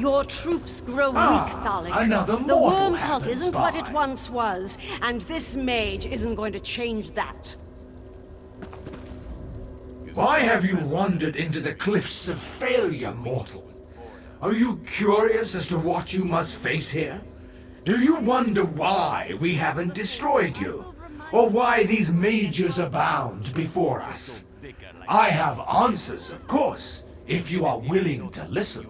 Your troops grow weak, Thalia. Another The mortal worm cult happens isn't what it by. once was, and this mage isn't going to change that. Why have you wandered into the cliffs of failure, mortal? Are you curious as to what you must face here? Do you wonder why we haven't destroyed you? Or why these mages abound before us? I have answers, of course, if you are willing to listen.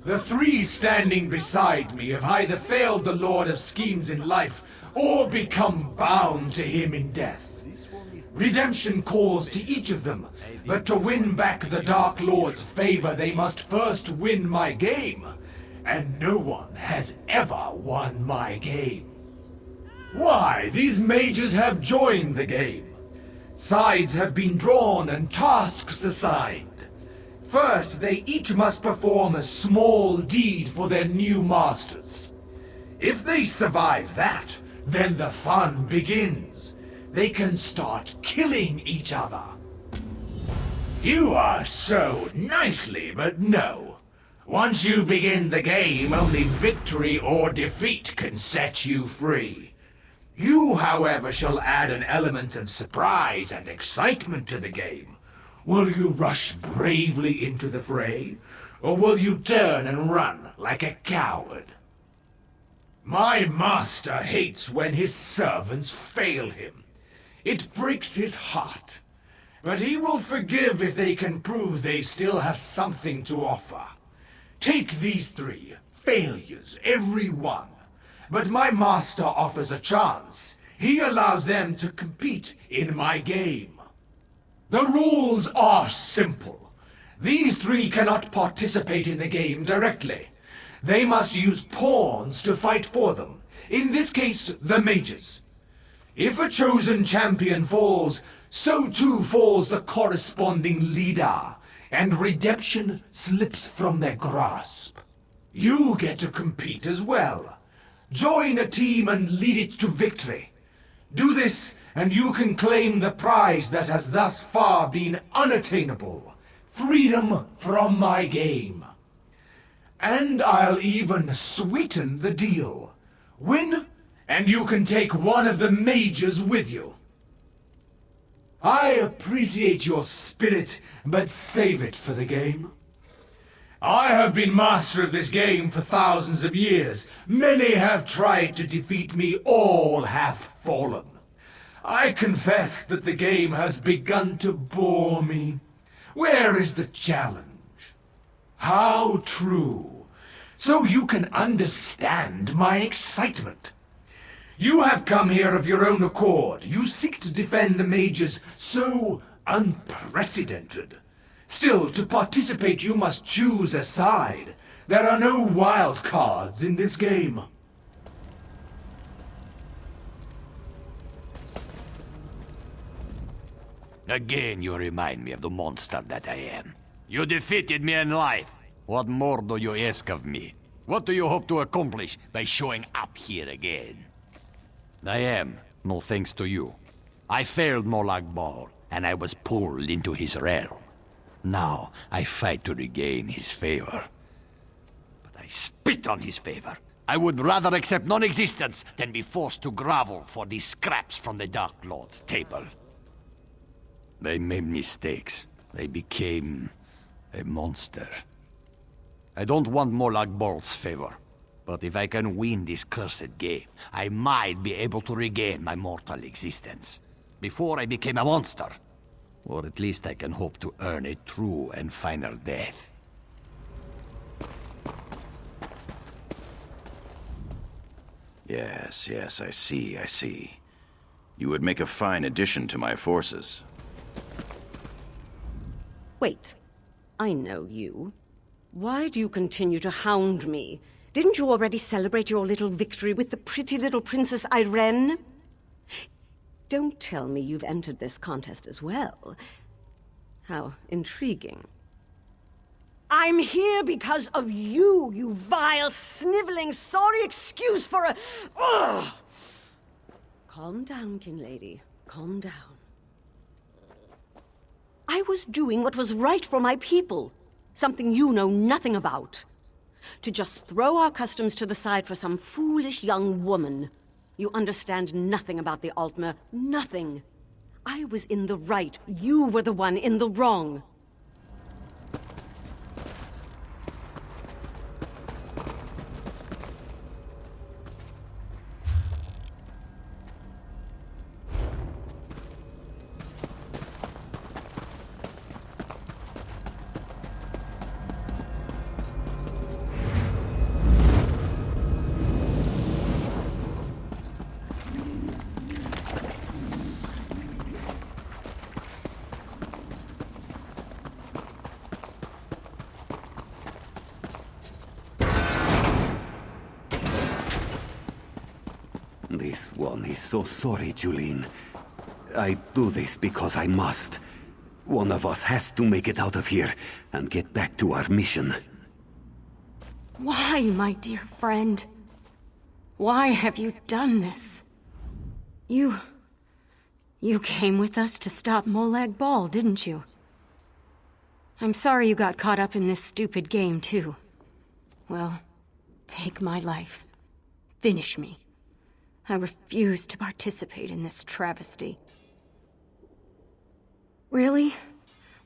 The three standing beside me have either failed the Lord of Schemes in life, or become bound to him in death. Redemption calls to each of them, but to win back the Dark Lord's favor they must first win my game. And no one has ever won my game. Why, these mages have joined the game. Sides have been drawn and tasks assigned. First, they each must perform a small deed for their new masters. If they survive that, then the fun begins. They can start killing each other. You are so nicely, but no. Once you begin the game, only victory or defeat can set you free. You, however, shall add an element of surprise and excitement to the game. Will you rush bravely into the fray, or will you turn and run like a coward? My master hates when his servants fail him. It breaks his heart. But he will forgive if they can prove they still have something to offer. Take these three, failures, every one. But my master offers a chance. He allows them to compete in my game. The rules are simple. These three cannot participate in the game directly. They must use pawns to fight for them. In this case, the mages. If a chosen champion falls, so too falls the corresponding leader, and redemption slips from their grasp. You get to compete as well. Join a team and lead it to victory. Do this, and you can claim the prize that has thus far been unattainable. Freedom from my game. And I'll even sweeten the deal. Win, and you can take one of the mages with you. I appreciate your spirit, but save it for the game. I have been master of this game for thousands of years. Many have tried to defeat me, all have fallen. I confess that the game has begun to bore me. Where is the challenge? How true. So you can understand my excitement. You have come here of your own accord. You seek to defend the mages so unprecedented. Still, to participate you must choose a side. There are no wild cards in this game. Again, you remind me of the monster that I am. You defeated me in life. What more do you ask of me? What do you hope to accomplish by showing up here again? I am, no thanks to you. I failed Molag Bal, and I was pulled into his realm. Now, I fight to regain his favor. But I spit on his favor. I would rather accept non-existence than be forced to grovel for these scraps from the Dark Lord's table. I made mistakes. I became a monster. I don't want Molag Bal's favor. But if I can win this cursed game, I might be able to regain my mortal existence. Before I became a monster. Or at least I can hope to earn a true and final death. Yes, I see. You would make a fine addition to my forces. Wait. I know you. Why do you continue to hound me? Didn't you already celebrate your little victory with the pretty little Princess Irene? Don't tell me you've entered this contest as well. How intriguing. I'm here because of you, you vile, sniveling, sorry excuse for a... Ugh! Calm down, King Lady. Calm down. I was doing what was right for my people. Something you know nothing about. To just throw our customs to the side for some foolish young woman. You understand nothing about the Altmer. Nothing. I was in the right. You were the one in the wrong. This one is so sorry, Julene. I do this because I must. One of us has to make it out of here and get back to our mission. Why, my dear friend? Why have you done this? You came with us to stop Molag Bal, didn't you? I'm sorry you got caught up in this stupid game, too. Well, take my life. Finish me. I refuse to participate in this travesty. Really?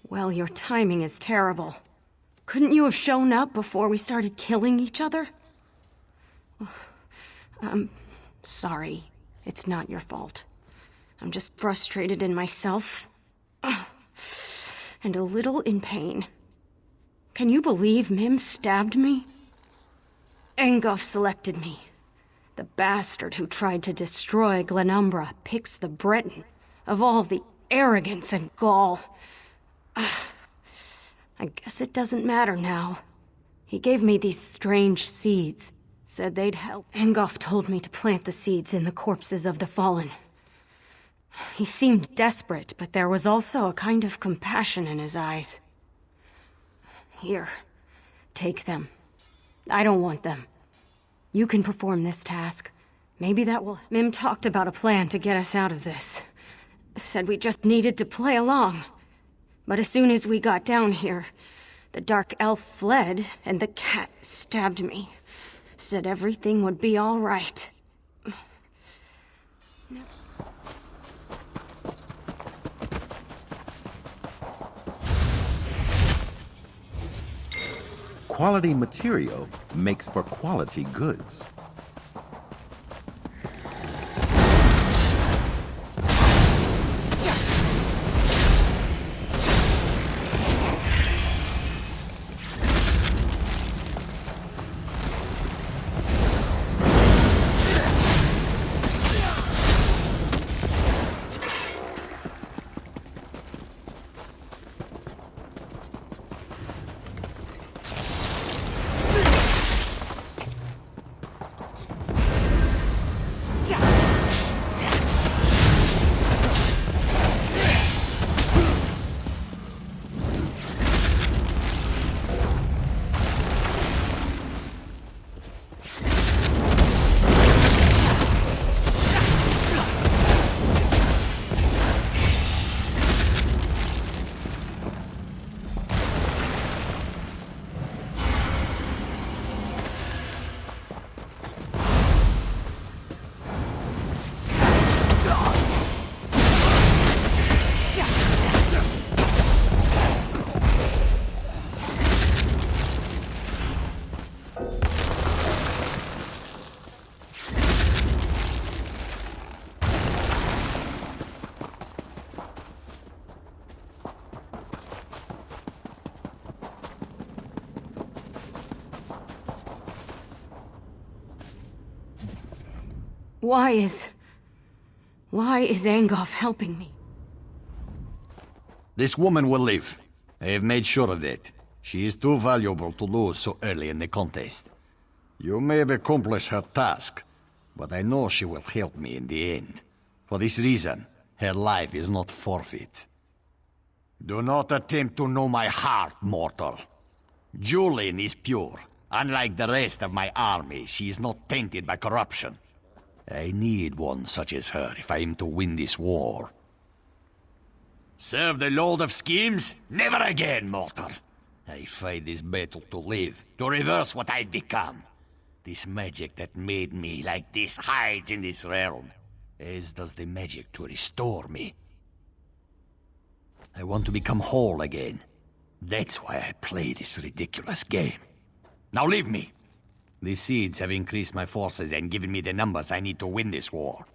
Well, your timing is terrible. Couldn't you have shown up before we started killing each other? I'm sorry. It's not your fault. I'm just frustrated in myself. And a little in pain. Can you believe Mim stabbed me? Engoff selected me. The bastard who tried to destroy Glenumbra picks the Breton. Of all the arrogance and gall. I guess it doesn't matter now. He gave me these strange seeds. Said they'd help. Engoff told me to plant the seeds in the corpses of the fallen. He seemed desperate, but there was also a kind of compassion in his eyes. Here, take them. I don't want them. You can perform this task. Maybe that will... Mim talked about a plan to get us out of this. Said we just needed to play along. But as soon as we got down here, the dark elf fled, and the cat stabbed me. Said everything would be all right. No. Quality material makes for quality goods. Why is Engoff helping me? This woman will live. I have made sure of that. She is too valuable to lose so early in the contest. You may have accomplished her task, but I know she will help me in the end. For this reason, her life is not forfeit. Do not attempt to know my heart, mortal. Julene is pure. Unlike the rest of my army, she is not tainted by corruption. I need one such as her if I am to win this war. Serve the Lord of Schemes? Never again, mortal. I fight this battle to live, to reverse what I've become. This magic that made me like this hides in this realm, as does the magic to restore me. I want to become whole again. That's why I play this ridiculous game. Now leave me. The seeds have increased my forces and given me the numbers I need to win this war.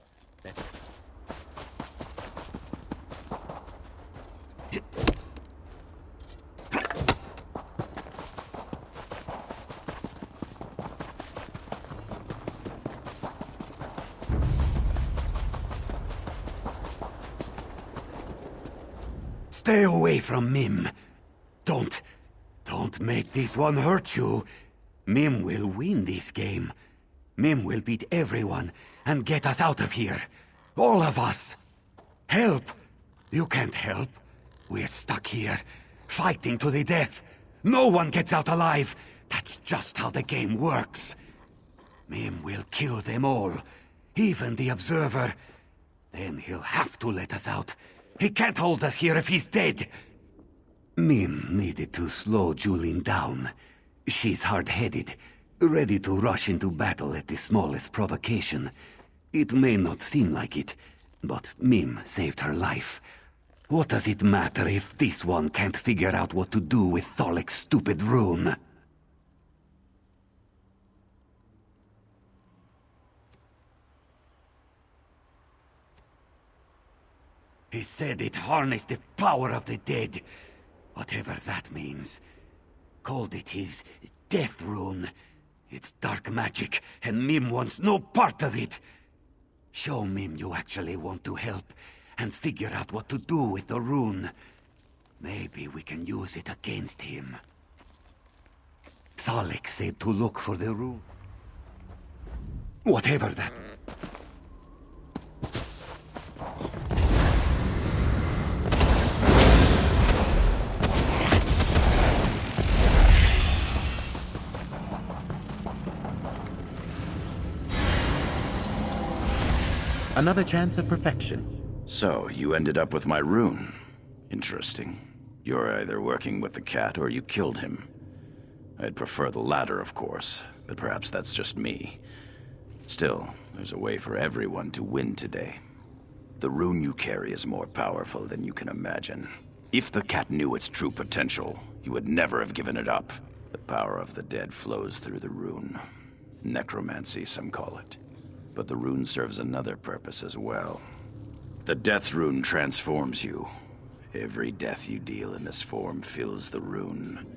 Stay away from Mim. Don't make this one hurt you. Mim will win this game. Mim will beat everyone and get us out of here. All of us. Help! You can't help. We're stuck here, fighting to the death. No one gets out alive. That's just how the game works. Mim will kill them all, even the Observer. Then he'll have to let us out. He can't hold us here if he's dead. Mim needed to slow Julin down. She's hard-headed, ready to rush into battle at the smallest provocation. It may not seem like it, but Mim saved her life. What does it matter if this one can't figure out what to do with Thalec's stupid rune? He said it harnessed the power of the dead. Whatever that means. Called it his death rune. It's dark magic, and Mim wants no part of it. Show Mim you actually want to help, and figure out what to do with the rune. Maybe we can use it against him. Thalek said to look for the rune. Whatever that... Another chance at perfection. So, you ended up with my rune. Interesting. You're either working with the cat or you killed him. I'd prefer the latter, of course, but perhaps that's just me. Still, there's a way for everyone to win today. The rune you carry is more powerful than you can imagine. If the cat knew its true potential, he would never have given it up. The power of the dead flows through the rune. Necromancy, some call it. But the rune serves another purpose as well. The death rune transforms you. Every death you deal in this form fills the rune.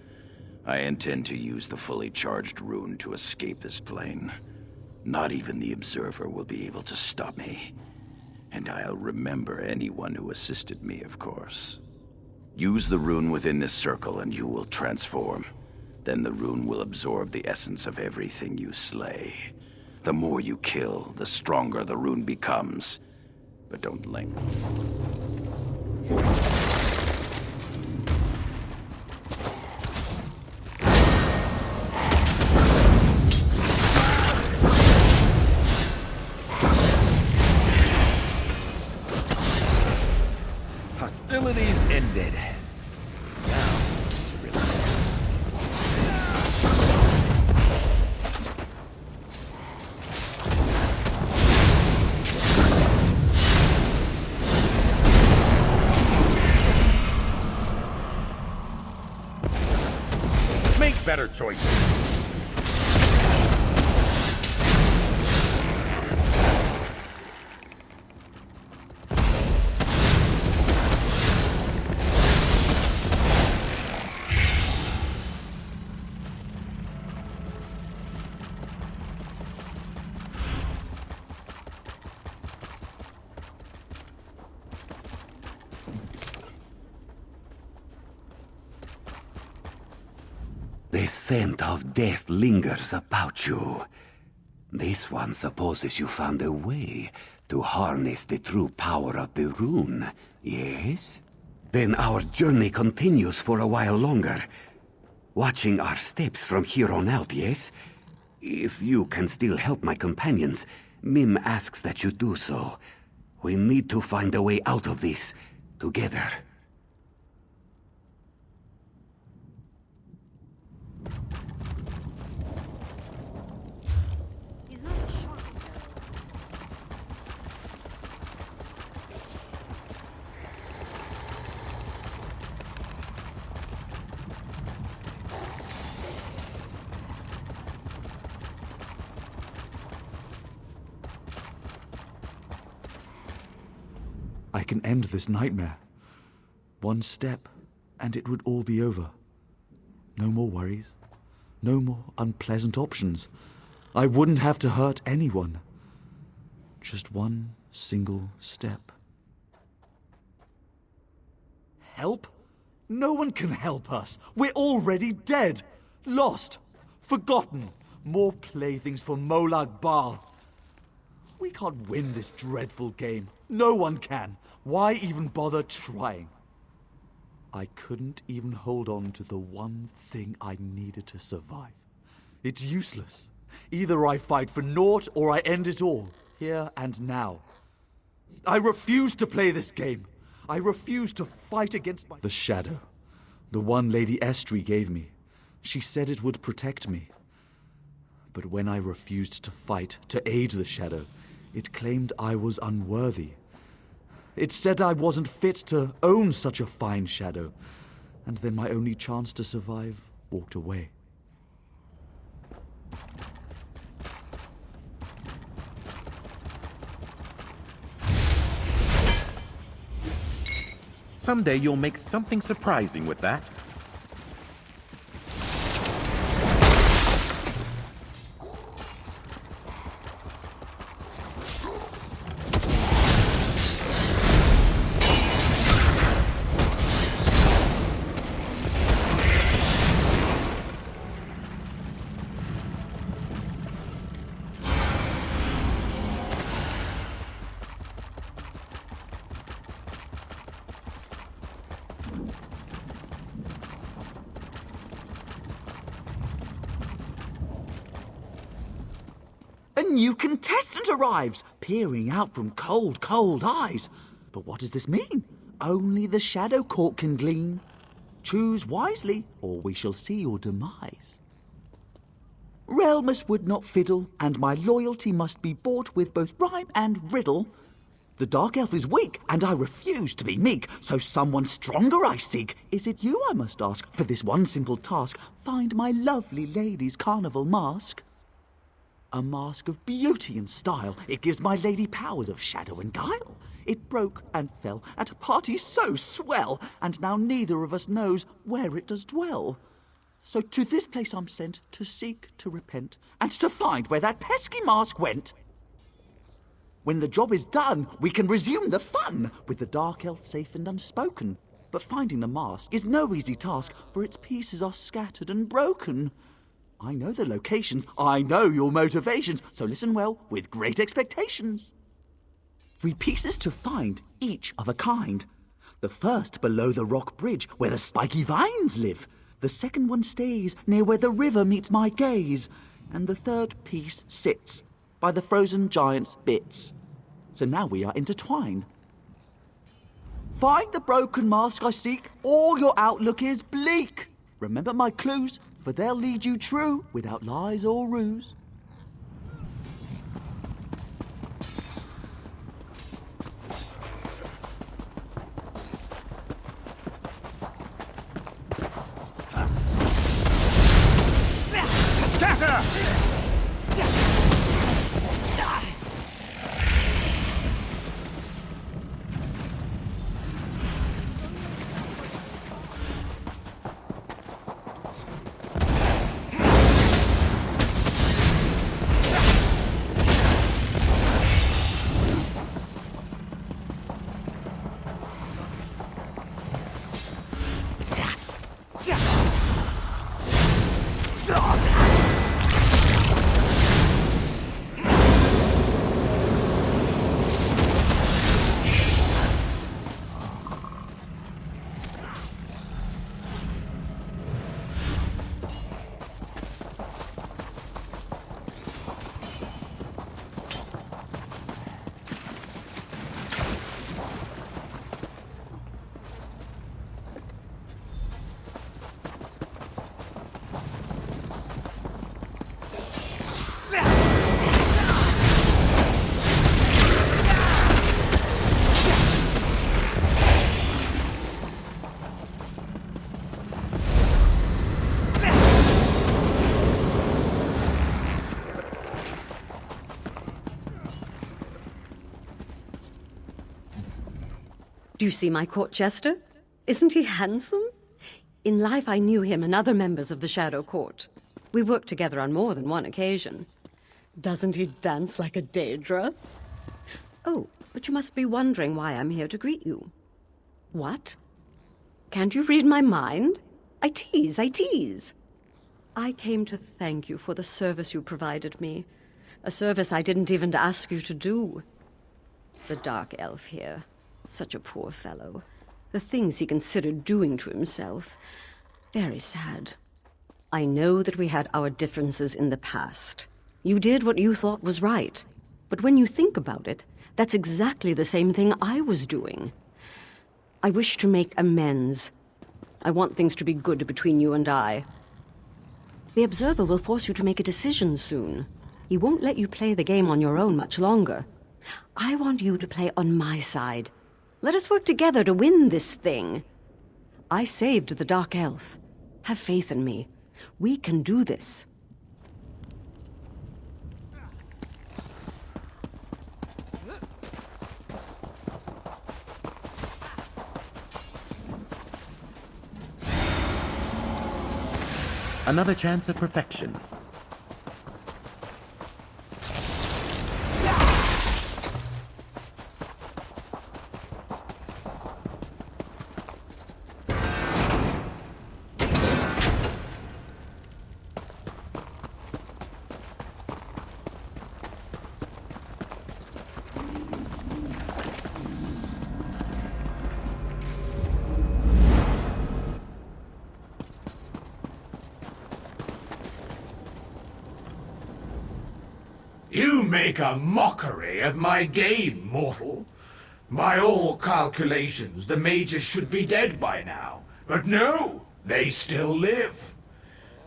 I intend to use the fully charged rune to escape this plane. Not even the Observer will be able to stop me. And I'll remember anyone who assisted me, of course. Use the rune within this circle and you will transform. Then the rune will absorb the essence of everything you slay. The more you kill, the stronger the rune becomes. But don't linger. Hostilities ended. Now, to relax. Make better choices. The scent of death lingers about you. This one supposes you found a way to harness the true power of the rune, yes? Then our journey continues for a while longer. Watching our steps from here on out, yes? If you can still help my companions, Mim asks that you do so. We need to find a way out of this, together. I can end this nightmare. One step, and it would all be over. No more worries. No more unpleasant options. I wouldn't have to hurt anyone. Just one single step. Help? No one can help us. We're already dead. Lost. Forgotten. More playthings for Molag Bal. We can't win this dreadful game. No one can. Why even bother trying? I couldn't even hold on to the one thing I needed to survive. It's useless. Either I fight for naught or I end it all, here and now. I refuse to play this game. I refuse to fight against the shadow. The one Lady Estrie gave me. She said it would protect me. But when I refused to fight, to aid the shadow, it claimed I was unworthy. It said I wasn't fit to own such a fine shadow. And then my only chance to survive walked away. Someday you'll make something surprising with that. A new contestant arrives, peering out from cold, cold eyes. But what does this mean? Only the Shadow Court can glean. Choose wisely, or we shall see your demise. Realmus would not fiddle, and my loyalty must be bought with both rhyme and riddle. The Dark Elf is weak, and I refuse to be meek, so someone stronger I seek. Is it you I must ask, for this one simple task? Find my lovely lady's carnival mask. A mask of beauty and style. It gives my lady powers of shadow and guile. It broke and fell at a party so swell, and now neither of us knows where it does dwell. So to this place I'm sent, to seek, to repent, and to find where that pesky mask went. When the job is done, we can resume the fun, with the Dark Elf safe and unspoken. But finding the mask is no easy task, for its pieces are scattered and broken. I know the locations, I know your motivations, so listen well, with great expectations. 3 pieces to find, each of a kind. The first below the rock bridge, where the spiky vines live. The second one stays near where the river meets my gaze. And the third piece sits by the frozen giant's bits. So now we are intertwined. Find the broken mask I seek, or your outlook is bleak. Remember my clues, for they'll lead you true, without lies or ruse. Do you see my court jester? Isn't he handsome? In life, I knew him and other members of the Shadow Court. We worked together on more than one occasion. Doesn't he dance like a Daedra? Oh, but you must be wondering why I'm here to greet you. What? Can't you read my mind? I tease, I tease. I came to thank you for the service you provided me. A service I didn't even ask you to do. The Dark Elf here. Such a poor fellow. The things he considered doing to himself. Very sad. I know that we had our differences in the past. You did what you thought was right. But when you think about it, that's exactly the same thing I was doing. I wish to make amends. I want things to be good between you and I. The Observer will force you to make a decision soon. He won't let you play the game on your own much longer. I want you to play on my side. Let us work together to win this thing. I saved the Dark Elf. Have faith in me. We can do this. Another chance at perfection. You make a mockery of my game, mortal. By all calculations, the mages should be dead by now. But no, they still live.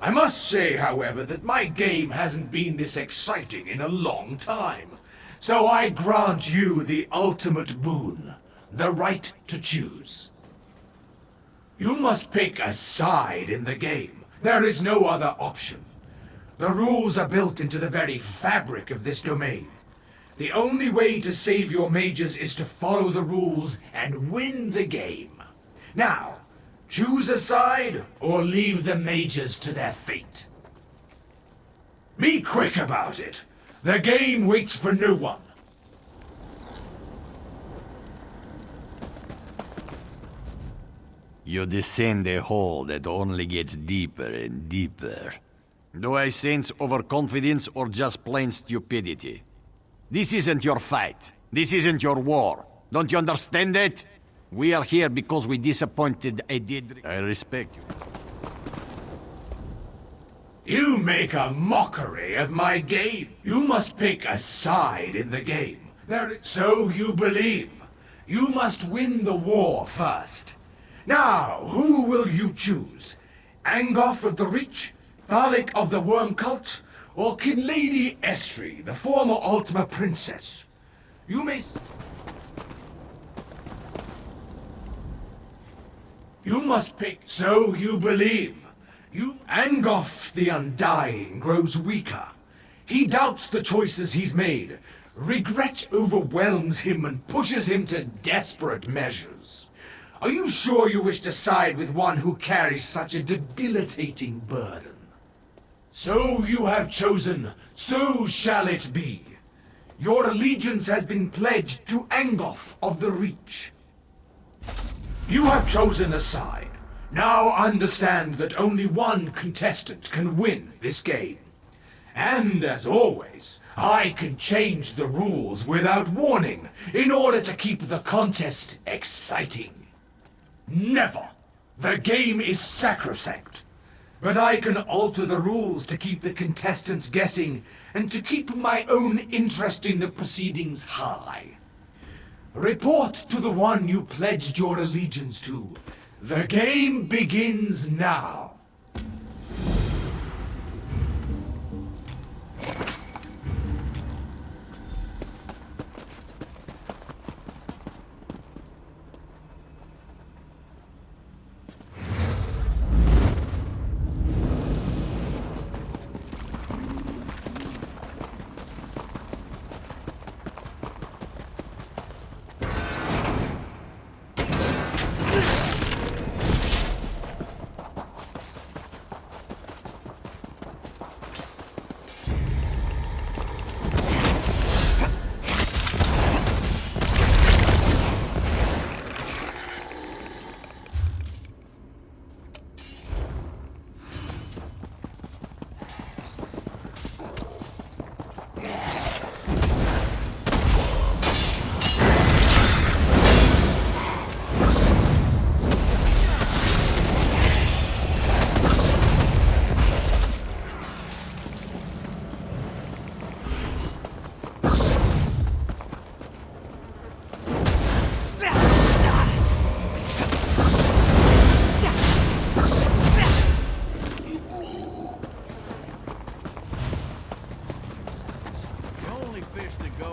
I must say, however, that my game hasn't been this exciting in a long time. So I grant you the ultimate boon, the right to choose. You must pick a side in the game. There is no other option. The rules are built into the very fabric of this domain. The only way to save your mages is to follow the rules and win the game. Now, choose a side or leave the mages to their fate. Be quick about it. The game waits for no one. You descend a hole that only gets deeper and deeper. Do I sense overconfidence or just plain stupidity? This isn't your fight. This isn't your war. Don't you understand that? We are here because we disappointed a dead... I respect you. You make a mockery of my game. You must pick a side in the game. So you believe. You must win the war first. Now, who will you choose? Angoff of the Reach? Thalik of the Worm Cult? Or Kinlady Estri, the former Ultima Princess? You may... You must pick. So you believe. Angoff the Undying grows weaker. He doubts the choices he's made. Regret overwhelms him and pushes him to desperate measures. Are you sure you wish to side with one who carries such a debilitating burden? So you have chosen, so shall it be. Your allegiance has been pledged to Angoff of the Reach. You have chosen a side. Now understand that only one contestant can win this game. And as always, I can change the rules without warning in order to keep the contest exciting. Never! The game is sacrosanct. But I can alter the rules to keep the contestants guessing and to keep my own interest in the proceedings high. Report to the one you pledged your allegiance to. The game begins now.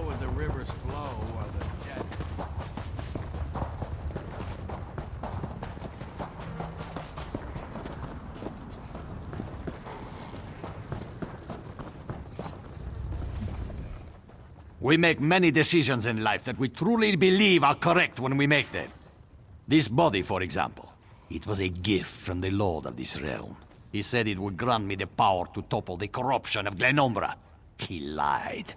go with the river's flow or the jet. We make many decisions in life that we truly believe are correct when we make them. This body, for example. It was a gift from the Lord of this realm. He said it would grant me the power to topple the corruption of Glenumbra. He lied.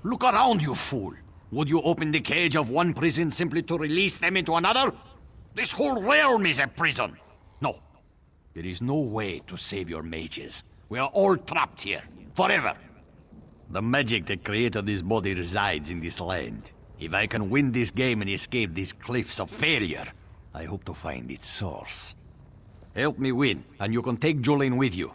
Look around, you fool! Would you open the cage of one prison simply to release them into another? This whole realm is a prison! No. There is no way to save your mages. We are all trapped here, forever. The magic that created this body resides in this land. If I can win this game and escape these cliffs of failure, I hope to find its source. Help me win, and you can take Jolene with you.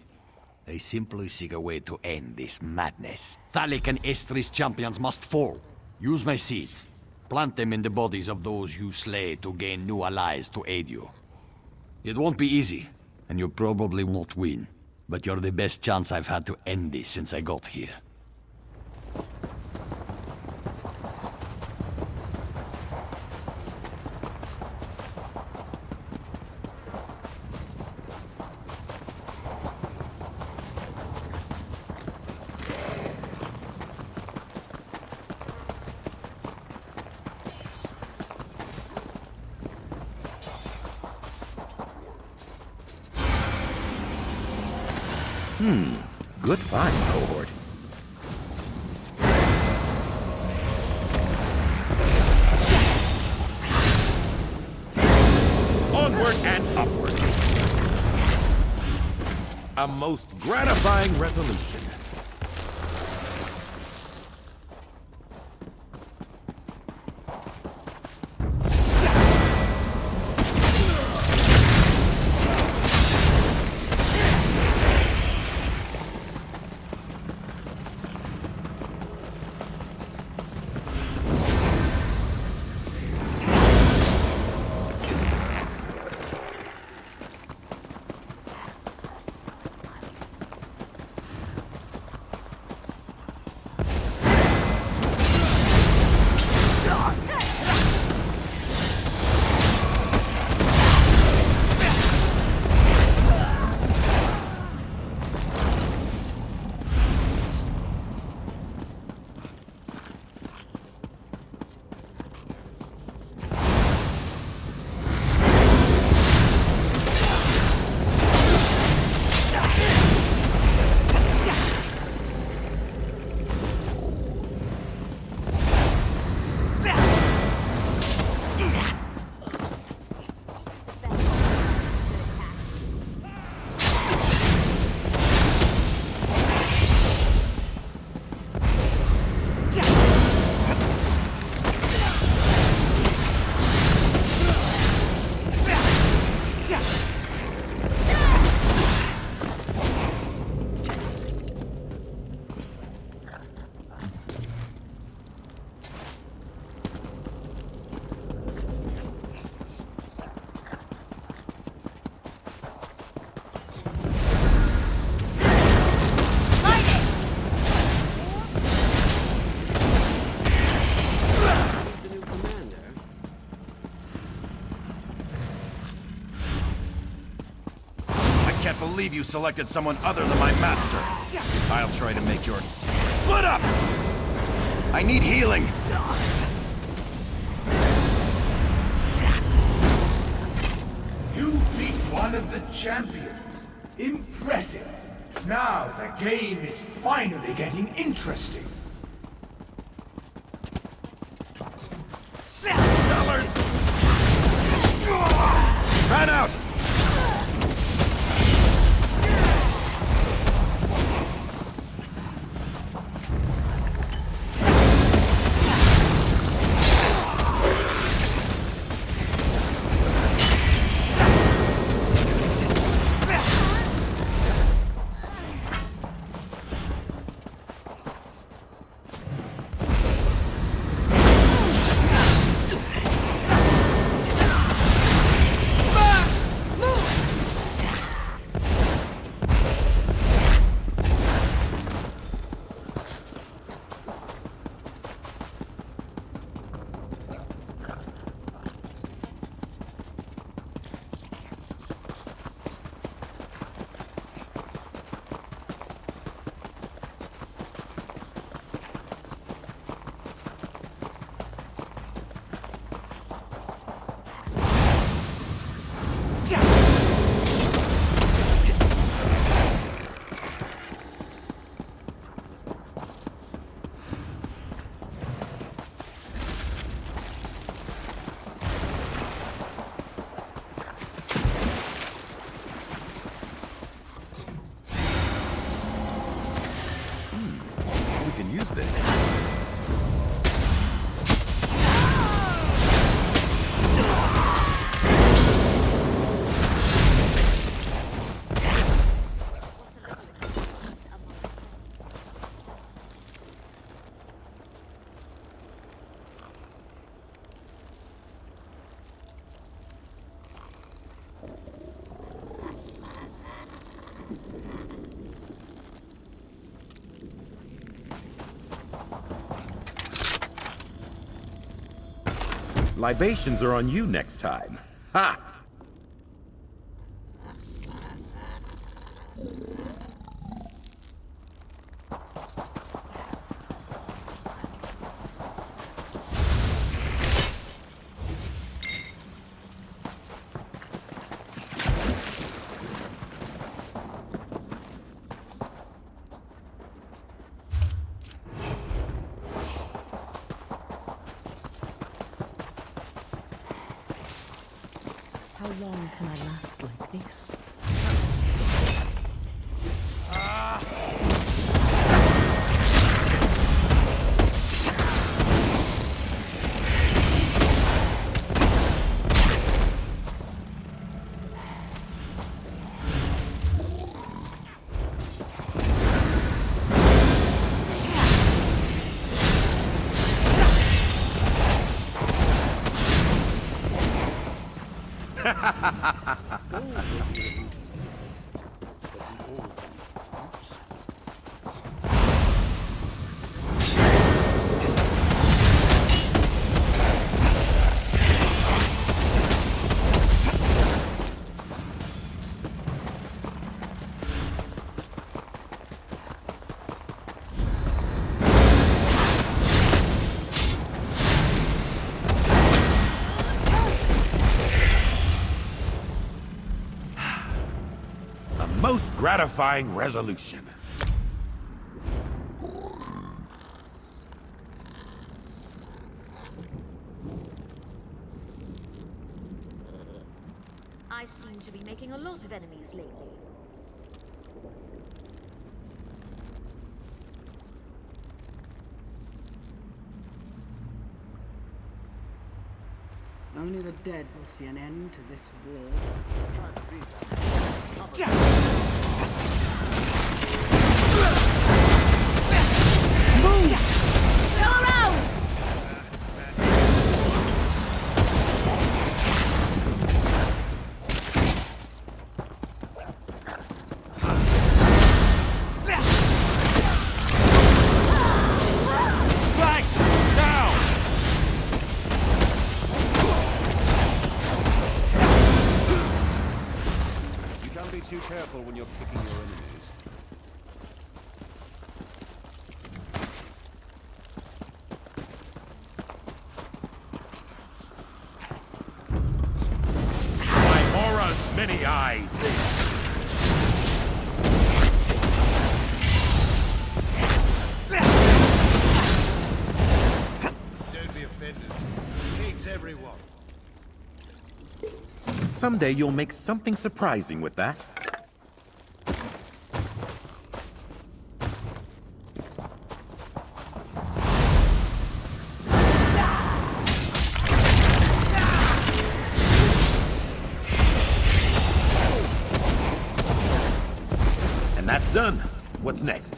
I simply seek a way to end this madness. Thalik and Estris champions must fall. Use my seeds. Plant them in the bodies of those you slay to gain new allies to aid you. It won't be easy, and you probably won't win. But you're the best chance I've had to end this since I got here. Good find, cohort. Onward and upward. A most gratifying resolution. I can't believe you selected someone other than my master. I'll try to make your... Split up! I need healing! You beat one of the champions. Impressive. Now the game is finally getting interesting. Dollars! Run out! Libations are on you next time. Ha! How long can I last like this? Most gratifying resolution. I seem to be making a lot of enemies lately. Only the dead will see an end to this war. Move! Go around! Be too careful when you're picking your enemies. My aura's many eyes. Don't be offended. He hates everyone. Someday you'll make something surprising with that. And that's done. What's next?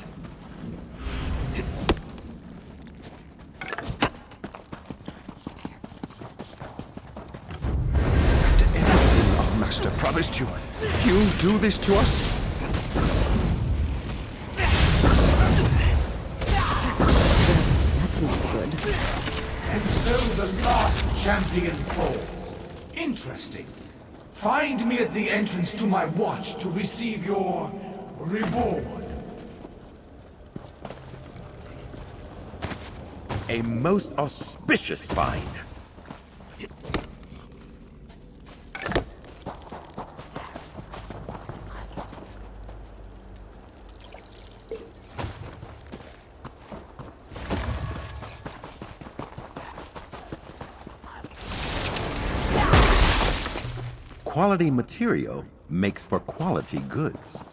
Master promised you. You do this to us? That's not good. And so the last champion falls. Interesting. Find me at the entrance to my watch to receive your reward. A most auspicious find. Quality material makes for quality goods.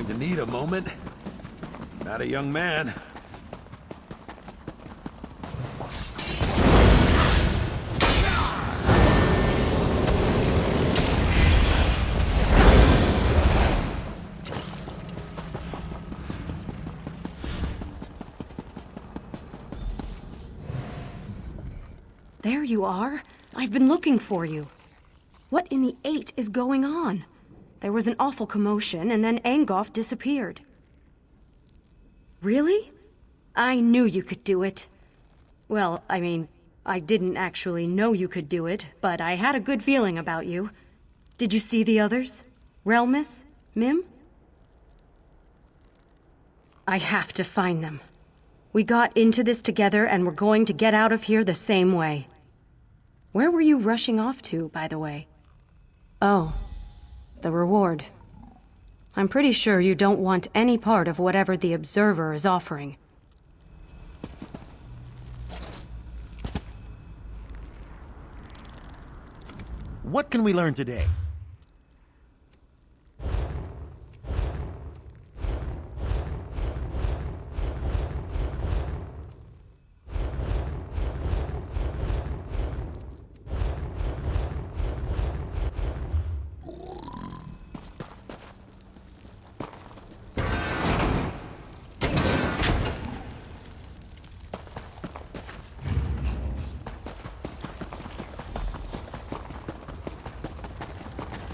to need a moment. Not a young man. There you are. I've been looking for you. What in the eight is going on? There was an awful commotion, and then Angoff disappeared. Really? I knew you could do it. Well, I mean, I didn't actually know you could do it, but I had a good feeling about you. Did you see the others? Relmus? Mim? I have to find them. We got into this together, and we're going to get out of here the same way. Where were you rushing off to, by the way? Oh, the reward. I'm pretty sure you don't want any part of whatever the Observer is offering. What can we learn today?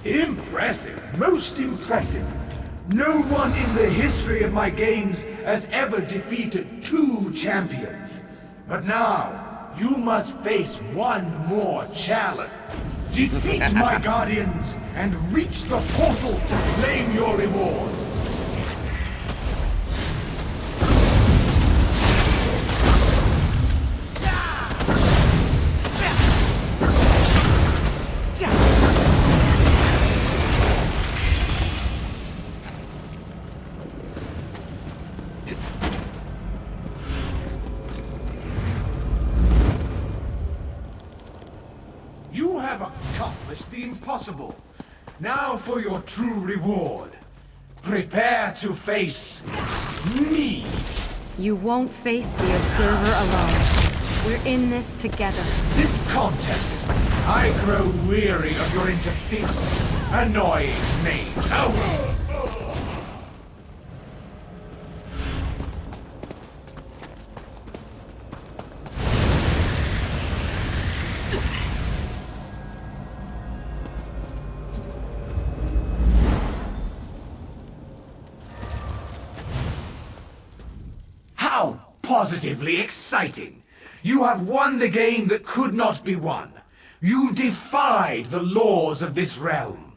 Impressive, most impressive. No one in the history of my games has ever defeated two champions. But now, you must face one more challenge. Defeat my guardians and reach the portal to claim your reward. You have accomplished the impossible. Now for your true reward. Prepare to face me. You won't face the Observer alone. We're in this together. This contest, I grow weary of your interference. Annoying mage. Oh. How positively exciting! You have won the game that could not be won. You defied the laws of this realm.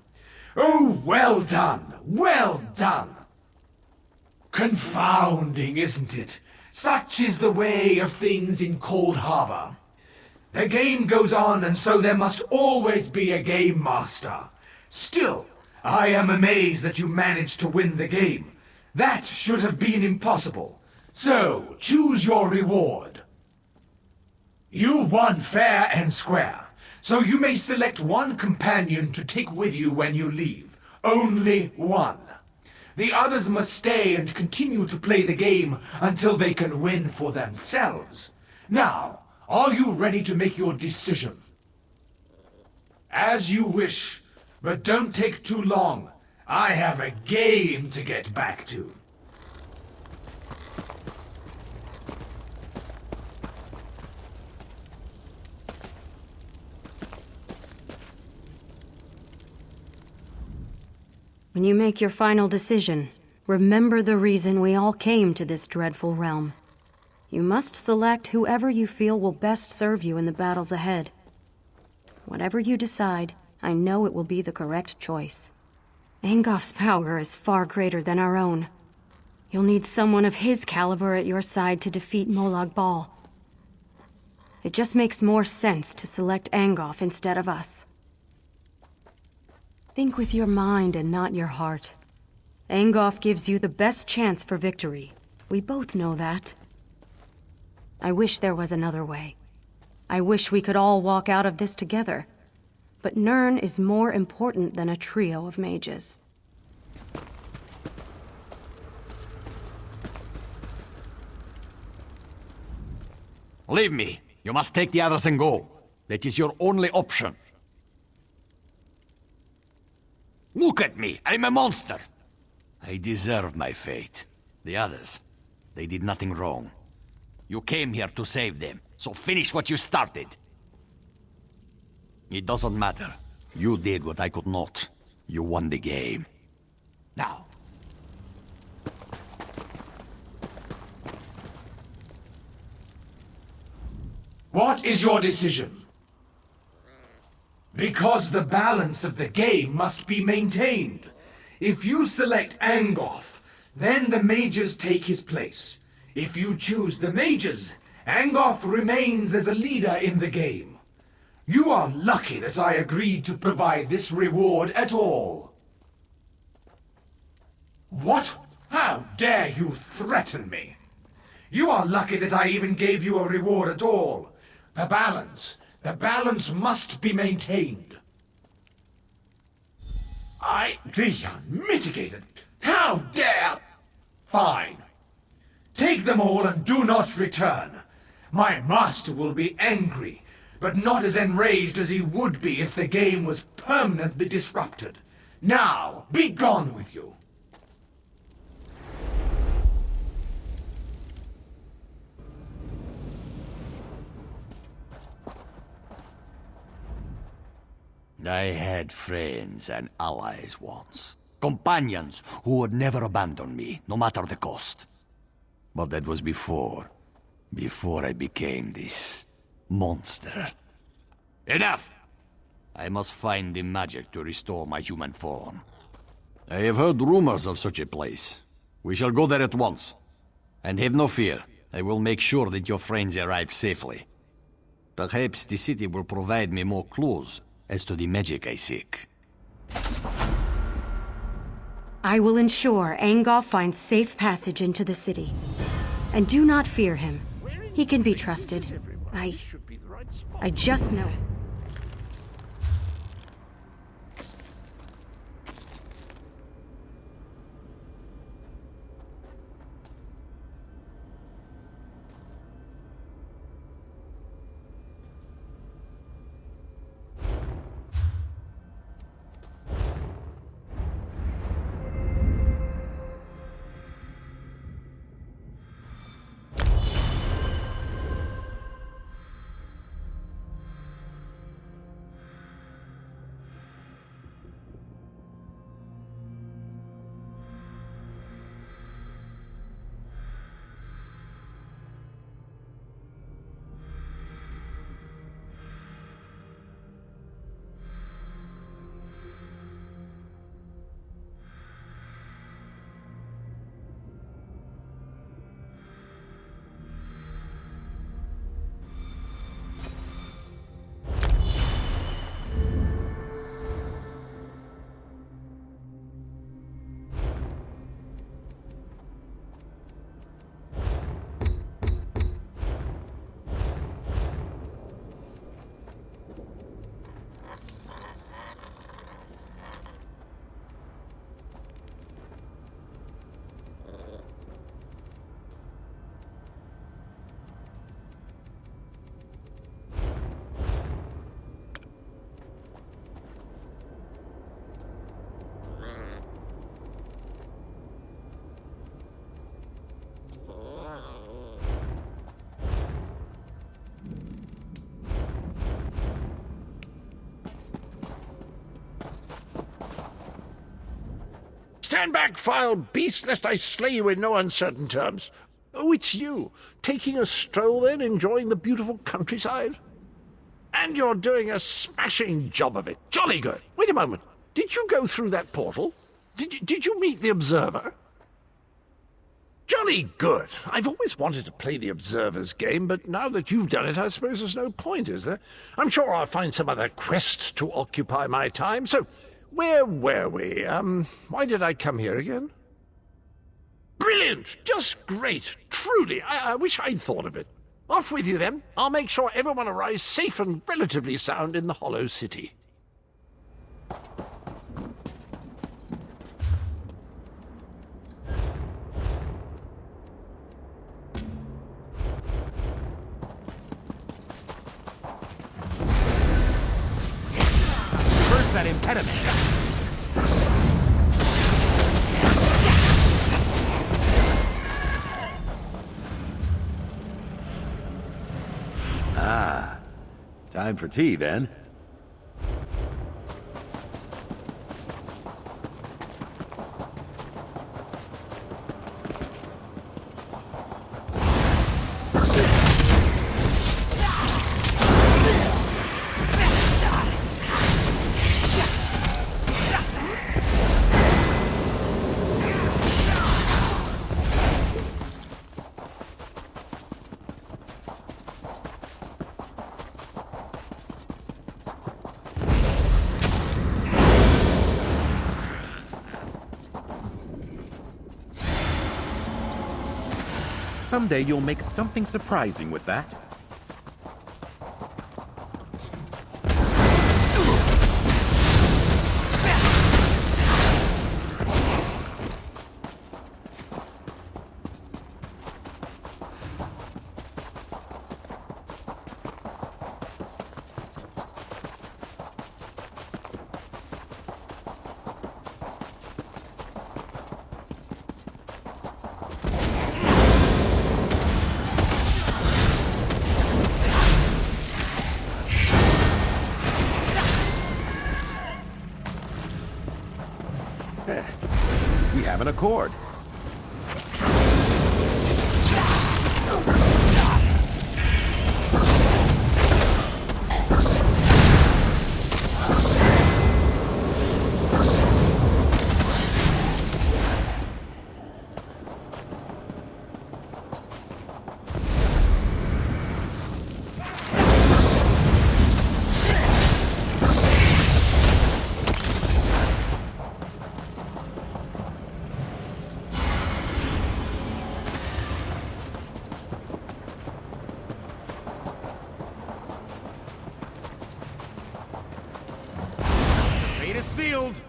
Oh, well done! Well done! Confounding, isn't it? Such is the way of things in Cold Harbor. The game goes on, and so there must always be a game master. Still, I am amazed that you managed to win the game. That should have been impossible. So, choose your reward. You won fair and square, so you may select one companion to take with you when you leave. Only one. The others must stay and continue to play the game until they can win for themselves. Now, are you ready to make your decision? As you wish, but don't take too long. I have a game to get back to. When you make your final decision, remember the reason we all came to this dreadful realm. You must select whoever you feel will best serve you in the battles ahead. Whatever you decide, I know it will be the correct choice. Angoff's power is far greater than our own. You'll need someone of his caliber at your side to defeat Molag Bal. It just makes more sense to select Angoff instead of us. Think with your mind and not your heart. Angoff gives you the best chance for victory. We both know that. I wish there was another way. I wish we could all walk out of this together. But Nirn is more important than a trio of mages. Leave me. You must take the others and go. That is your only option. Look at me. I'm a monster. I deserve my fate. The others, they did nothing wrong. You came here to save them, so finish what you started. It doesn't matter. You did what I could not. You won the game. Now. What is your decision? Because the balance of the game must be maintained. If you select Angoth, then the mages take his place. If you choose the mages, Angoth remains as a leader in the game. You are lucky that I agreed to provide this reward at all. What? How dare you threaten me? You are lucky that I even gave you a reward at all. The balance must be maintained. The unmitigated, how dare! Fine. Take them all and do not return. My master will be angry, but not as enraged as he would be if the game was permanently disrupted. Now, be gone with you. I had friends and allies once. Companions who would never abandon me, no matter the cost. But that was before I became this monster. Enough! I must find the magic to restore my human form. I have heard rumors of such a place. We shall go there at once. And have no fear, I will make sure that your friends arrive safely. Perhaps the city will provide me more clues as to the magic I seek. I will ensure Angoth finds safe passage into the city. And do not fear him. He can be trusted. I just know. Stand back, vile beast, lest I slay you in no uncertain terms. Oh, it's you. Taking a stroll then, enjoying the beautiful countryside? And you're doing a smashing job of it. Jolly good. Wait a moment. Did you go through that portal? Did you meet the Observer? Jolly good. I've always wanted to play the Observer's game, but now that you've done it, I suppose there's no point, is there? I'm sure I'll find some other quest to occupy my time. So, where were we? Why did I come here again? Brilliant! Just great! Truly, I wish I'd thought of it. Off with you, then. I'll make sure everyone arrives safe and relatively sound in the Hollow City. impediment. Ah, time for tea then. Someday you'll make something surprising with that. We have an accord. Fate is sealed.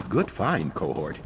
Good find, cohort.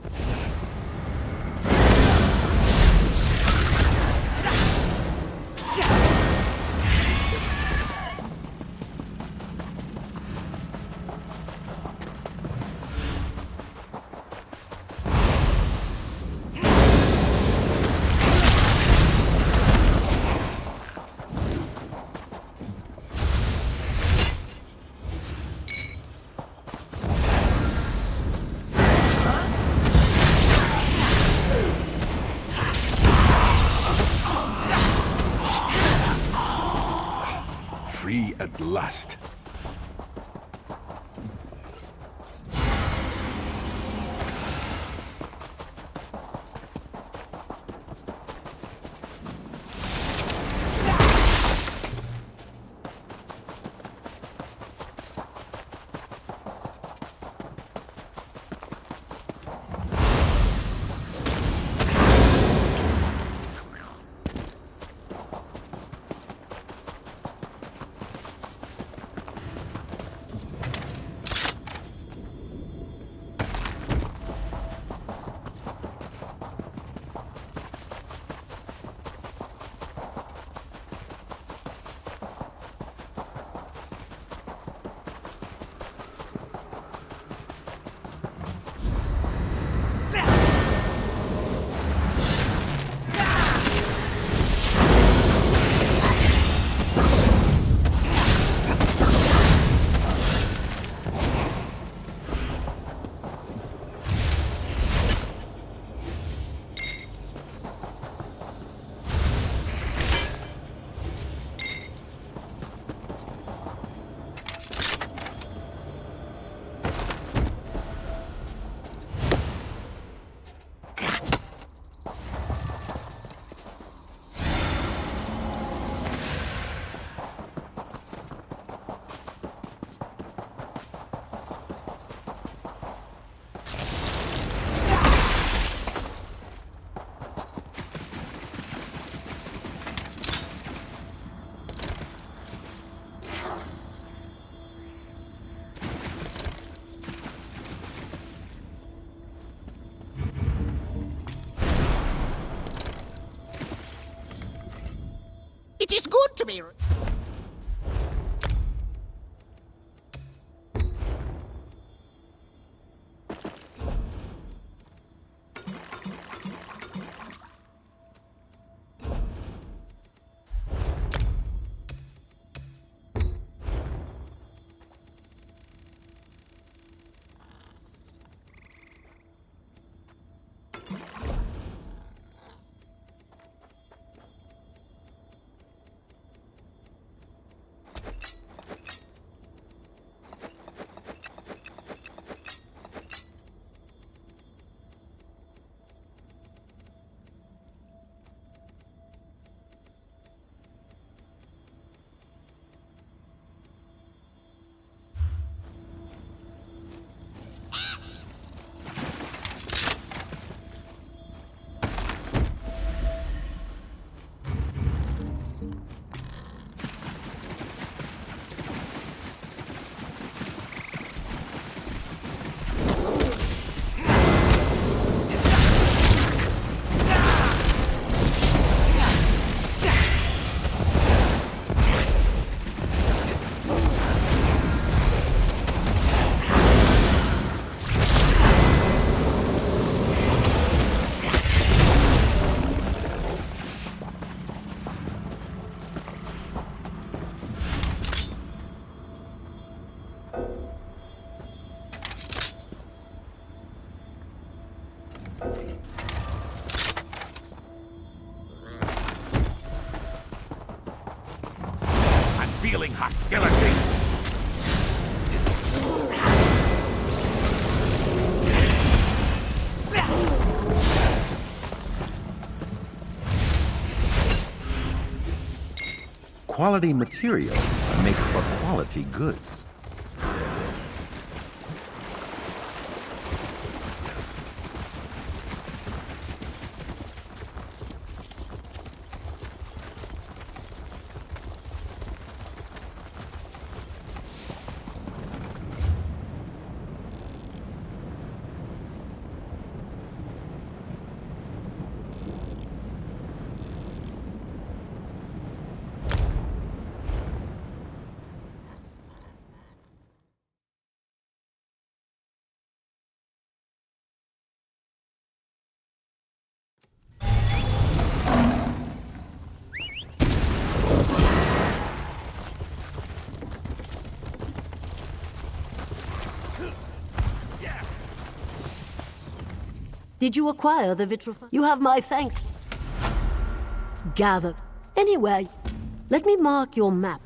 Free at last. to be... Feeling hostility. Quality material makes for quality goods. Did you acquire the vitrifier? You have my thanks. Gather. Anyway, let me mark your map.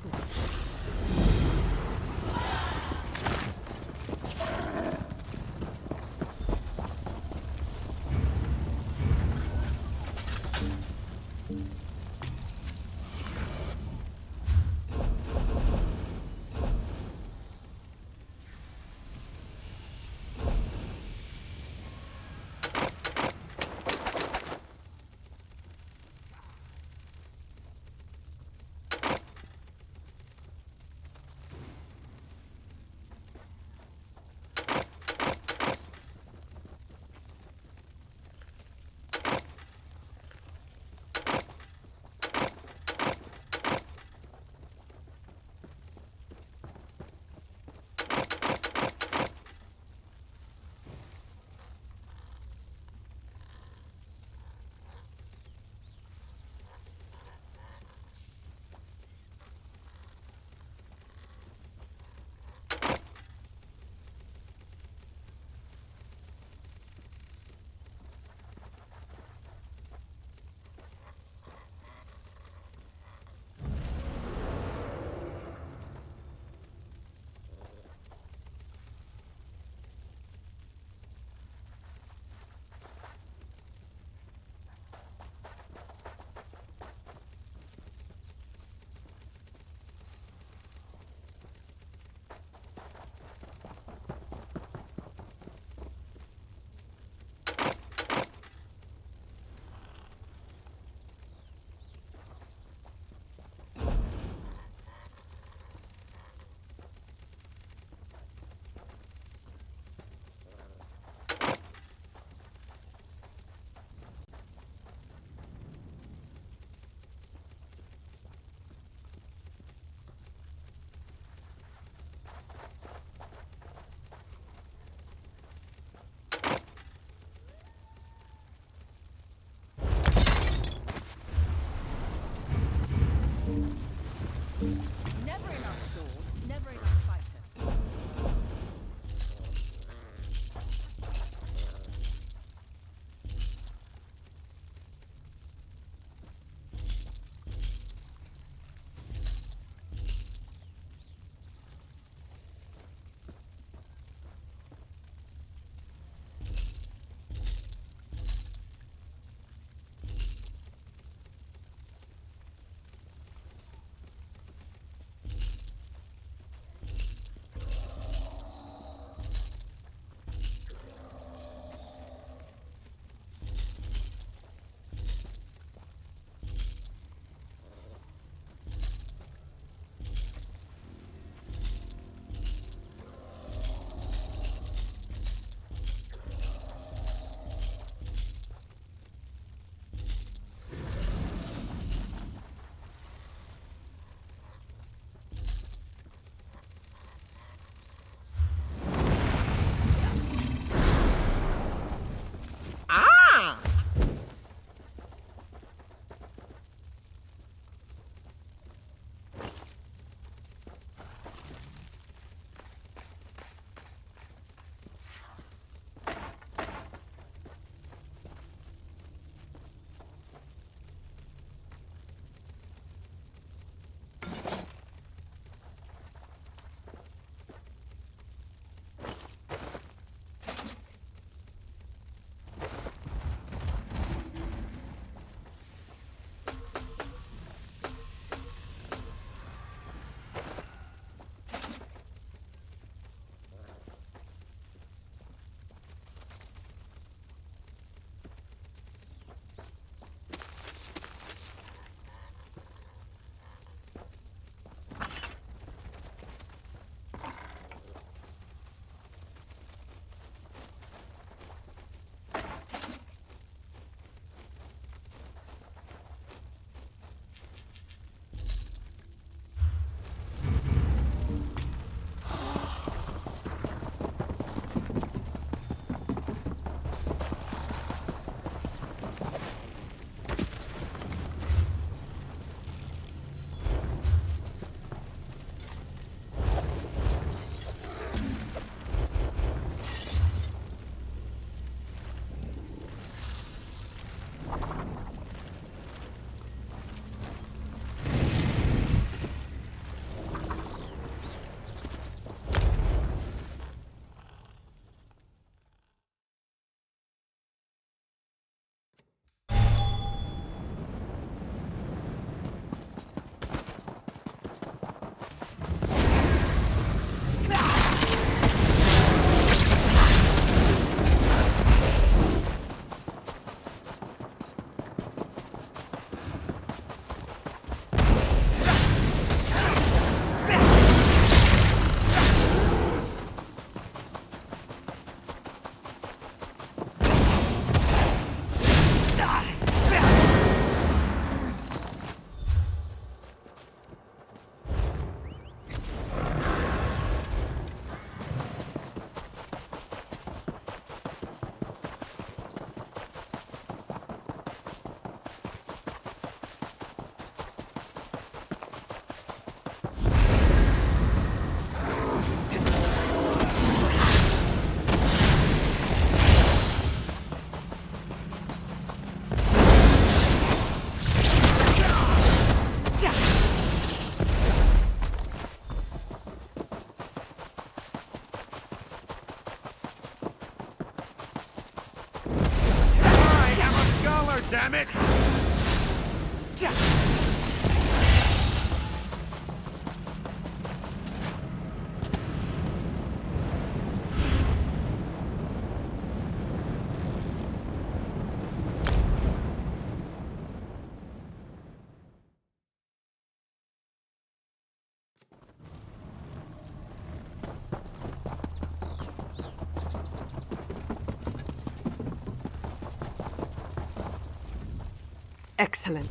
Excellent.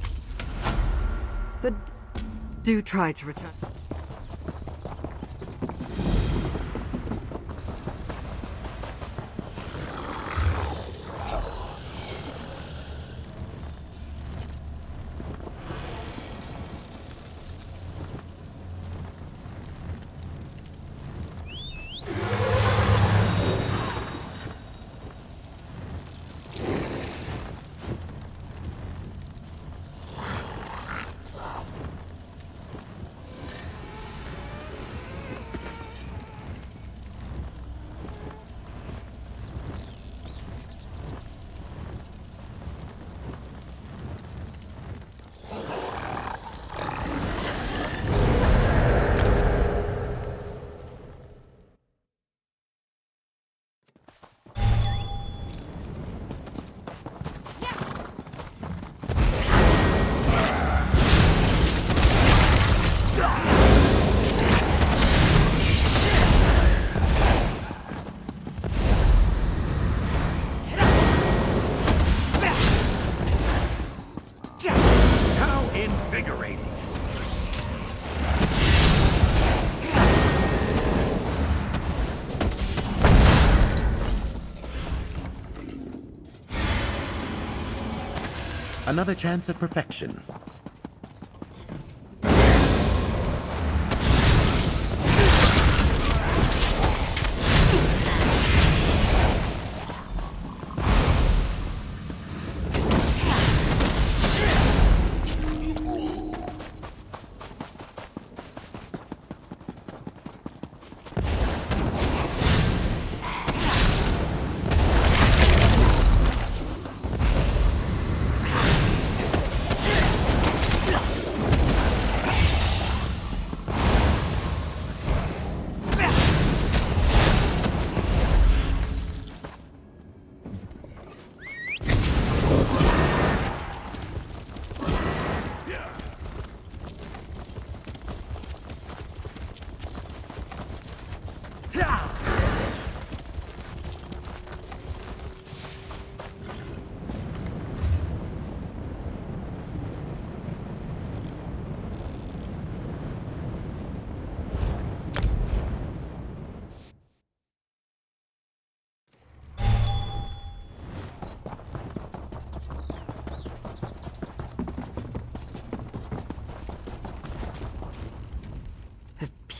Do try to return. How invigorating! Another chance at perfection.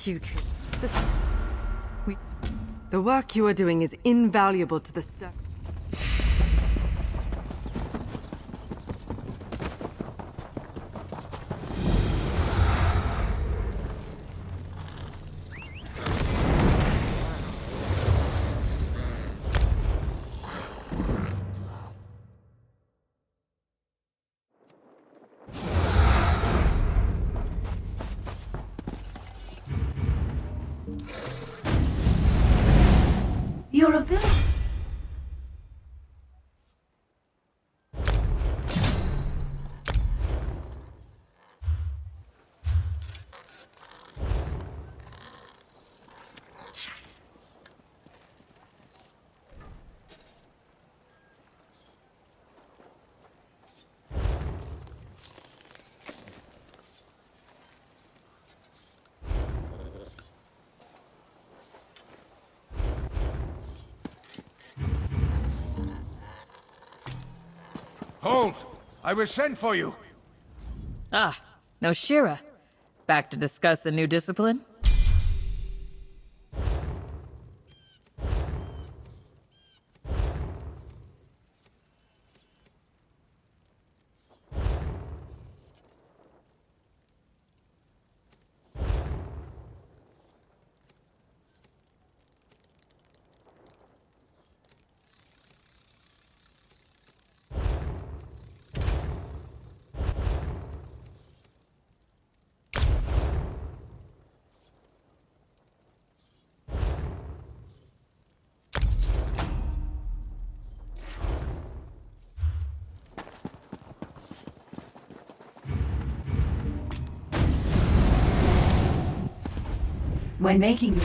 Putrid. The work you are doing is invaluable to the stuff. Your ability. Hold! I was sent for you! Ah, no Shira. Back to discuss a new discipline? When making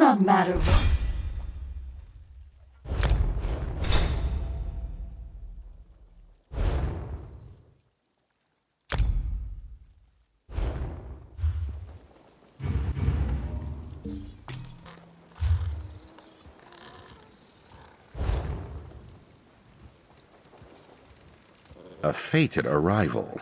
not matter what. A fated arrival.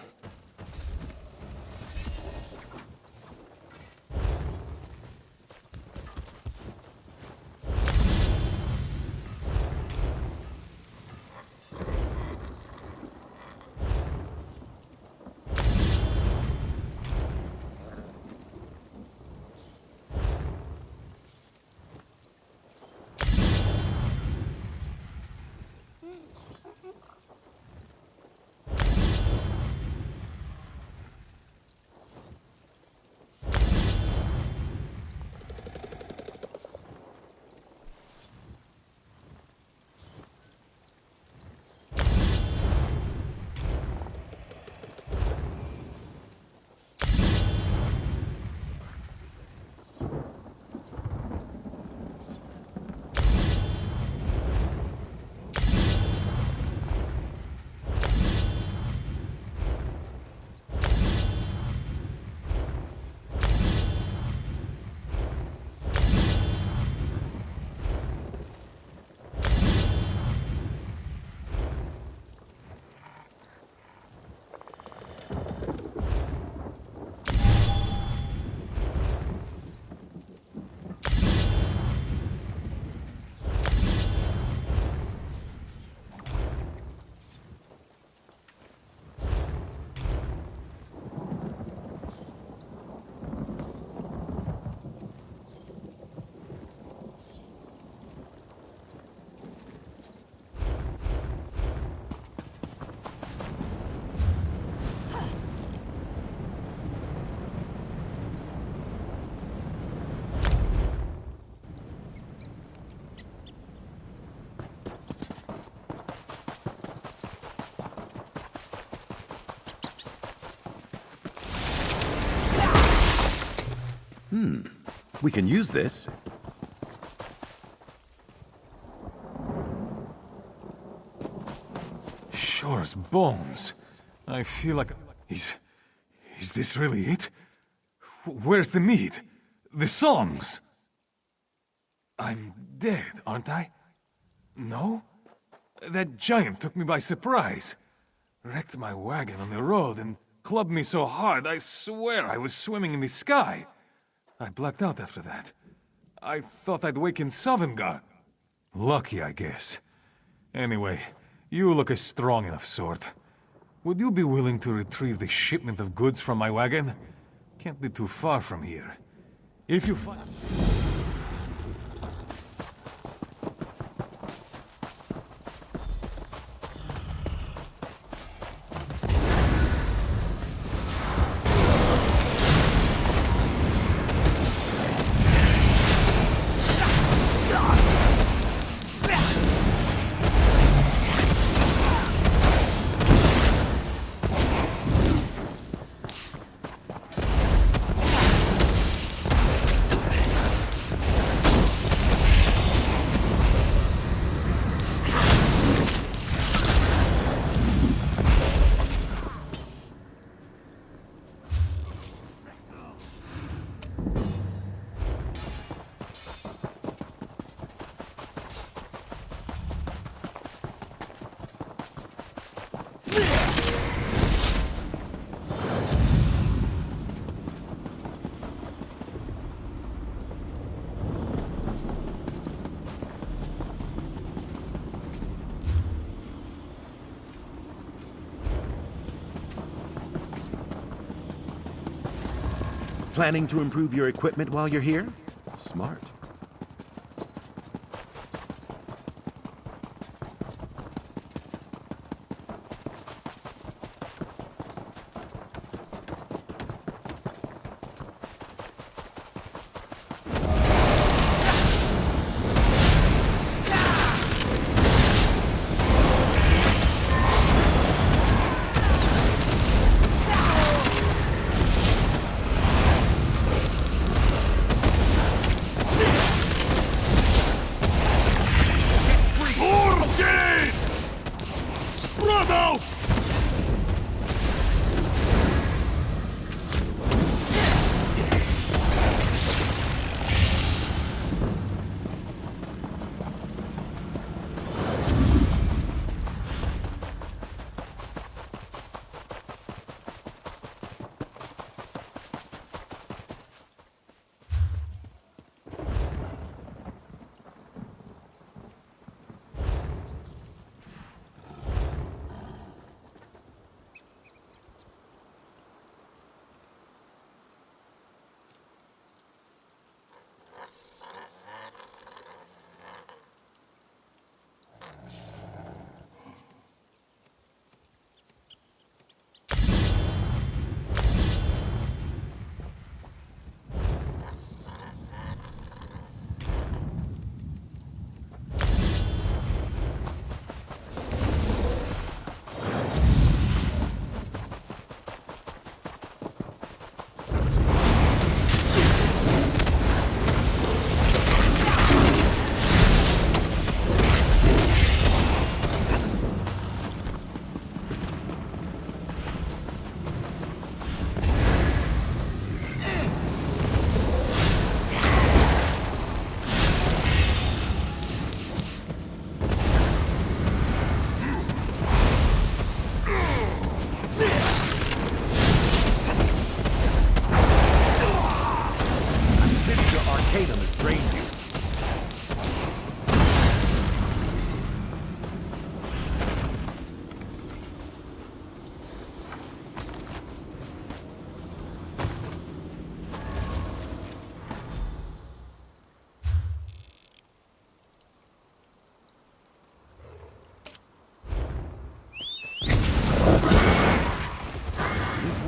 We can use this. Sure as bones. I feel like... Is this really it? Where's the meat? The songs? I'm dead, aren't I? No? That giant took me by surprise. Wrecked my wagon on the road and clubbed me so hard I swear I was swimming in the sky. I blacked out after that. I thought I'd wake in Sovngarde. Lucky, I guess. Anyway, you look a strong enough sort. Would you be willing to retrieve the shipment of goods from my wagon? Can't be too far from here. If you find... Planning to improve your equipment while you're here? Smart. Yeah!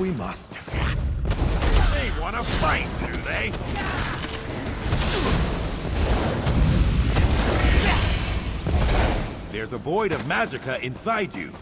we must. They want to fight, do they? There's a void of magicka inside you.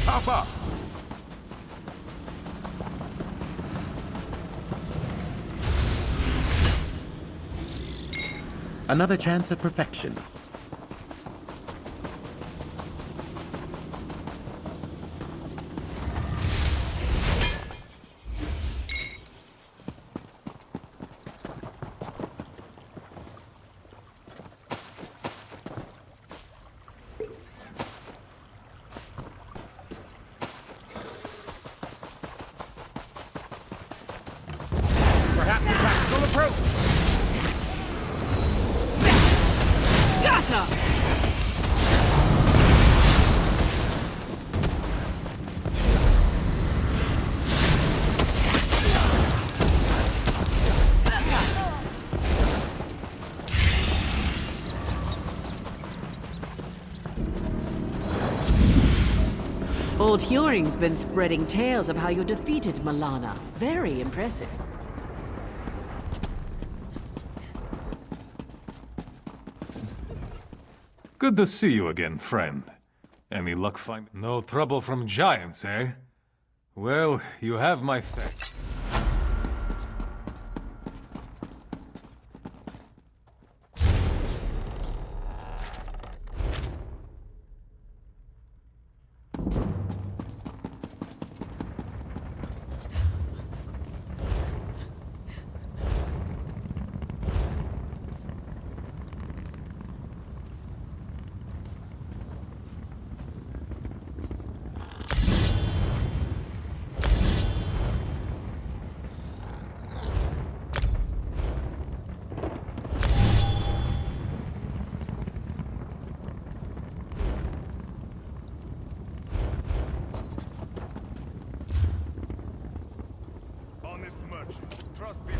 Pop up! Another chance at perfection. Perhaps a tactical approach! Gotcha! Old Huring's been spreading tales of how you defeated Milana. Very impressive. Good to see you again, friend. Any luck find? No trouble from giants, eh? Well, you have my thanks. Honest merchant, trust this.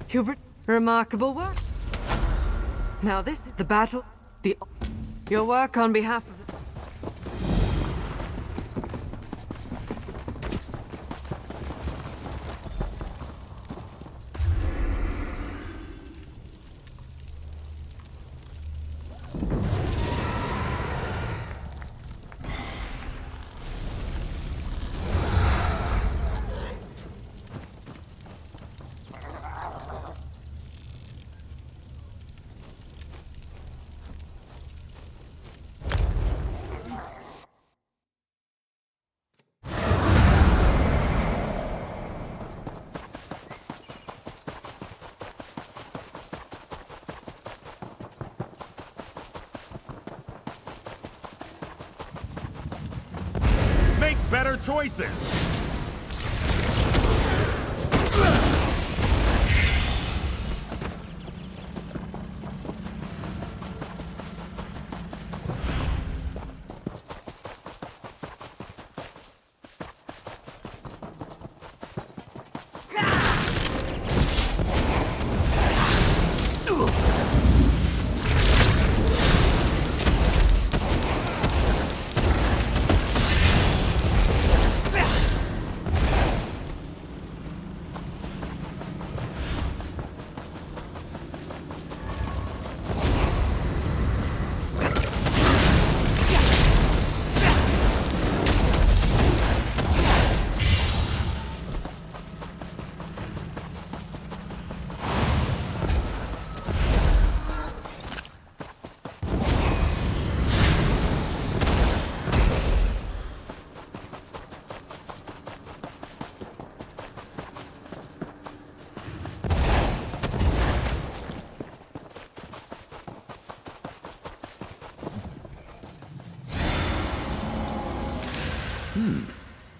Hubert, remarkable work. Now this is the battle. Your work on behalf of the... Make better choices!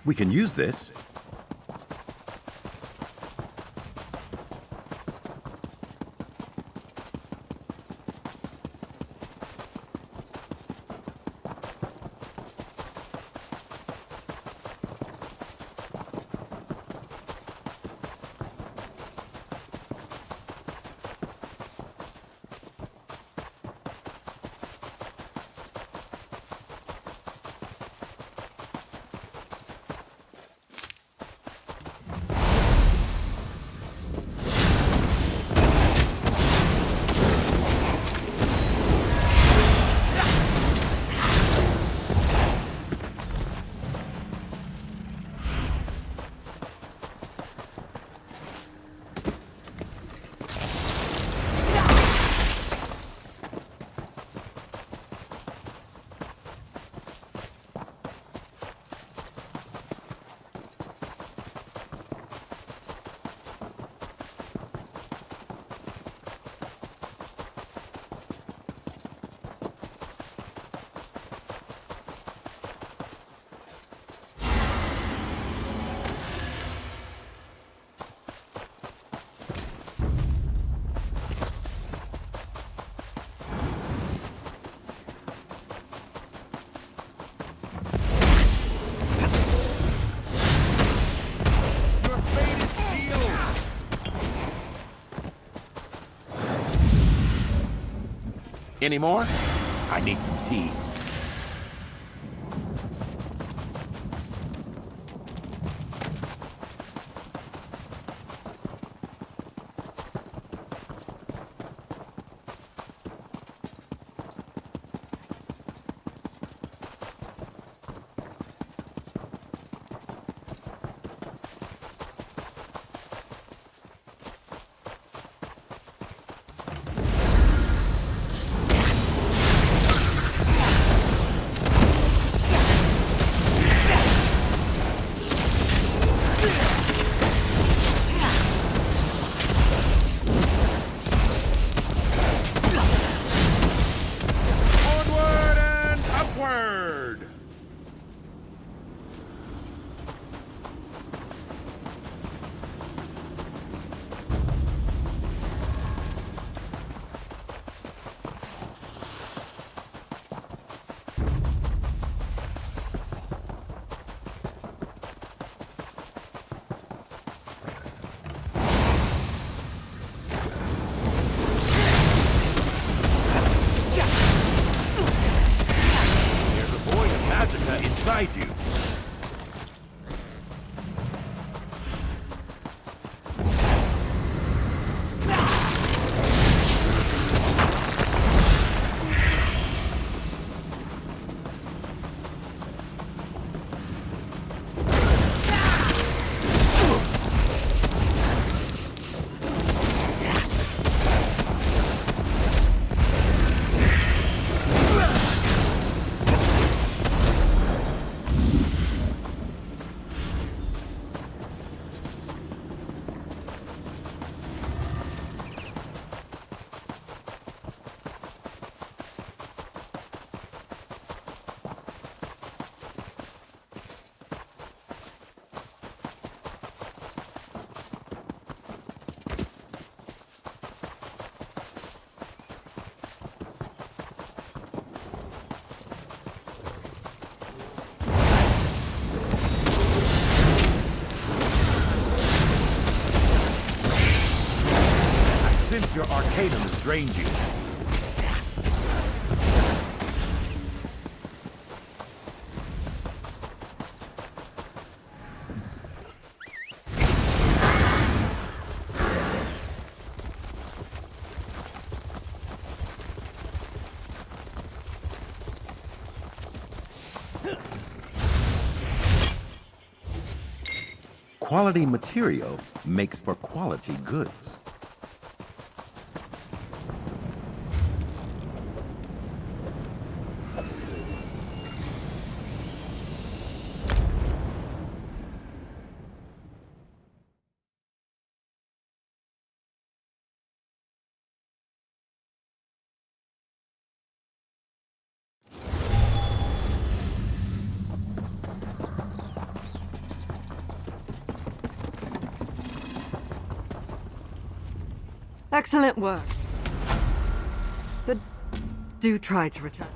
We can use this. Any more? I need some tea. Inside you. Since your Arcanum has drained you. Quality material makes for quality goods. Excellent work. Do try to return.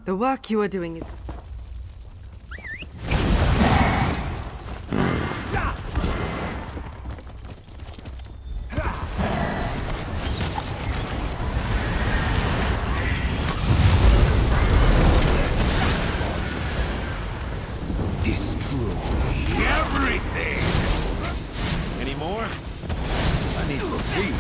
The work you are doing is... Destroy everything! Any more? I need some tea.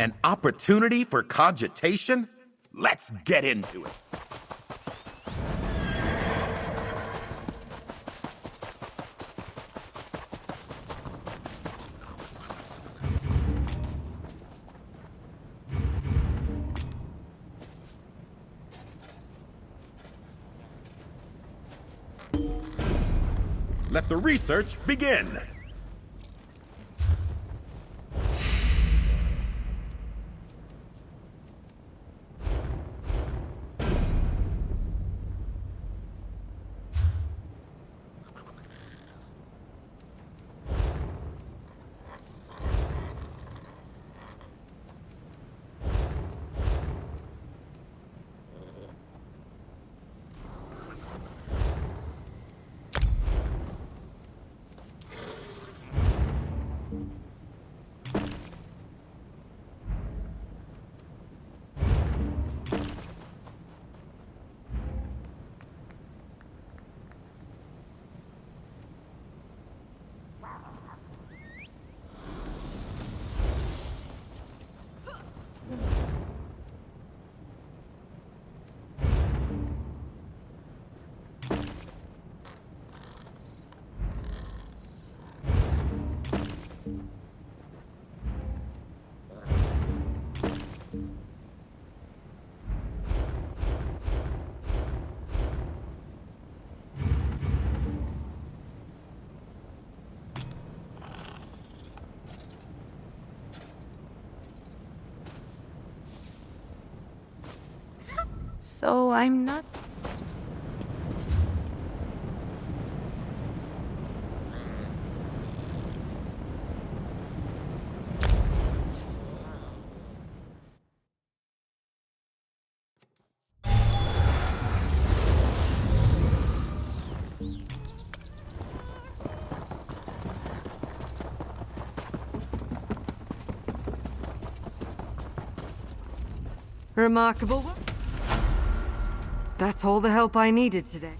An opportunity for cogitation? Let's get into it. Let the research begin. So I'm not... Remarkable work. That's all the help I needed today.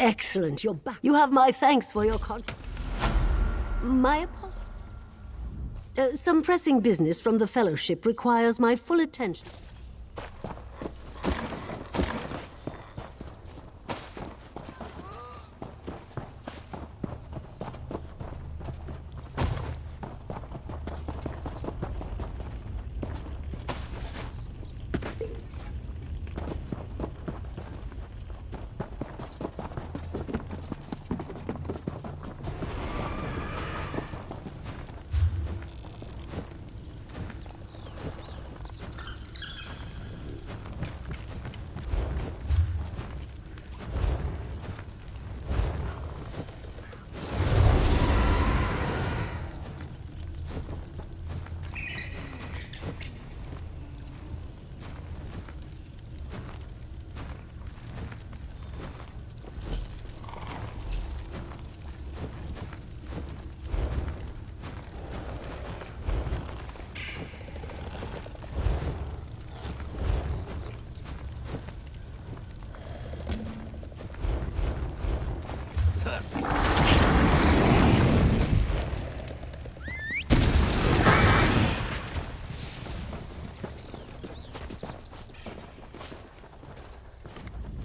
Excellent, you're back. You have my thanks for your My apologies. Some pressing business from the Fellowship requires my full attention.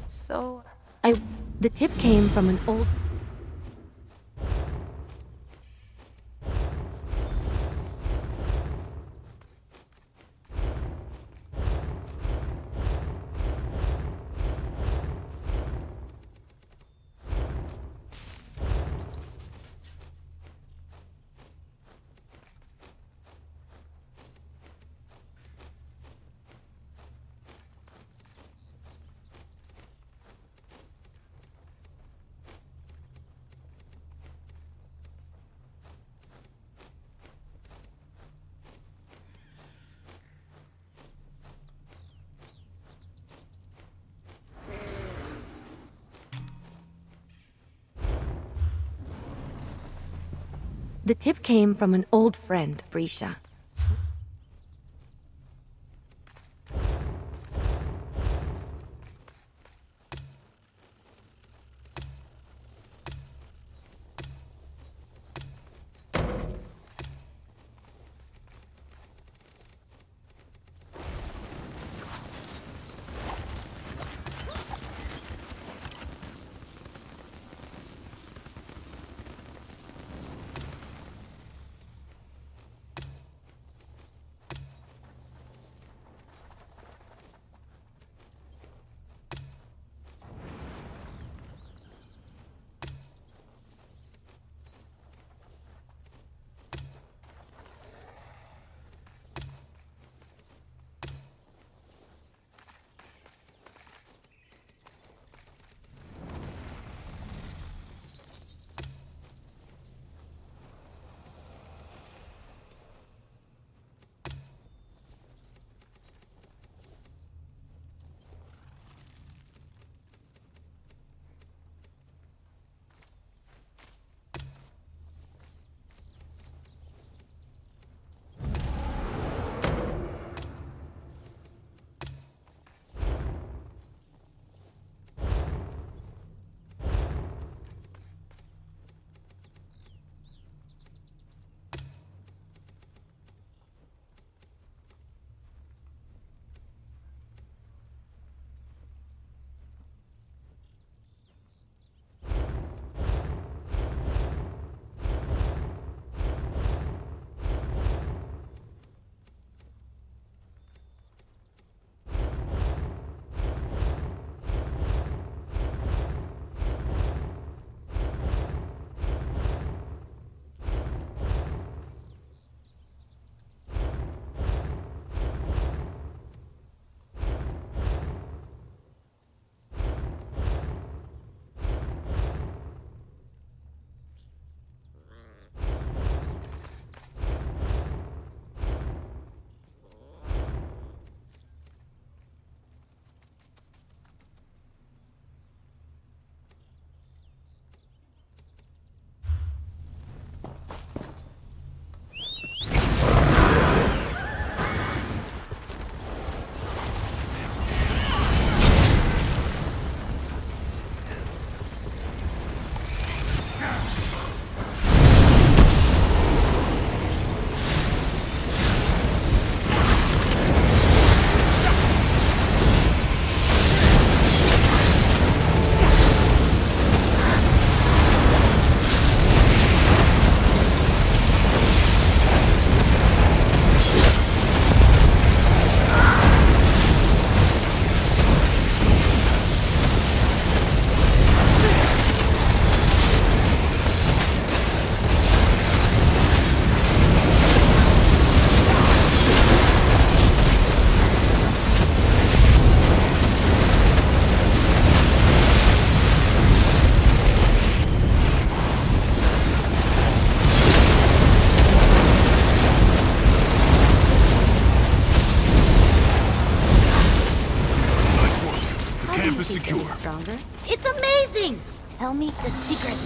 So, the tip came from an old... The tip came from an old friend, Brisha. Camp is secure. Stronger. It's amazing! Tell me the secret.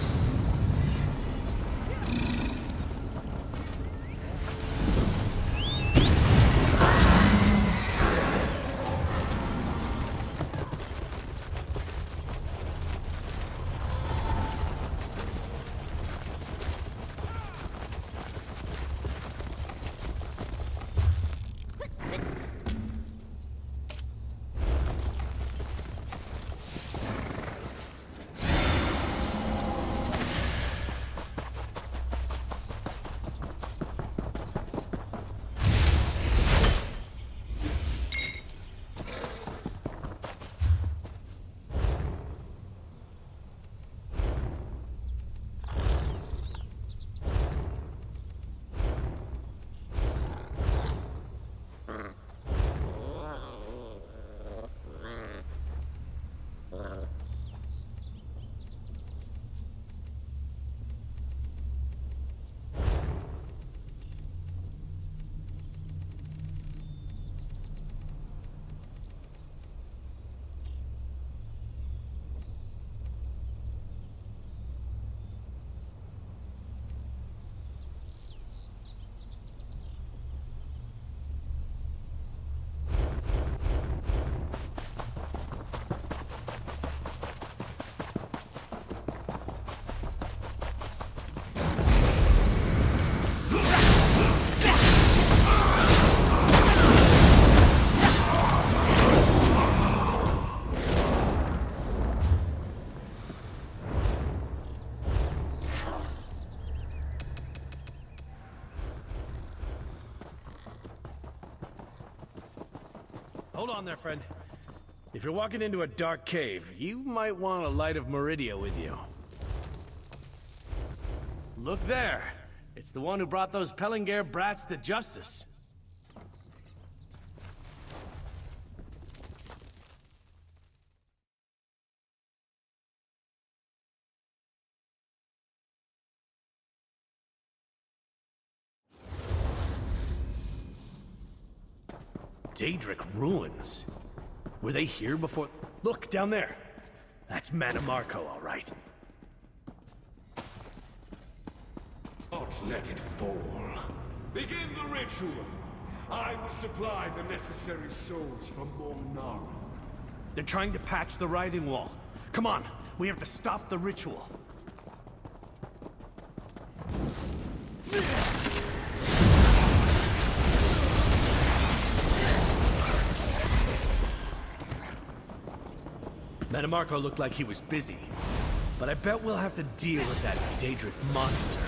Hold on there, friend. If you're walking into a dark cave, you might want a light of Meridia with you. Look there! It's the one who brought those Pellinger brats to justice. Daedric ruins. Were they here before? Look, down there. That's Mannimarco, all right. Not let it fall. Begin the ritual. I will supply the necessary souls from Mornara. They're trying to patch the writhing wall. Come on, we have to stop the ritual. Mannimarco looked like he was busy, but I bet we'll have to deal with that Daedric monster.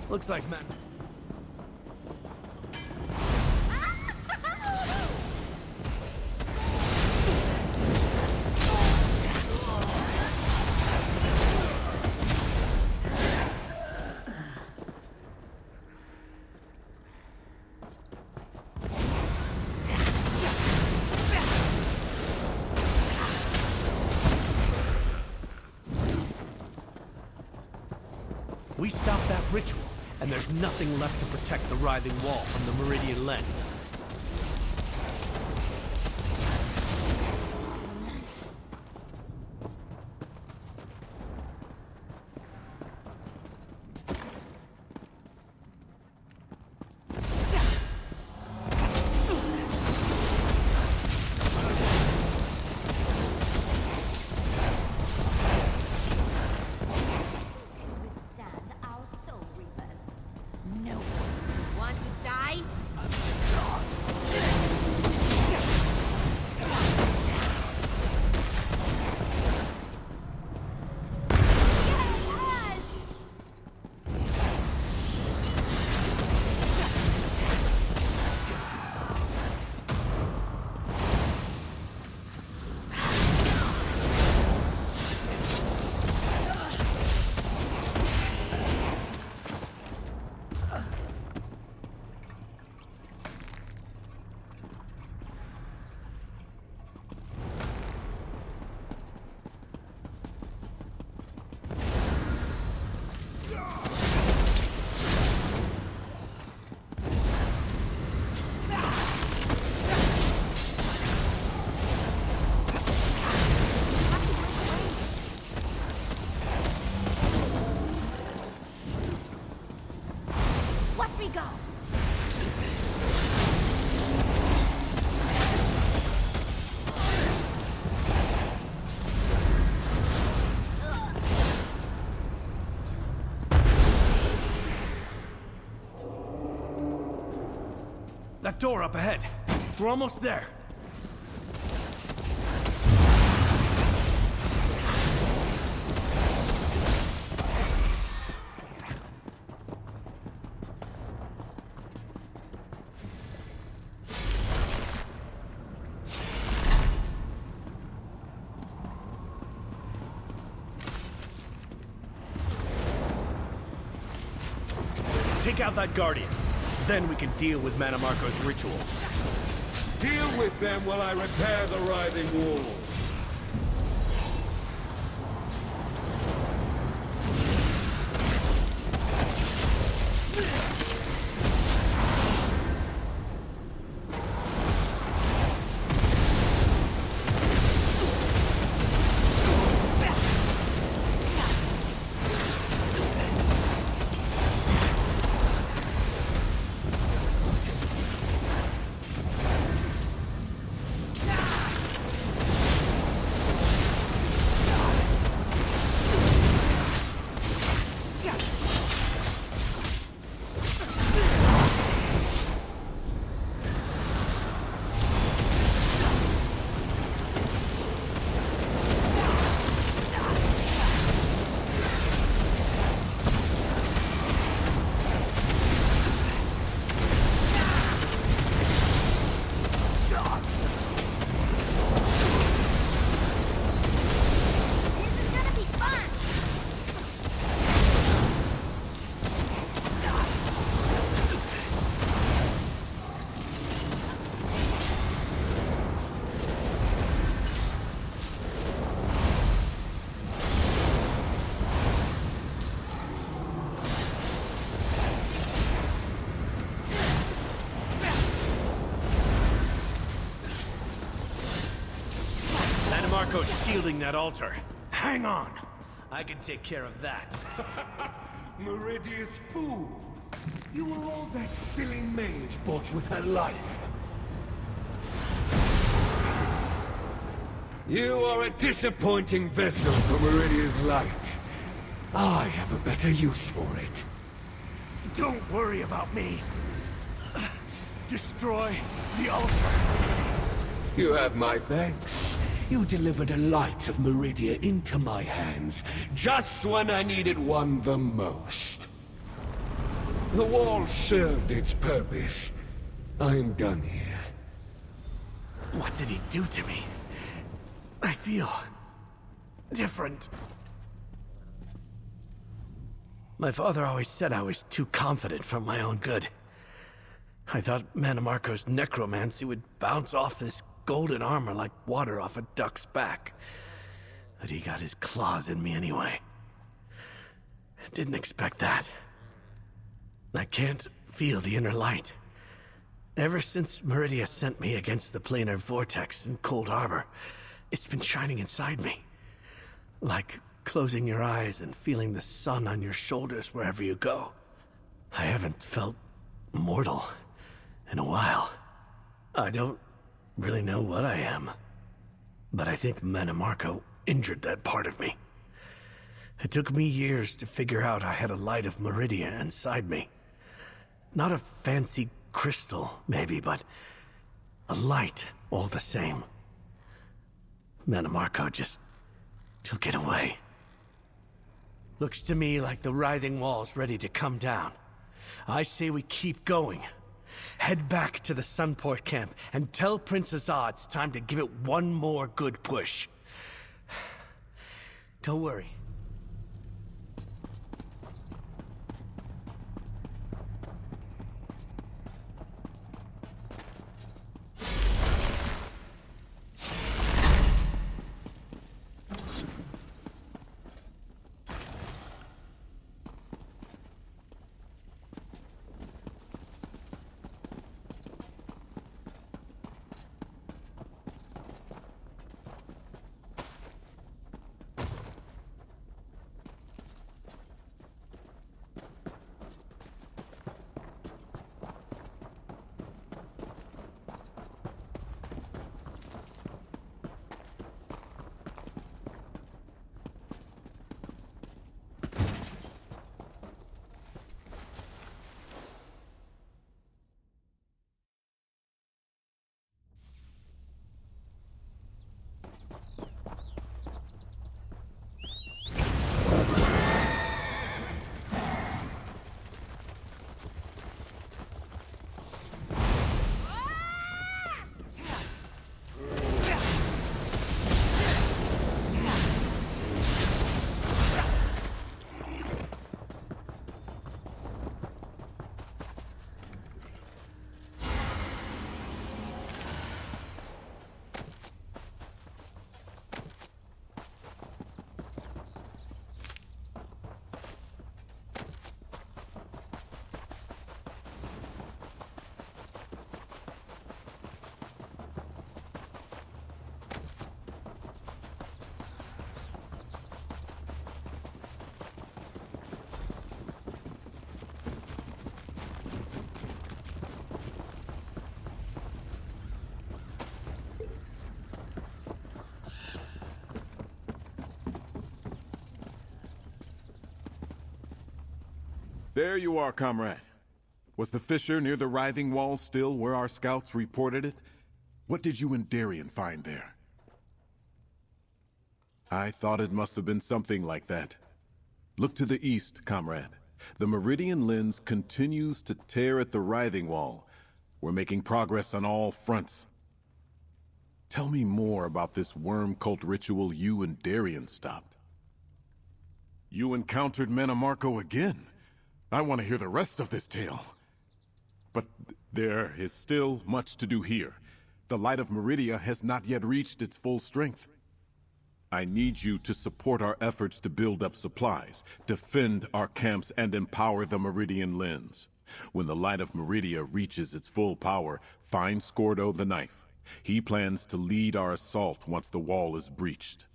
Looks like man. We stopped that ritual, and there's nothing left to protect the writhing wall from the Meridian lens. No. Want to die? we go! That door up ahead. We're almost there. Take out that Guardian. Then we can deal with Manamarco's ritual. Deal with them while I repair the writhing walls. Marco's shielding that altar. Hang on. I can take care of that. Meridia's fool. You were all that silly mage bought with her life. You are a disappointing vessel for Meridia's light. I have a better use for it. Don't worry about me. Destroy the altar. You have my thanks. You delivered a light of Meridia into my hands, just when I needed one the most. The wall served its purpose. I am done here. What did he do to me? I feel different. My father always said I was too confident for my own good. I thought Manamarco's necromancy would bounce off this golden armor like water off a duck's back. But he got his claws in me anyway. Didn't expect that. I can't feel the inner light. Ever since Meridia sent me against the planar vortex in Cold Harbor, it's been shining inside me. Like closing your eyes and feeling the sun on your shoulders wherever you go. I haven't felt mortal in a while. I don't really know what I am, but I think Manamarco injured that part of me. It took me years to figure out I had a light of Meridia inside me. Not a fancy crystal, maybe, but a light all the same. Manamarco just took it away. Looks to me like the writhing wall's ready to come down. I say we keep going. Head back to the Sunport camp and tell Prince Azad it's time to give it one more good push. Don't worry. There you are, comrade. Was the fissure near the writhing wall still where our scouts reported it? What did you and Darien find there? I thought it must have been something like that. Look to the east, comrade. The Meridian lens continues to tear at the writhing wall. We're making progress on all fronts. Tell me more about this worm cult ritual you and Darien stopped. You encountered Manamarco again. I want to hear the rest of this tale. But there is still much to do here. The light of Meridia has not yet reached its full strength. I need you to support our efforts to build up supplies, defend our camps, and empower the Meridian lens. When the light of Meridia reaches its full power, find Scordo the knife. He plans to lead our assault once the wall is breached.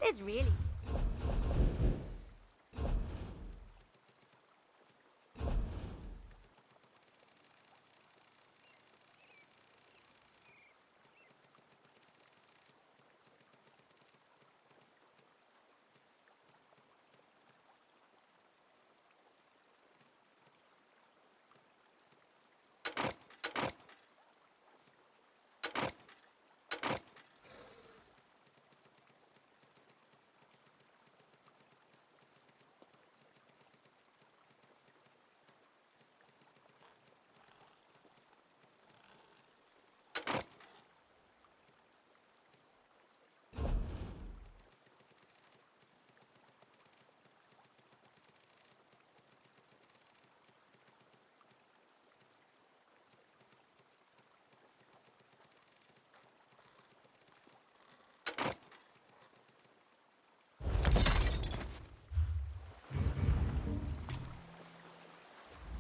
There's really...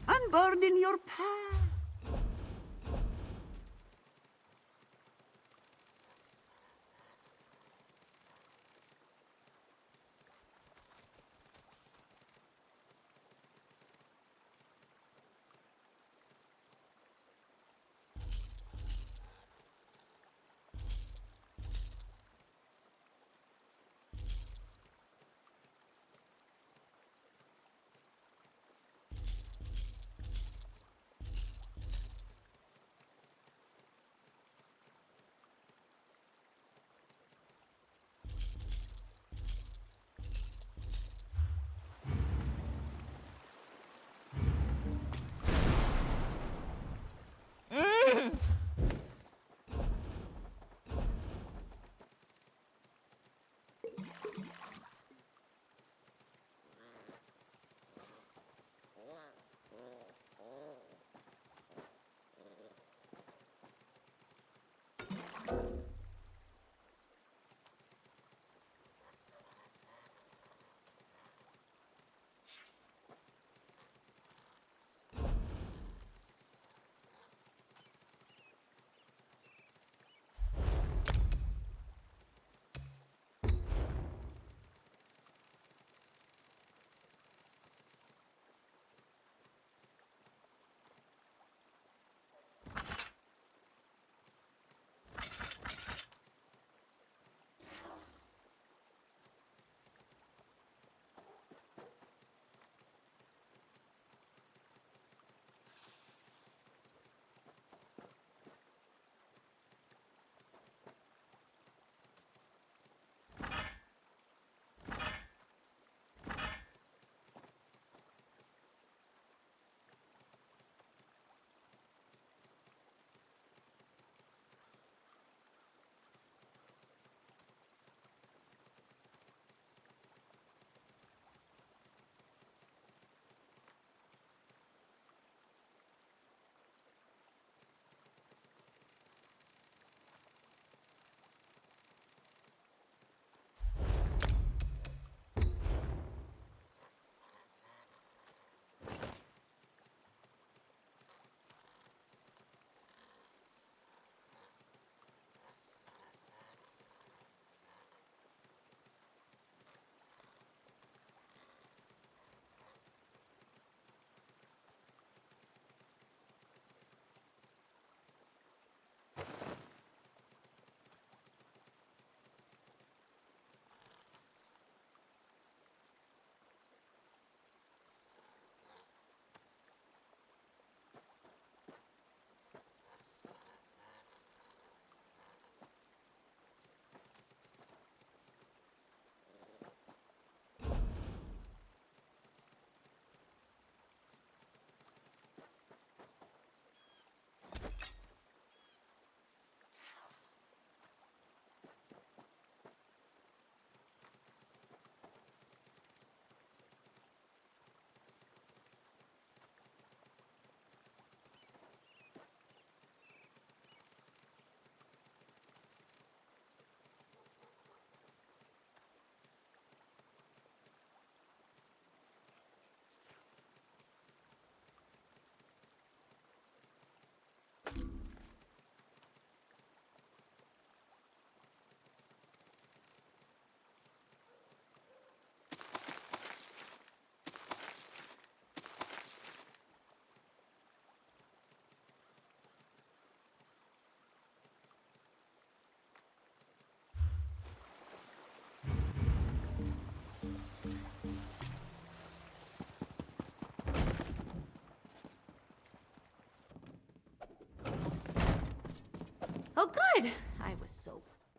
Unburden your path.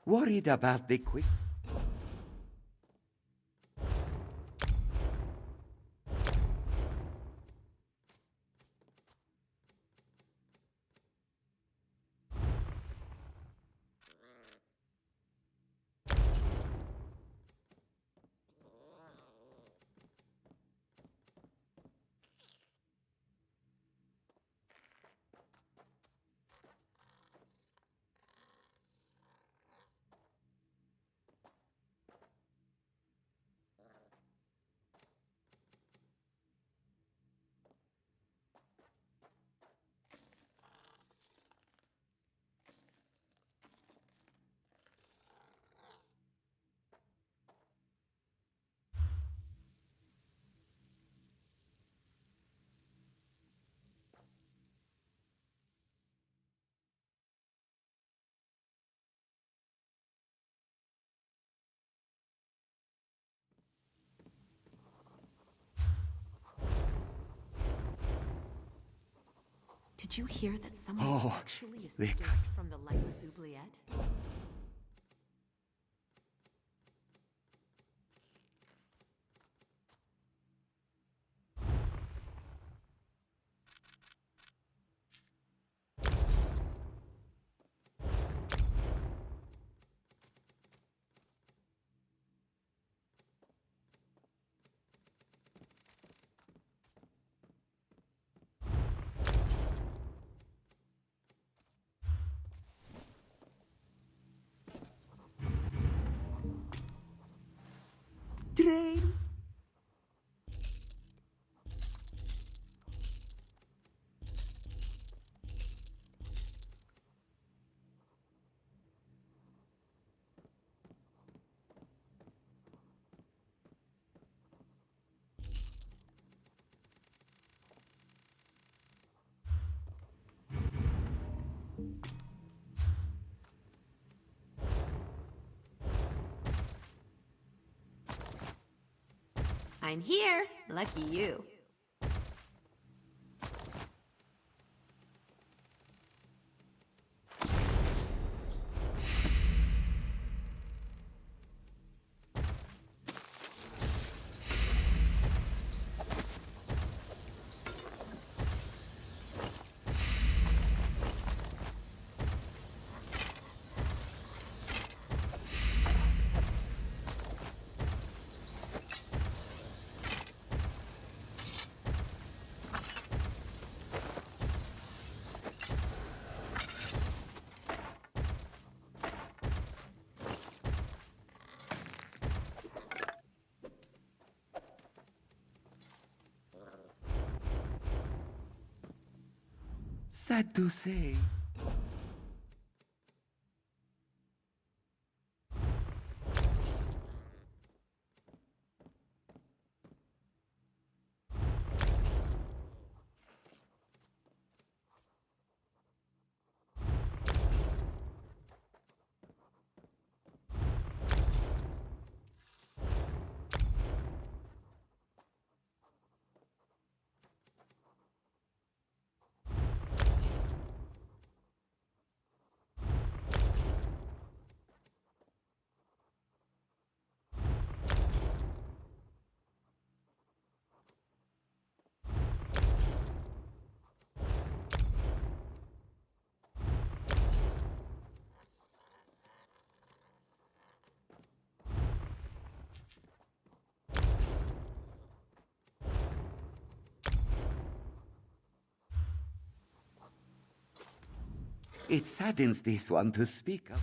Worried about the quick... Did you hear that someone actually escaped from the lightless oubliette? Train! I'm here. Lucky you. Sad to say. It saddens this one to speak of.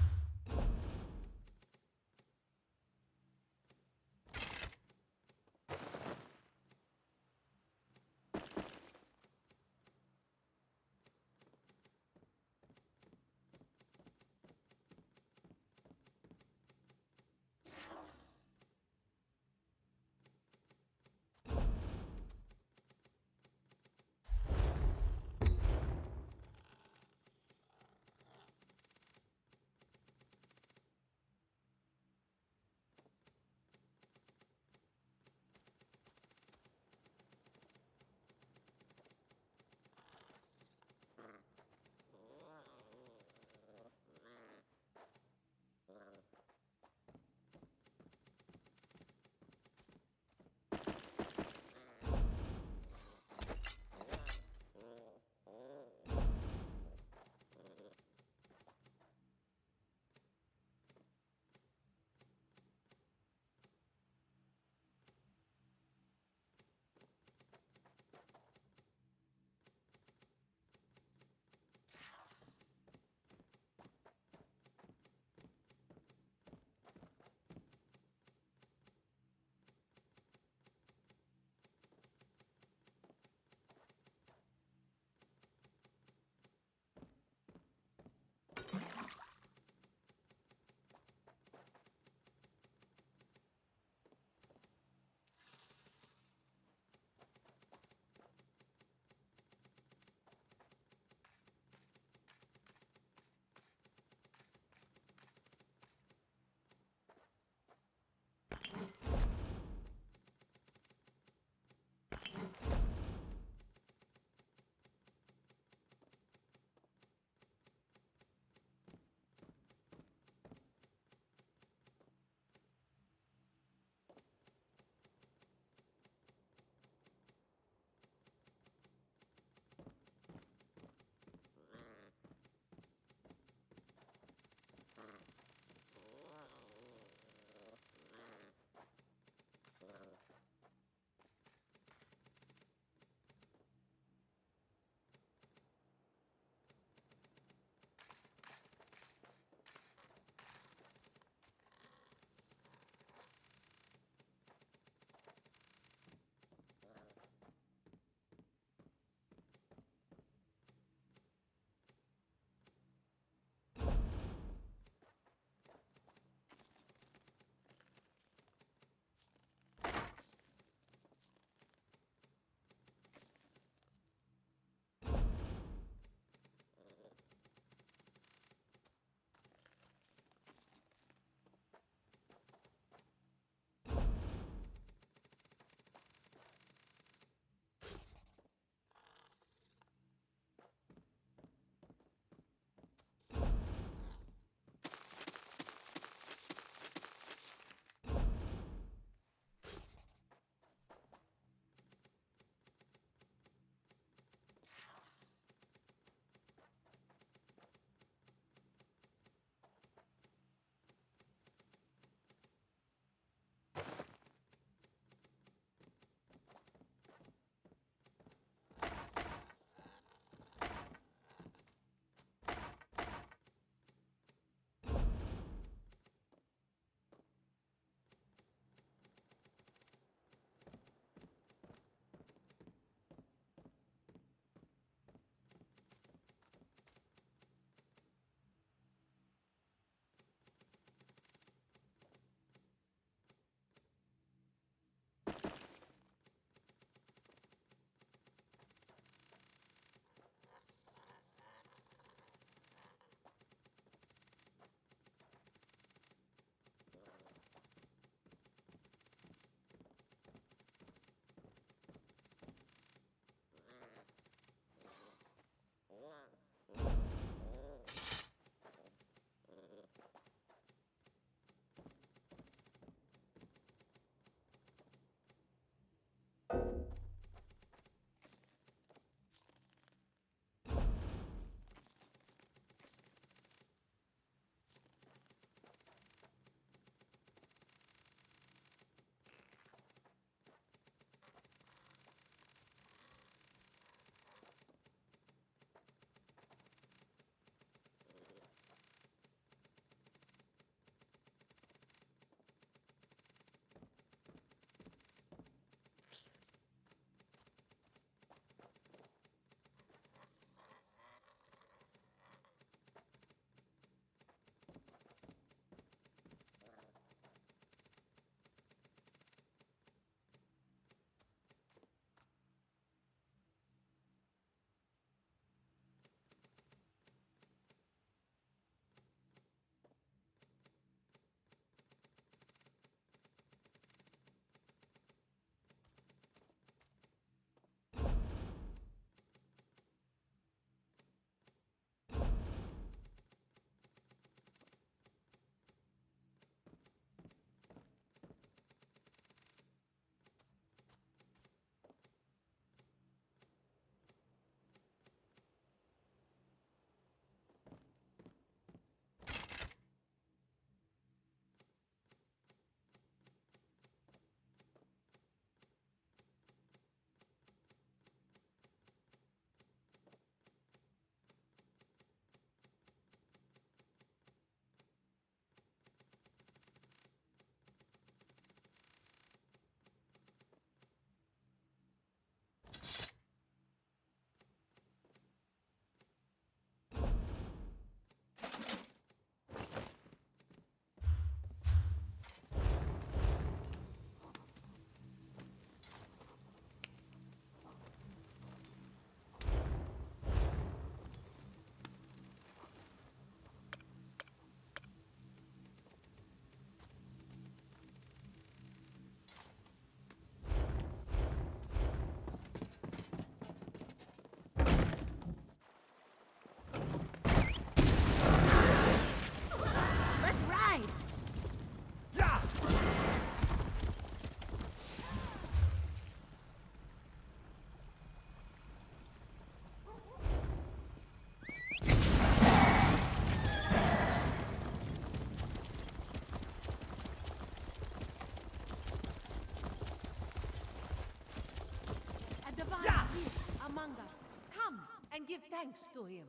and give thanks to him.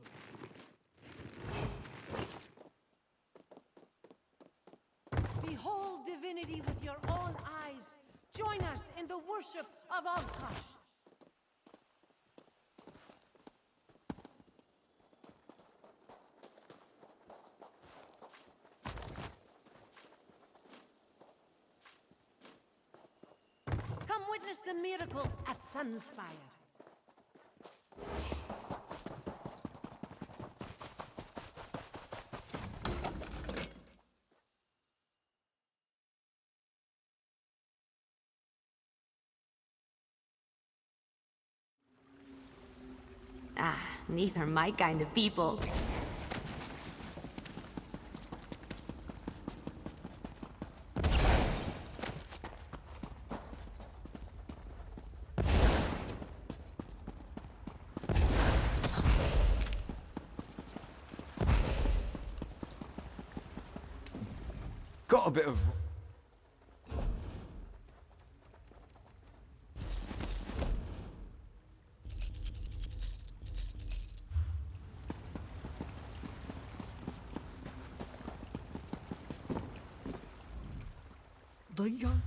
Behold divinity with your own eyes. Join us in the worship of Alkash. Come witness the miracle at Sunspire. Ah, these are my kind of people. Got a bit of... Dayan.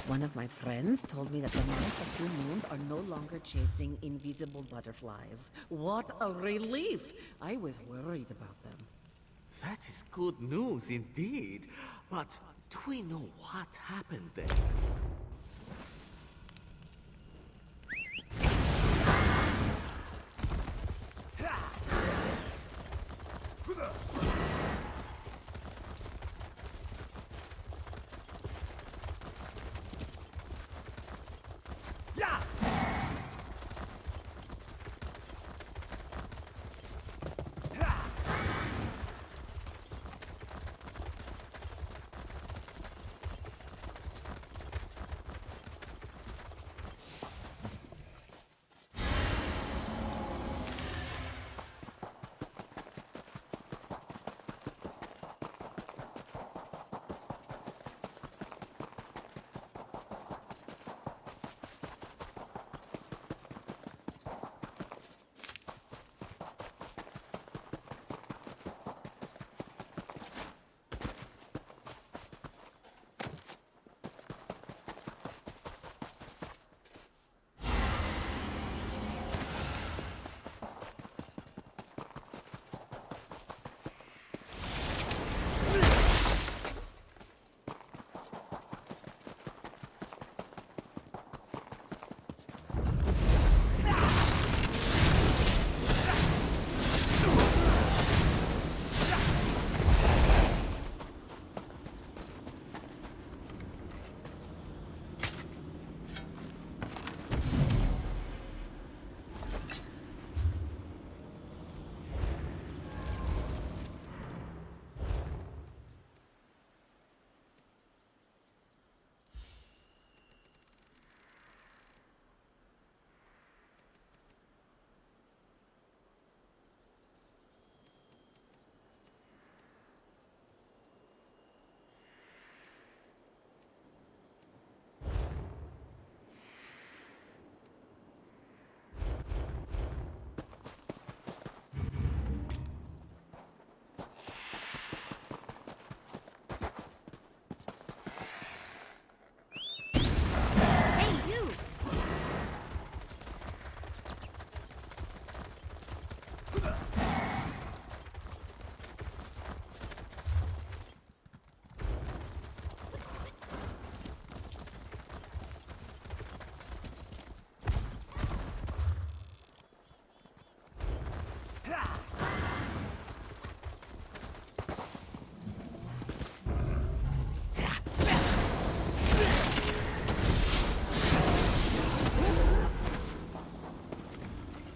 One of my friends told me that the monks of two moons are no longer chasing invisible butterflies. What a relief! I was worried about them. That is good news indeed. But do we know what happened there?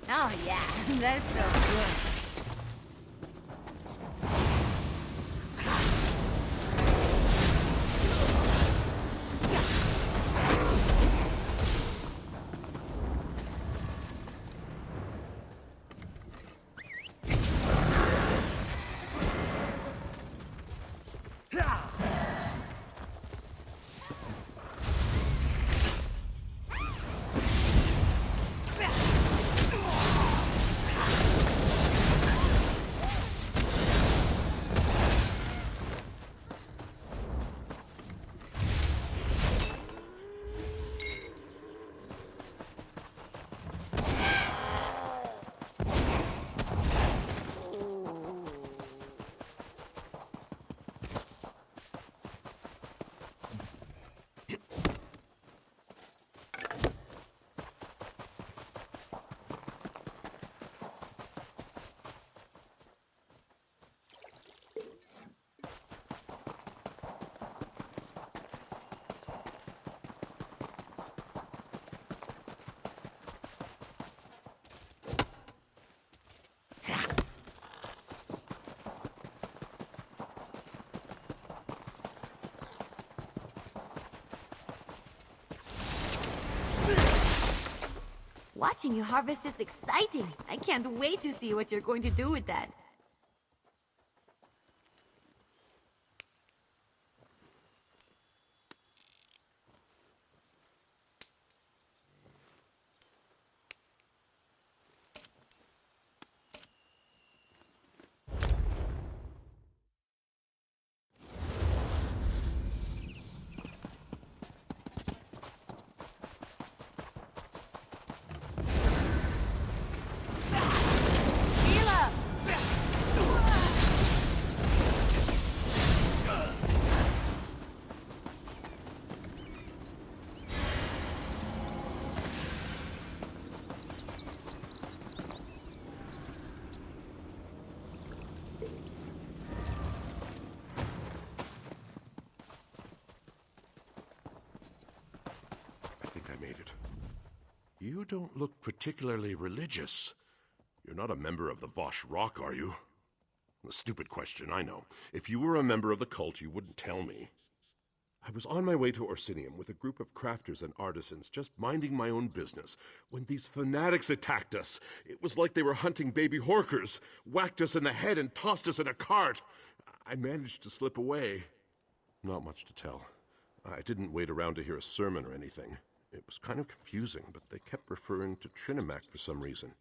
Oh yeah, that's so good. Watching you harvest is exciting. I can't wait to see what you're going to do with that. You don't look particularly religious. You're not a member of the Vosh Rock, are you? A stupid question, I know. If you were a member of the cult, you wouldn't tell me. I was on my way to Orsinium with a group of crafters and artisans, just minding my own business, when these fanatics attacked us. It was like they were hunting baby horkers, whacked us in the head and tossed us in a cart. I managed to slip away. Not much to tell. I didn't wait around to hear a sermon or anything. It was kind of confusing, but they kept referring to Trinimac for some reason.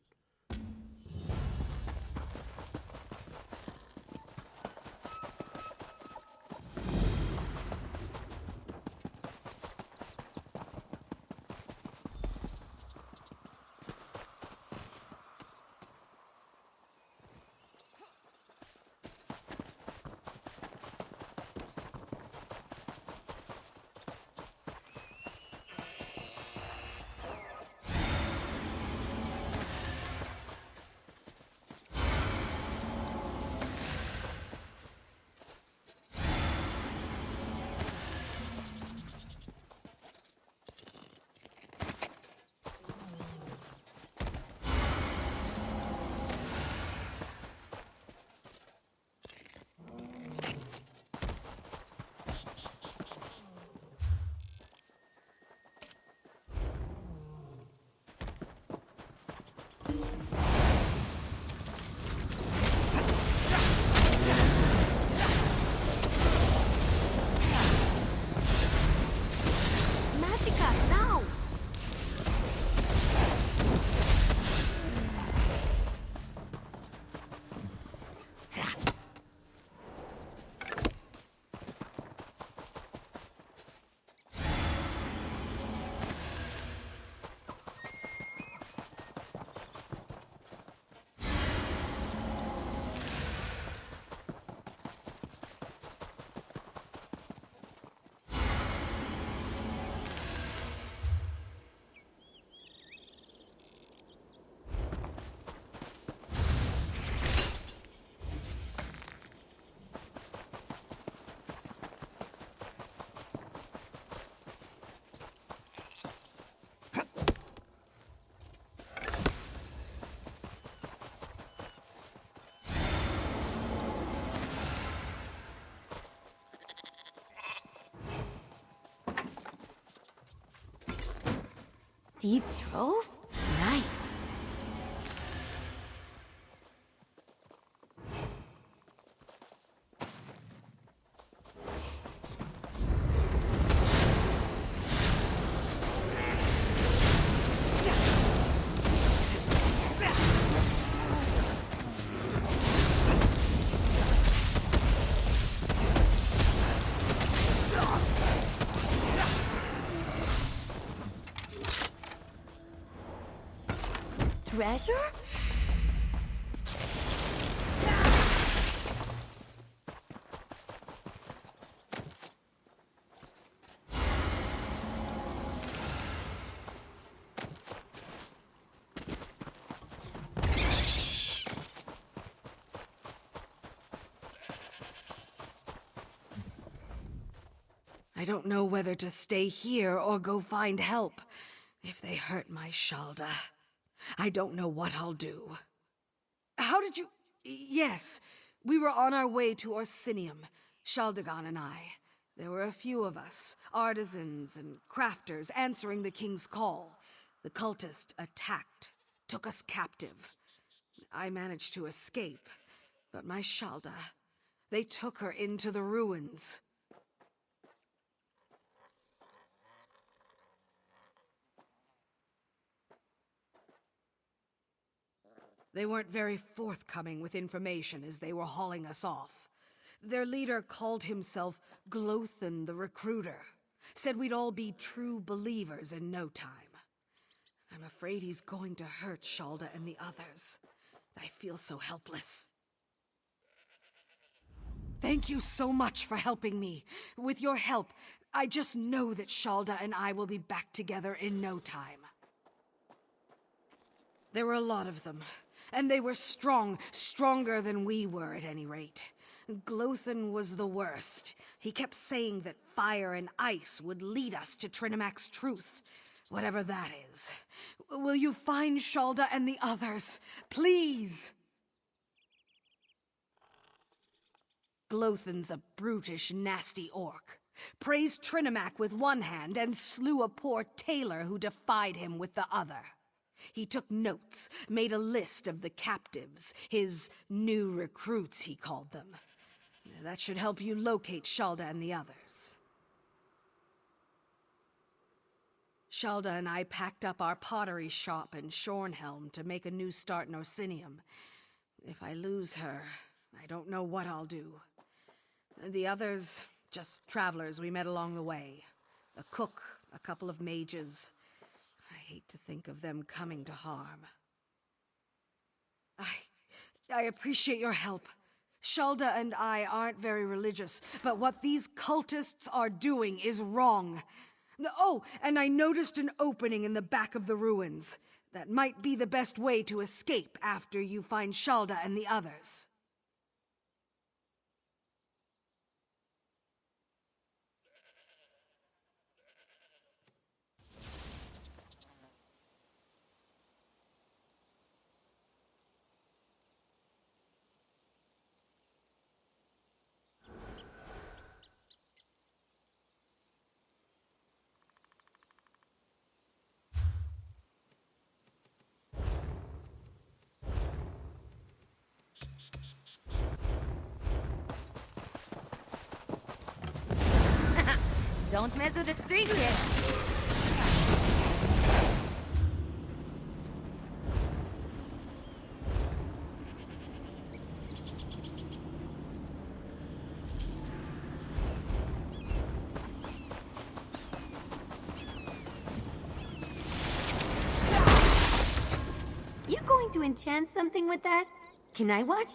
Thieves' Trove? Nice. Treasure? I don't know whether to stay here or go find help. If they hurt my Shalda, I don't know what I'll do. How did you... Yes, we were on our way to Orsinium, Shaldagon and I. There were a few of us, artisans and crafters, answering the king's call. The cultist attacked, took us captive. I managed to escape, but my Shalda, they took her into the ruins. They weren't very forthcoming with information as they were hauling us off. Their leader called himself Glothan the Recruiter. Said we'd all be true believers in no time. I'm afraid he's going to hurt Shalda and the others. I feel so helpless. Thank you so much for helping me. With your help, I just know that Shalda and I will be back together in no time. There were a lot of them. And they were strong, stronger than we were at any rate. Glothan was the worst. He kept saying that fire and ice would lead us to Trinimac's truth, whatever that is. Will you find Shalda and the others? Please! Glothan's a brutish, nasty orc. Praised Trinimac with one hand and slew a poor tailor who defied him with the other. He took notes, made a list of the captives, his new recruits, he called them. That should help you locate Shalda and the others. Shalda and I packed up our pottery shop in Shornhelm to make a new start in Orsinium. If I lose her, I don't know what I'll do. The others, just travelers we met along the way. A cook, a couple of mages. I hate to think of them coming to harm. I appreciate your help. Shalda and I aren't very religious, but what these cultists are doing is wrong. Oh, and I noticed an opening in the back of the ruins. That might be the best way to escape after you find Shalda and the others. Don't mess with the string here. You going to enchant something with that? Can I watch?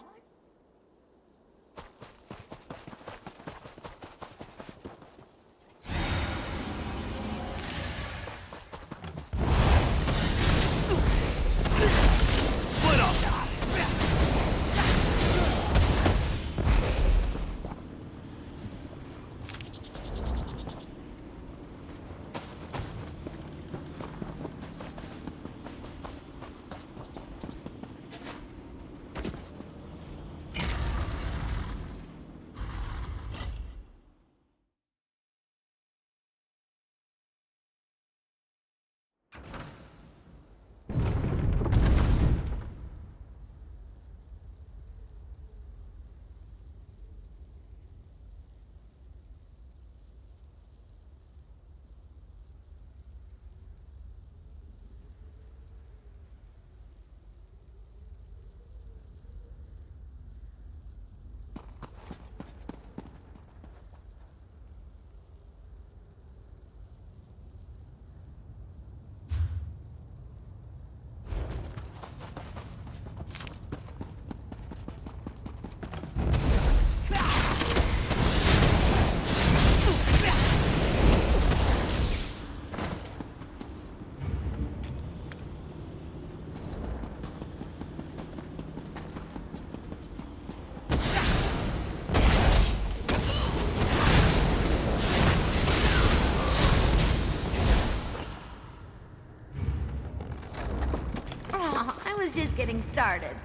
started.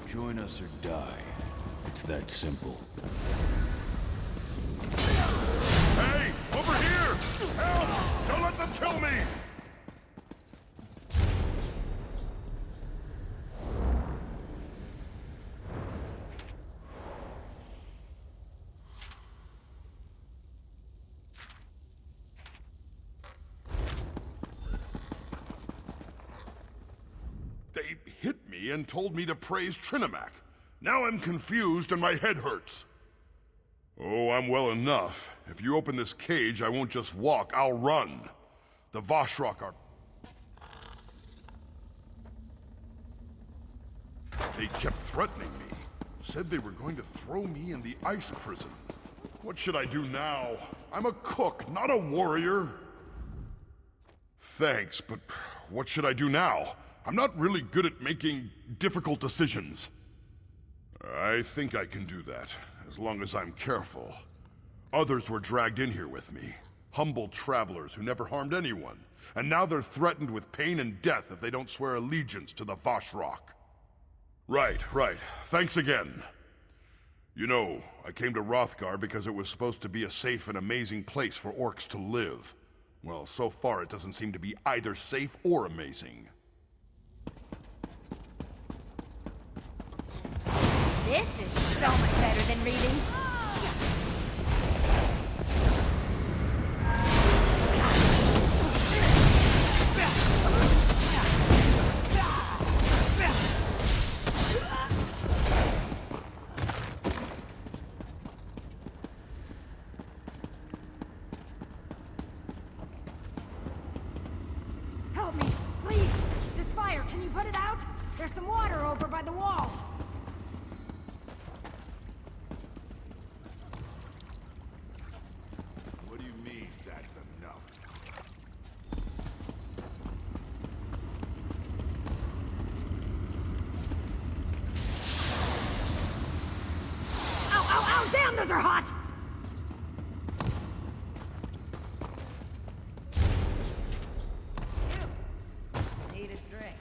Join us or die. It's that simple. Hey! Over here! Help! Don't let them kill me! They hit me and told me to praise Trinimac. Now I'm confused and my head hurts. Oh, I'm well enough. If you open this cage, I won't just walk, I'll run. The Vashrak are... They kept threatening me. Said they were going to throw me in the ice prison. What should I do now? I'm a cook, not a warrior. Thanks, but what should I do now? I'm not really good at making difficult decisions. I think I can do that, as long as I'm careful. Others were dragged in here with me. Humble travelers who never harmed anyone. And now they're threatened with pain and death if they don't swear allegiance to the Vashrak. Right. Thanks again. You know, I came to Hrothgar because it was supposed to be a safe and amazing place for orcs to live. Well, so far it doesn't seem to be either safe or amazing. This is so much better than reading. Help me, please! This fire, can you put it out? There's some water over by the wall. What do you mean, that's enough? Ow! Damn, those are hot! Need a drink.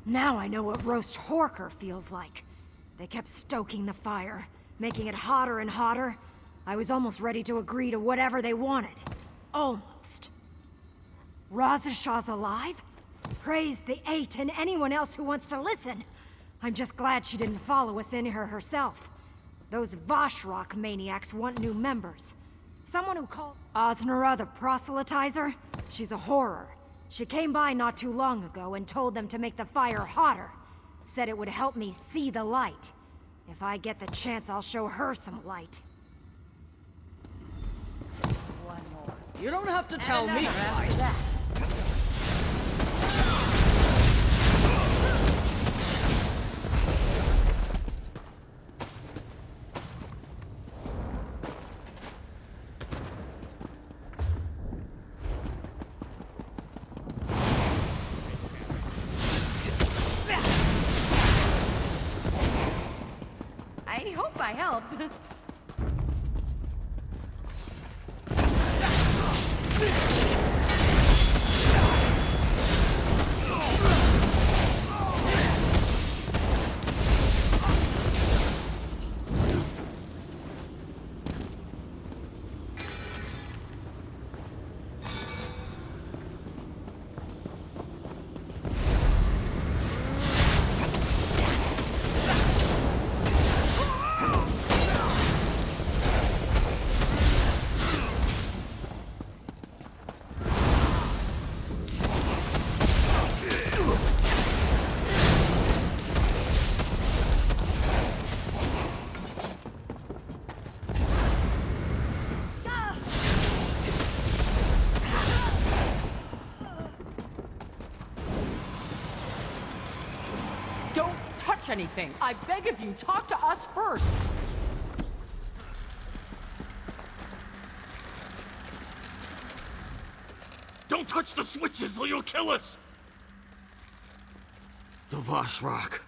Now I know what roast Horker feels like. They kept stoking the fire, making it hotter and hotter. I was almost ready to agree to whatever they wanted. Almost. Razashaw's alive? Praise the Eight and anyone else who wants to listen. I'm just glad she didn't follow us in here herself. Those Vashrak maniacs want new members. Someone who called Osnora the proselytizer? She's a horror. She came by not too long ago and told them to make the fire hotter. Said it would help me see the light. If I get the chance, I'll show her some light. One more. You don't have to tell me another after twice. that. I hope I helped. touch anything. I beg of you, talk to us first. Don't touch the switches or you'll kill us! The Vashrak.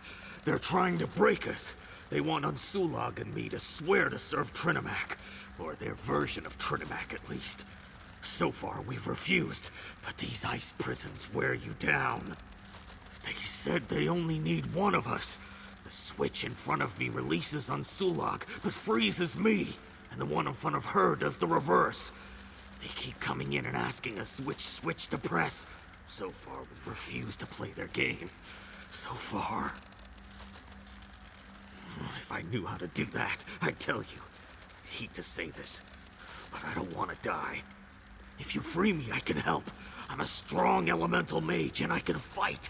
They're trying to break us. They want Unsulag and me to swear to serve Trinimac. Or their version of Trinimac, at least. So far, we've refused, but these ice prisons wear you down. They said they only need one of us. The switch in front of me releases Unsulag, but freezes me. And the one in front of her does the reverse. They keep coming in and asking us which switch to press. So far, we've refused to play their game. So far. If I knew how to do that, I'd tell you. I hate to say this, but I don't want to die. If you free me, I can help. I'm a strong elemental mage and I can fight.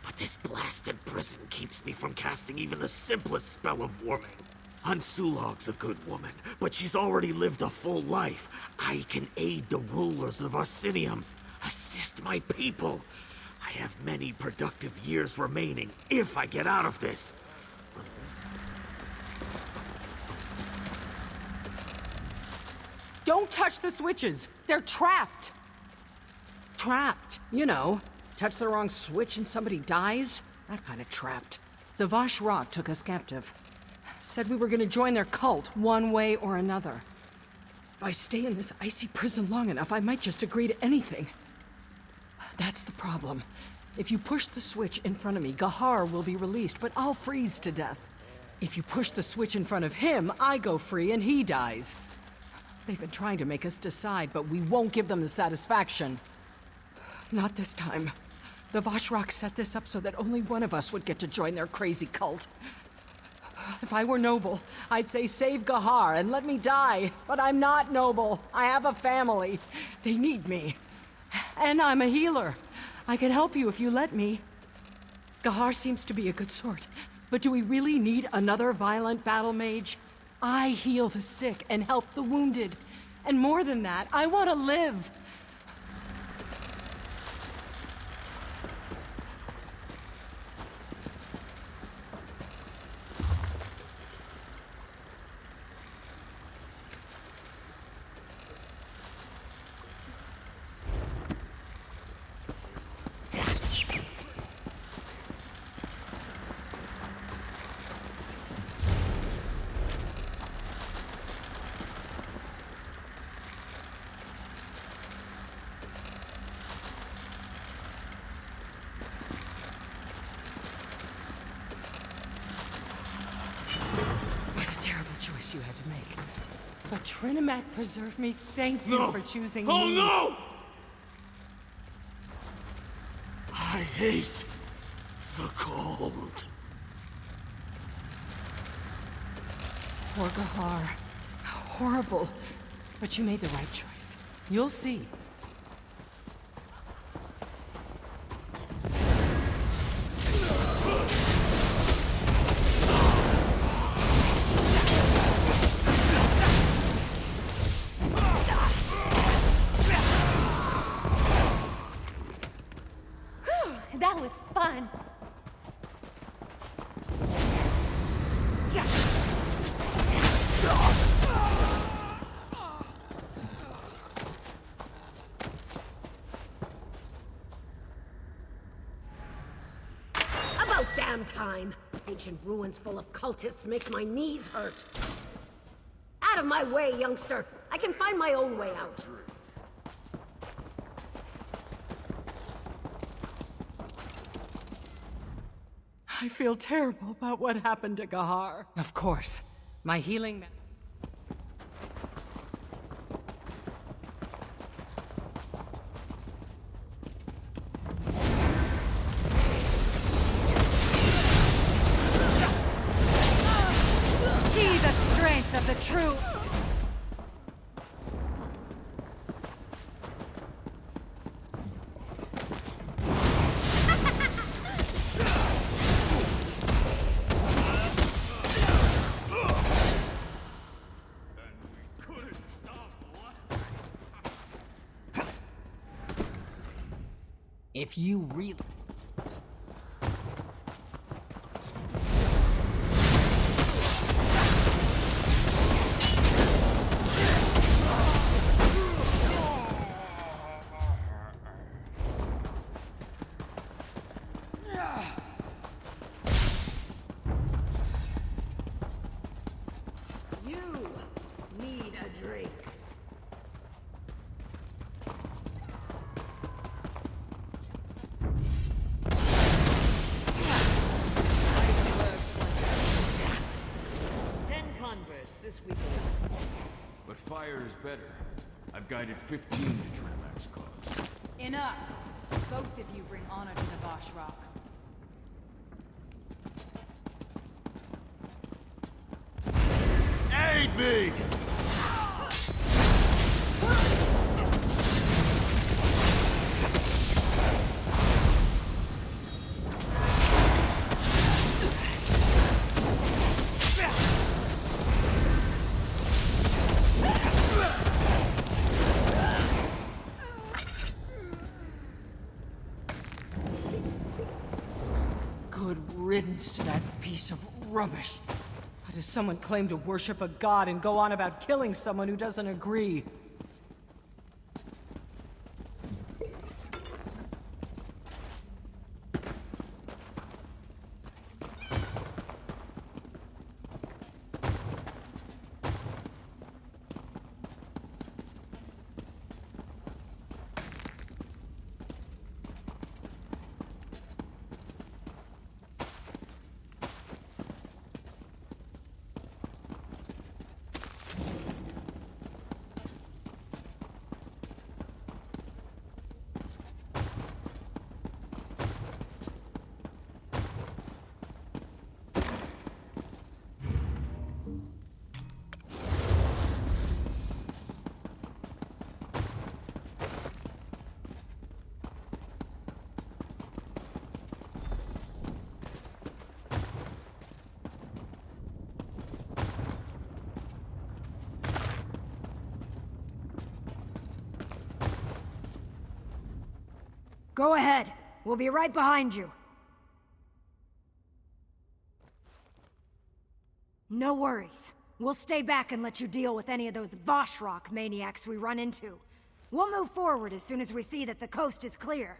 But this blasted prison keeps me from casting even the simplest spell of warming. Unsulag's a good woman, but she's already lived a full life. I can aid the rulers of Arsinium, assist my people. I have many productive years remaining if I get out of this. Don't touch the switches. They're trapped. Trapped. You know, touch the wrong switch and somebody dies? That kind of trapped. The Vashrak took us captive. Said we were gonna join their cult one way or another. If I stay in this icy prison long enough, I might just agree to anything. That's the problem. If you push the switch in front of me, Gahar will be released, but I'll freeze to death. If you push the switch in front of him, I go free and he dies. They've been trying to make us decide, but we won't give them the satisfaction. Not this time. The Vashrak set this up so that only one of us would get to join their crazy cult. If I were noble, I'd say save Gahar and let me die. But I'm not noble. I have a family. They need me. And I'm a healer. I can help you if you let me. Gahar seems to be a good sort. But do we really need another violent battle mage? I heal the sick and help the wounded. And more than that, I want to live. You had to make. But Trinimac preserved me. Thank you for choosing me. Oh no! I hate the cold. Poor Gahar. Horrible. But you made the right choice. You'll see. That was fun. About damn time. Ancient ruins full of cultists makes my knees hurt. Out of my way, youngster. I can find my own way out. I feel terrible about what happened to Gahar. Of course. My healing... See the strength of the true... If you really... this we go. But fire is better. I've guided 15 to Tramak's cause. Enough! Both of you bring honor to the Vosh Rock. Aid me! Good riddance to that piece of rubbish. How does someone claim to worship a god and go on about killing someone who doesn't agree? Go ahead. We'll be right behind you. No worries. We'll stay back and let you deal with any of those Voshrock maniacs we run into. We'll move forward as soon as we see that the coast is clear.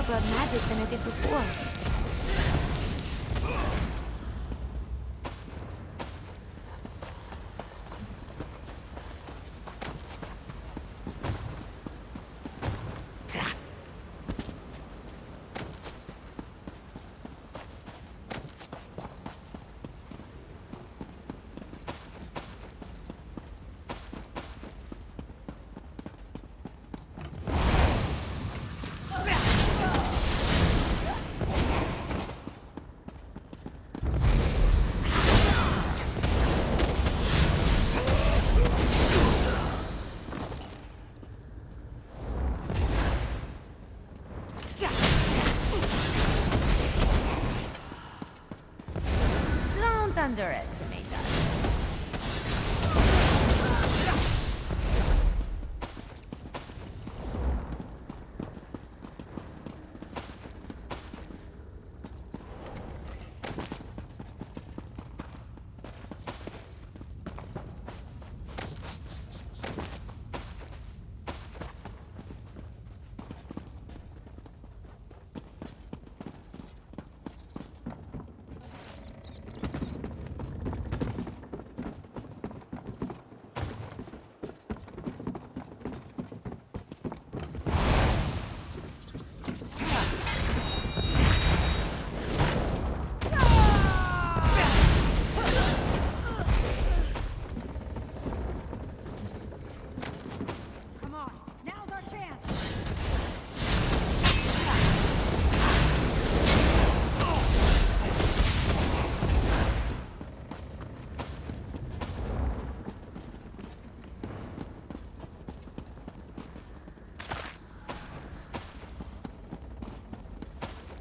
Magic than I did before. Don't underestimate us.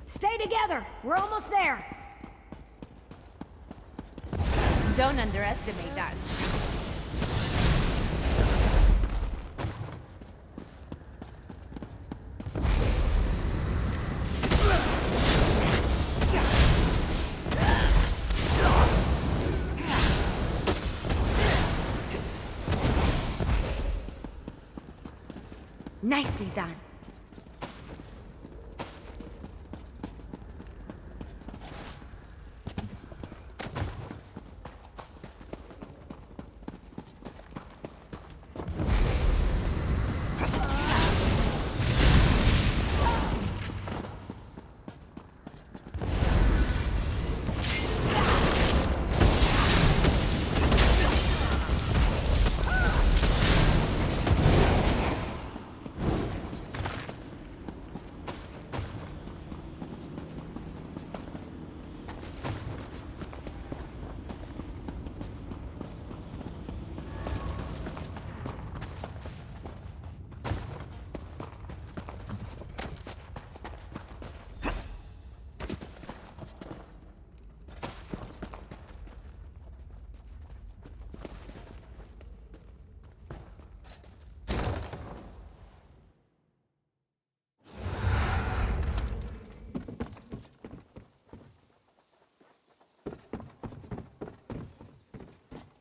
Stay together! We're almost there! Don't underestimate us. Nicely done.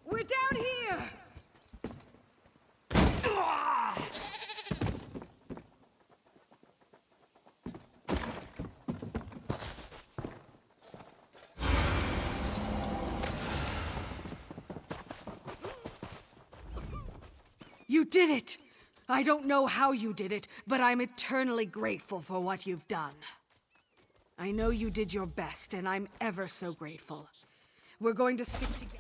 We're down here! You did it! I don't know how you did it, but I'm eternally grateful for what you've done. I know you did your best, and I'm ever so grateful. We're going to stick together.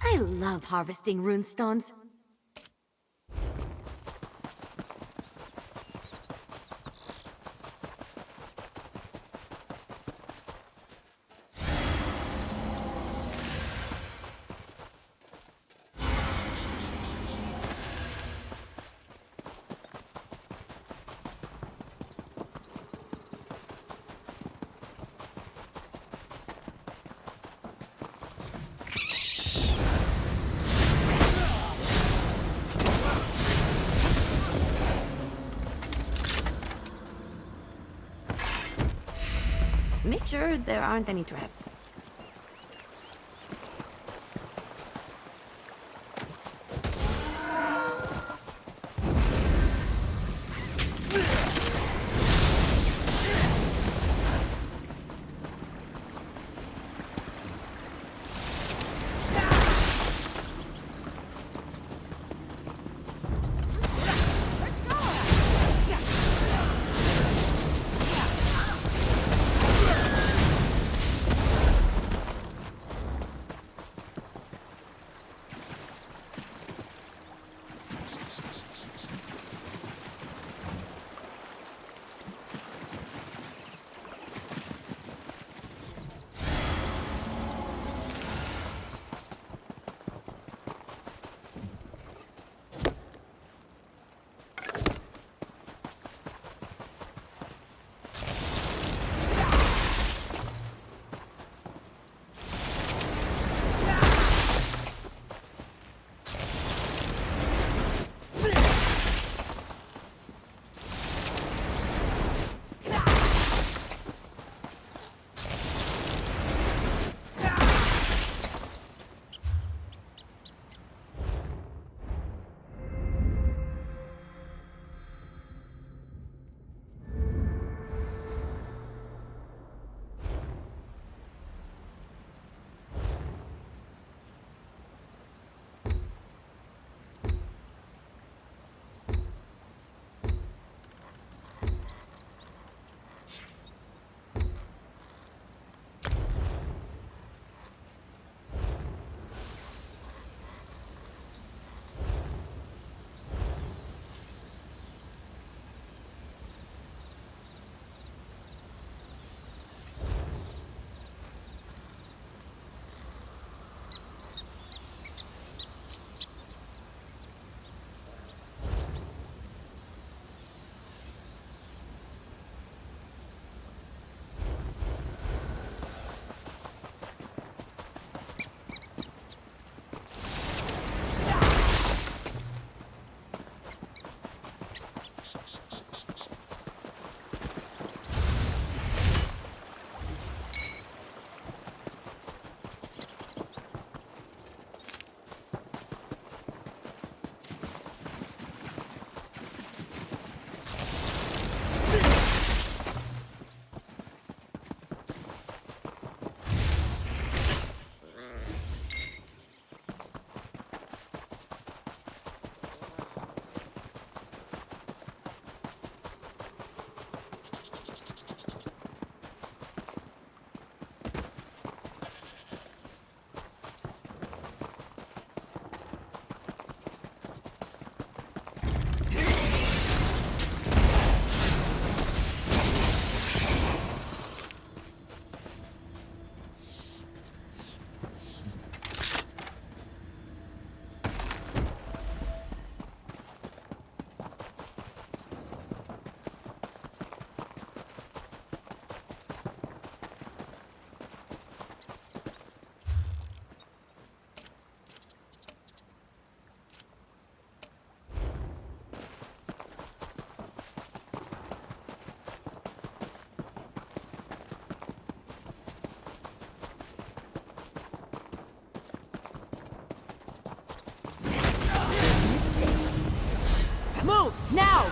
I love harvesting runestones. Make sure there aren't any traps. Now!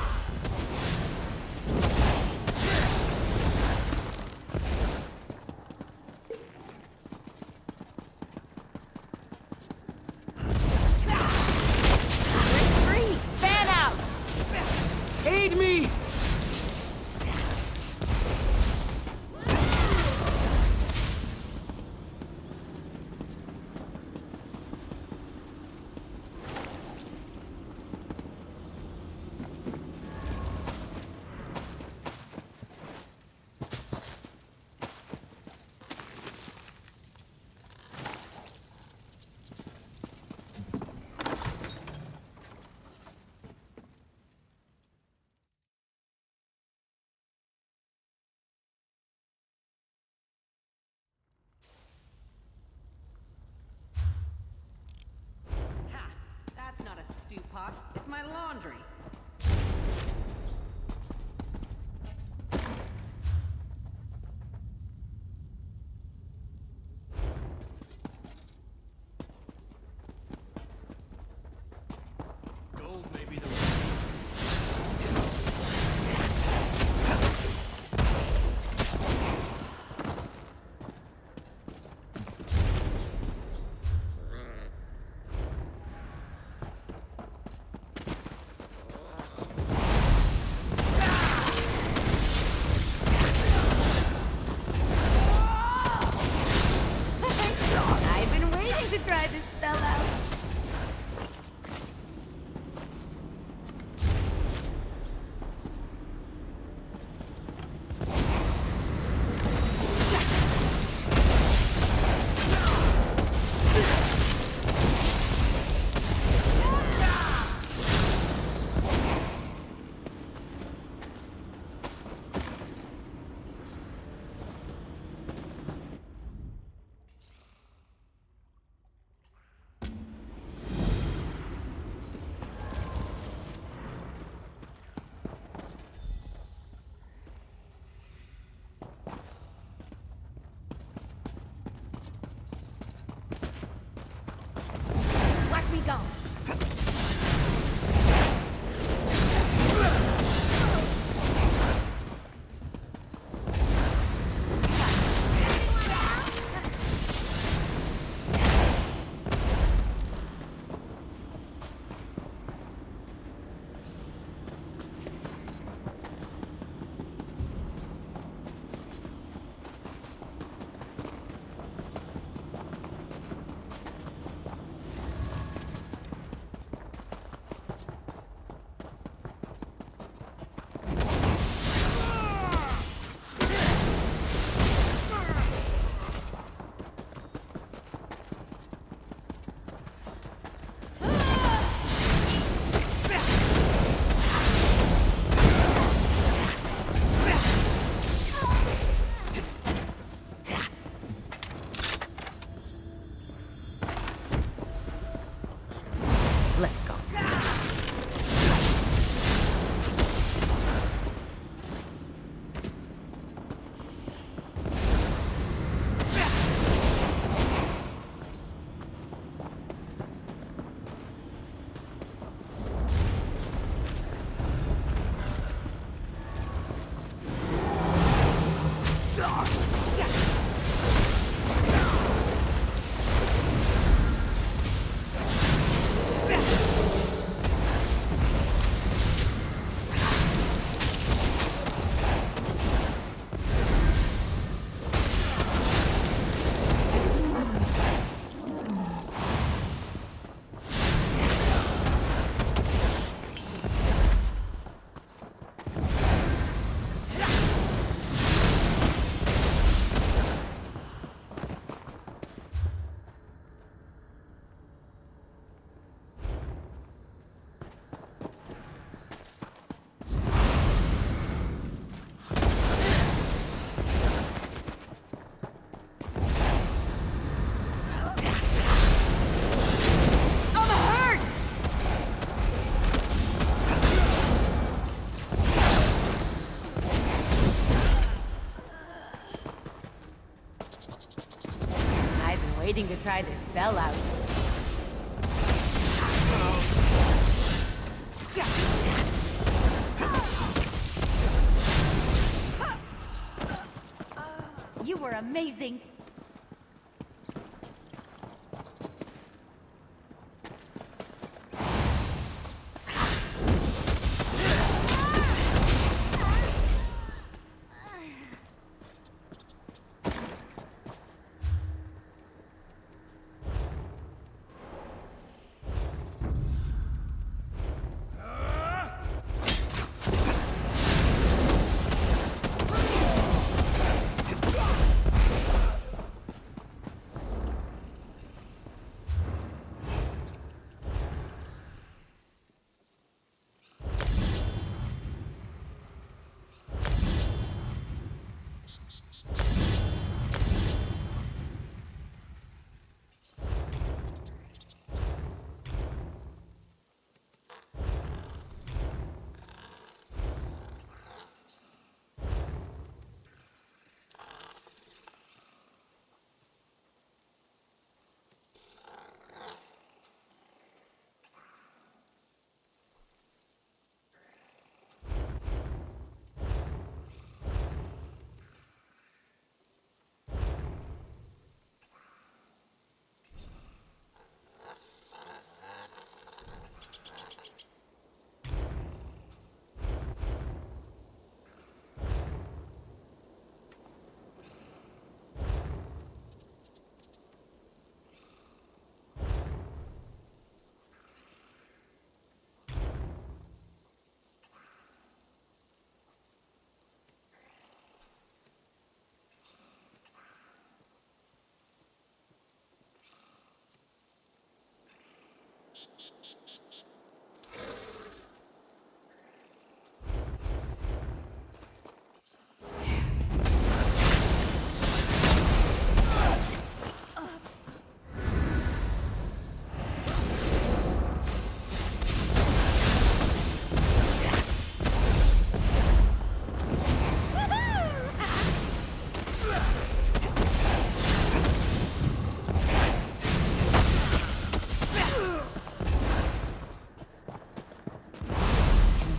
Free! Fan out! Aid me! Ha! That's not a stew pot. It's my laundry. Gold may be the... I've been waiting to try this spell out. Let me go. Let's go. waiting to try this spell out. were amazing.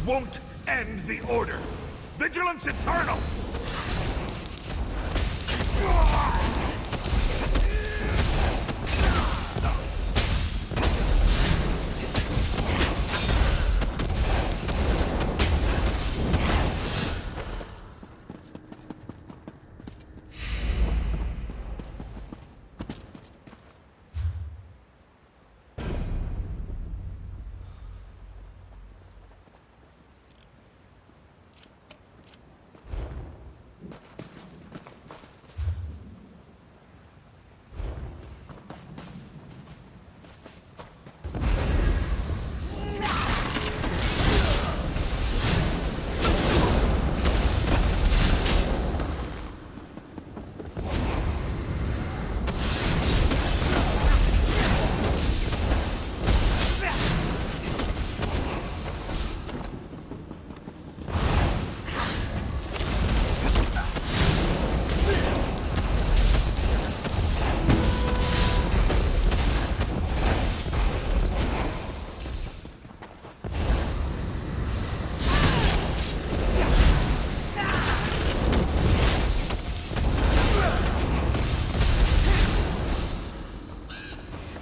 Won't end the order. Vigilance eternal!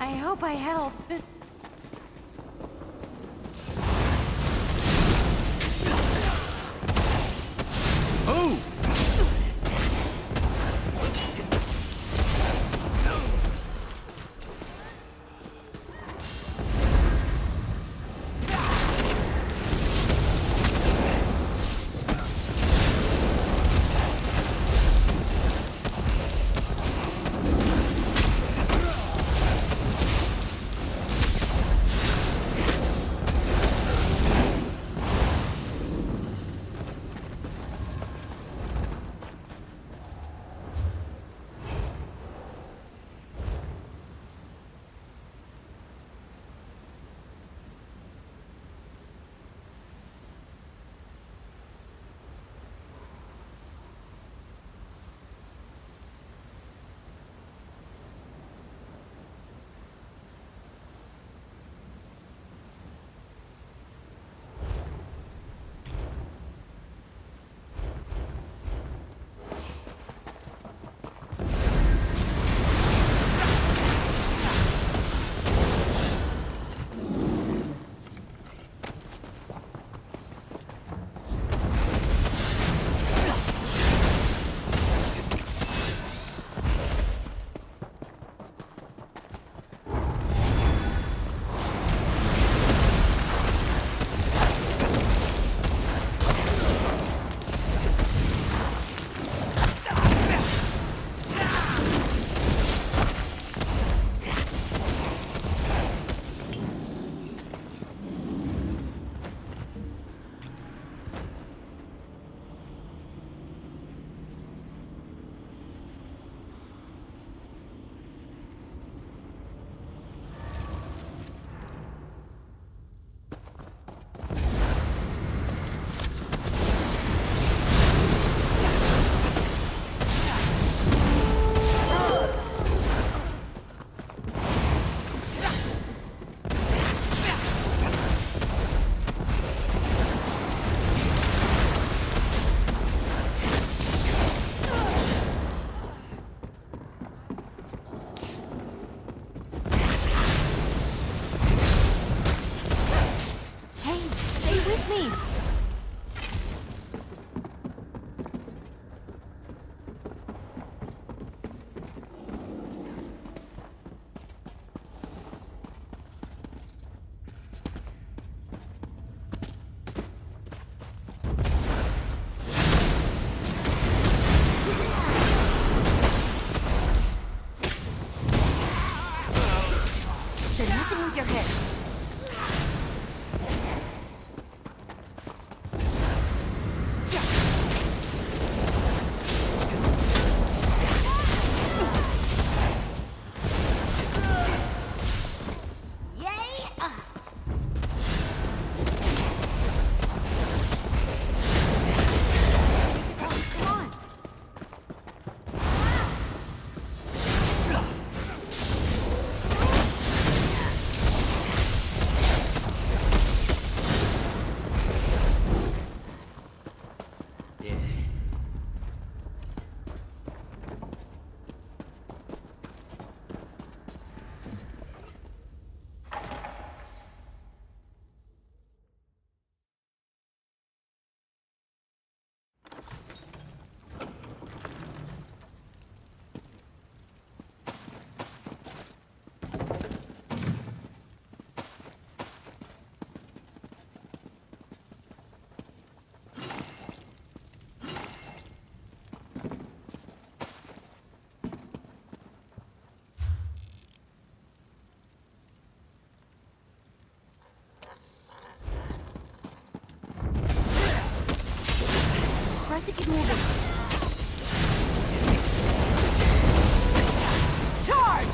I hope I helped. Oh! Charge!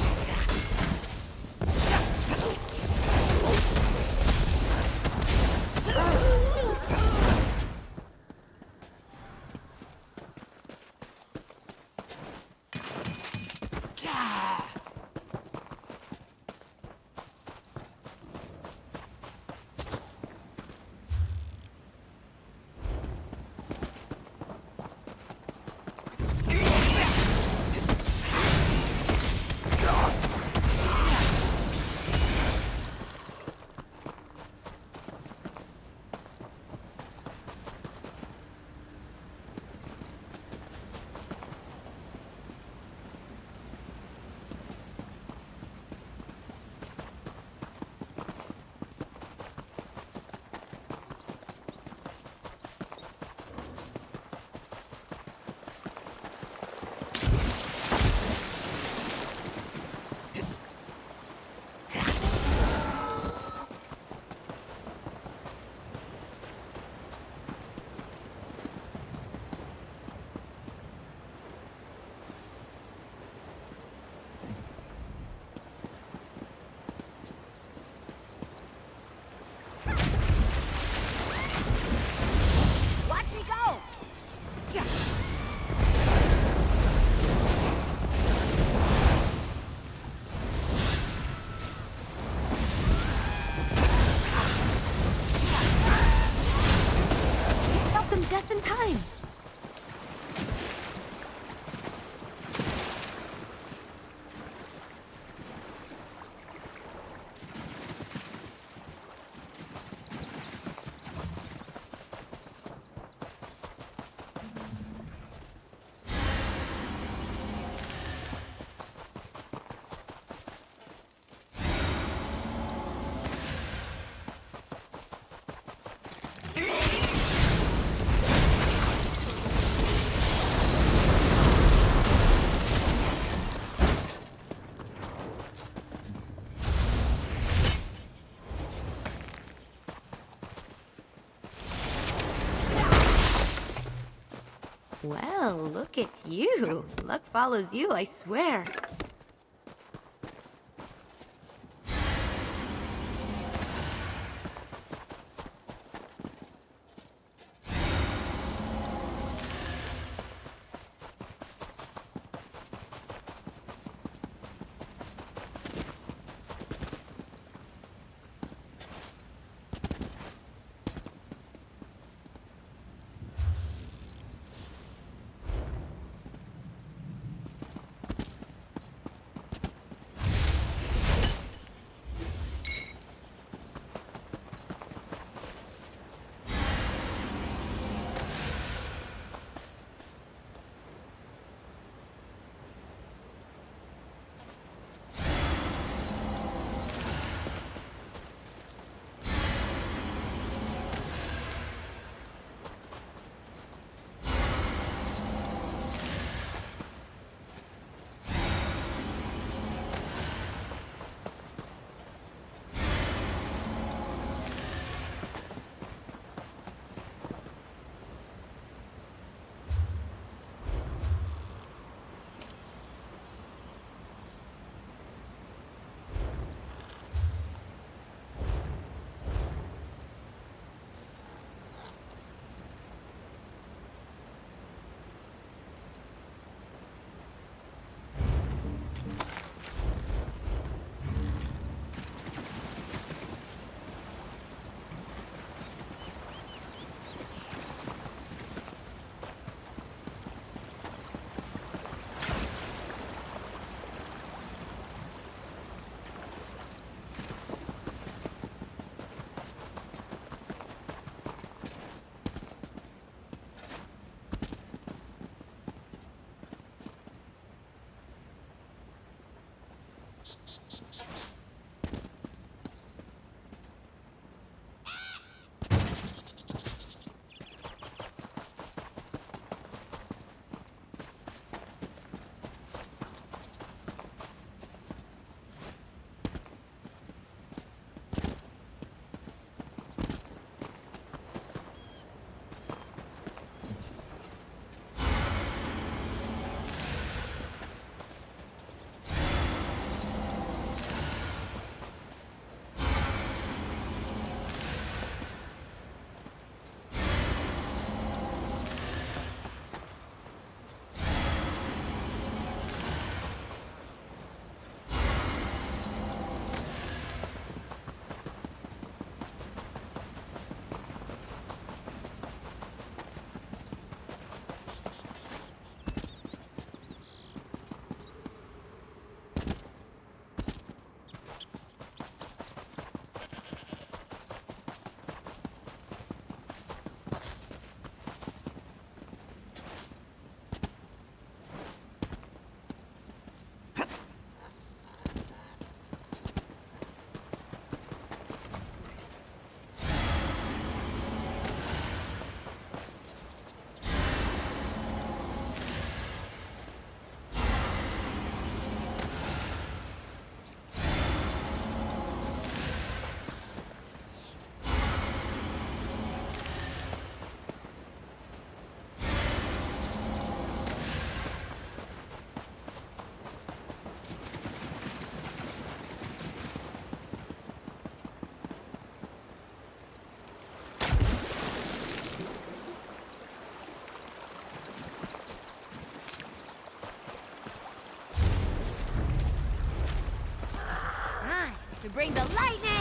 Watch me go! You stopped them just in time. Well, look at you. Luck follows you, I swear. to bring the lightning!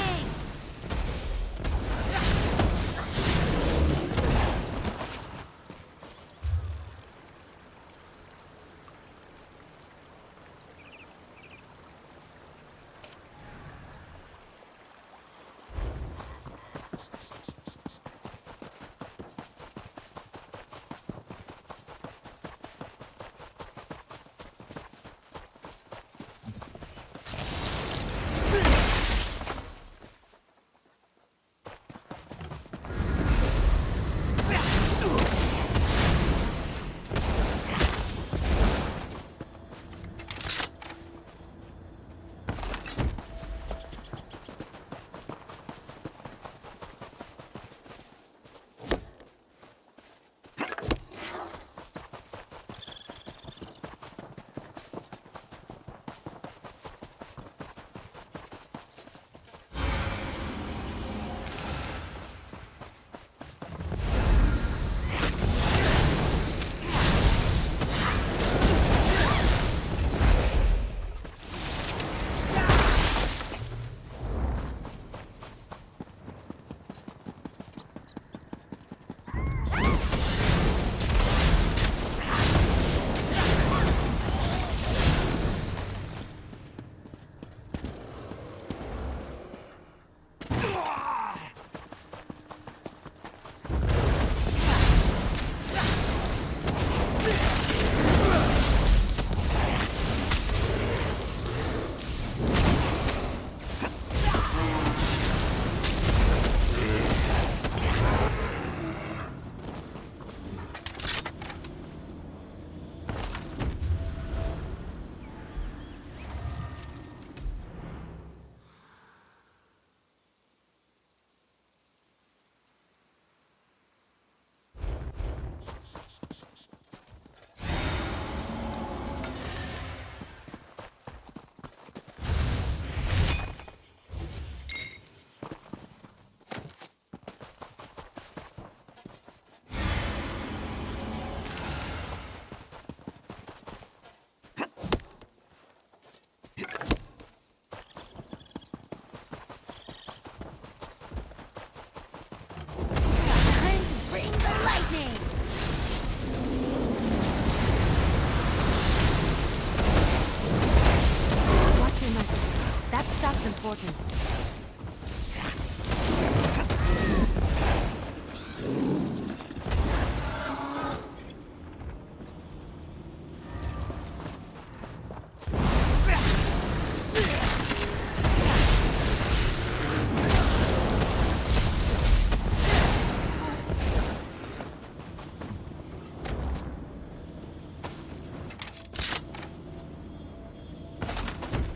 important.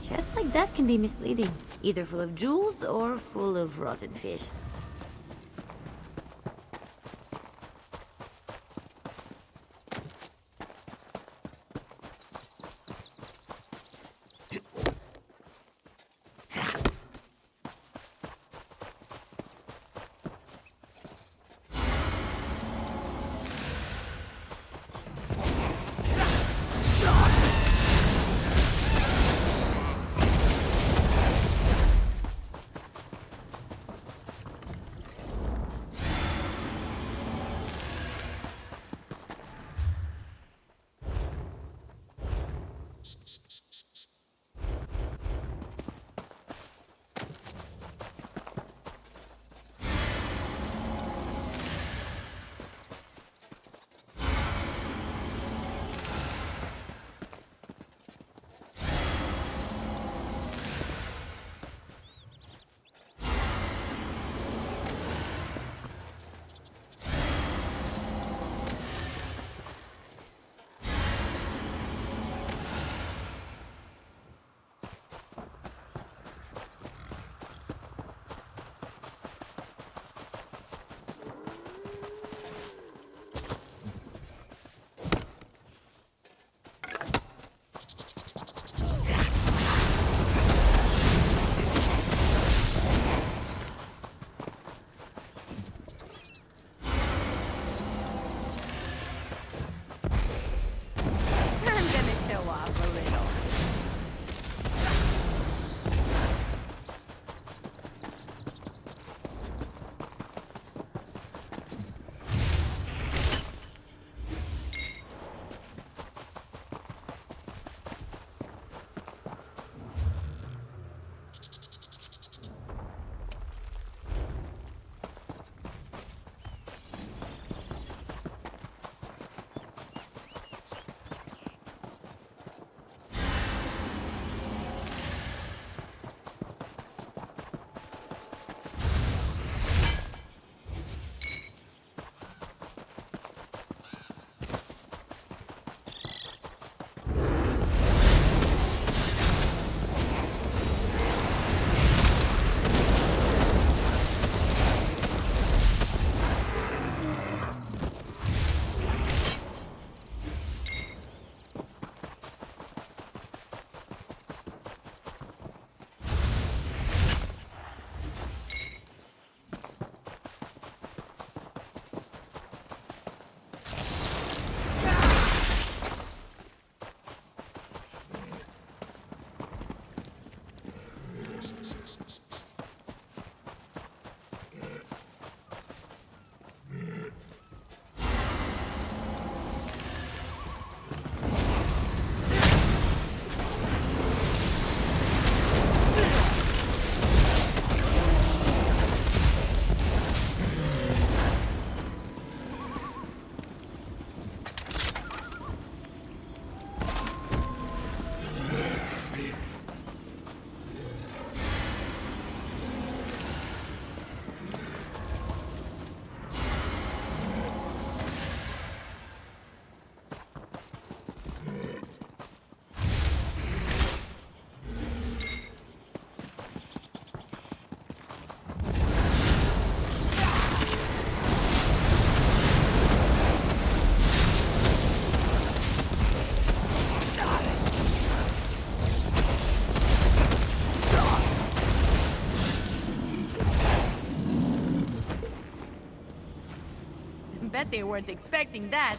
Chests like that can be misleading, either full of jewels or full of rotten fish. They weren't expecting that.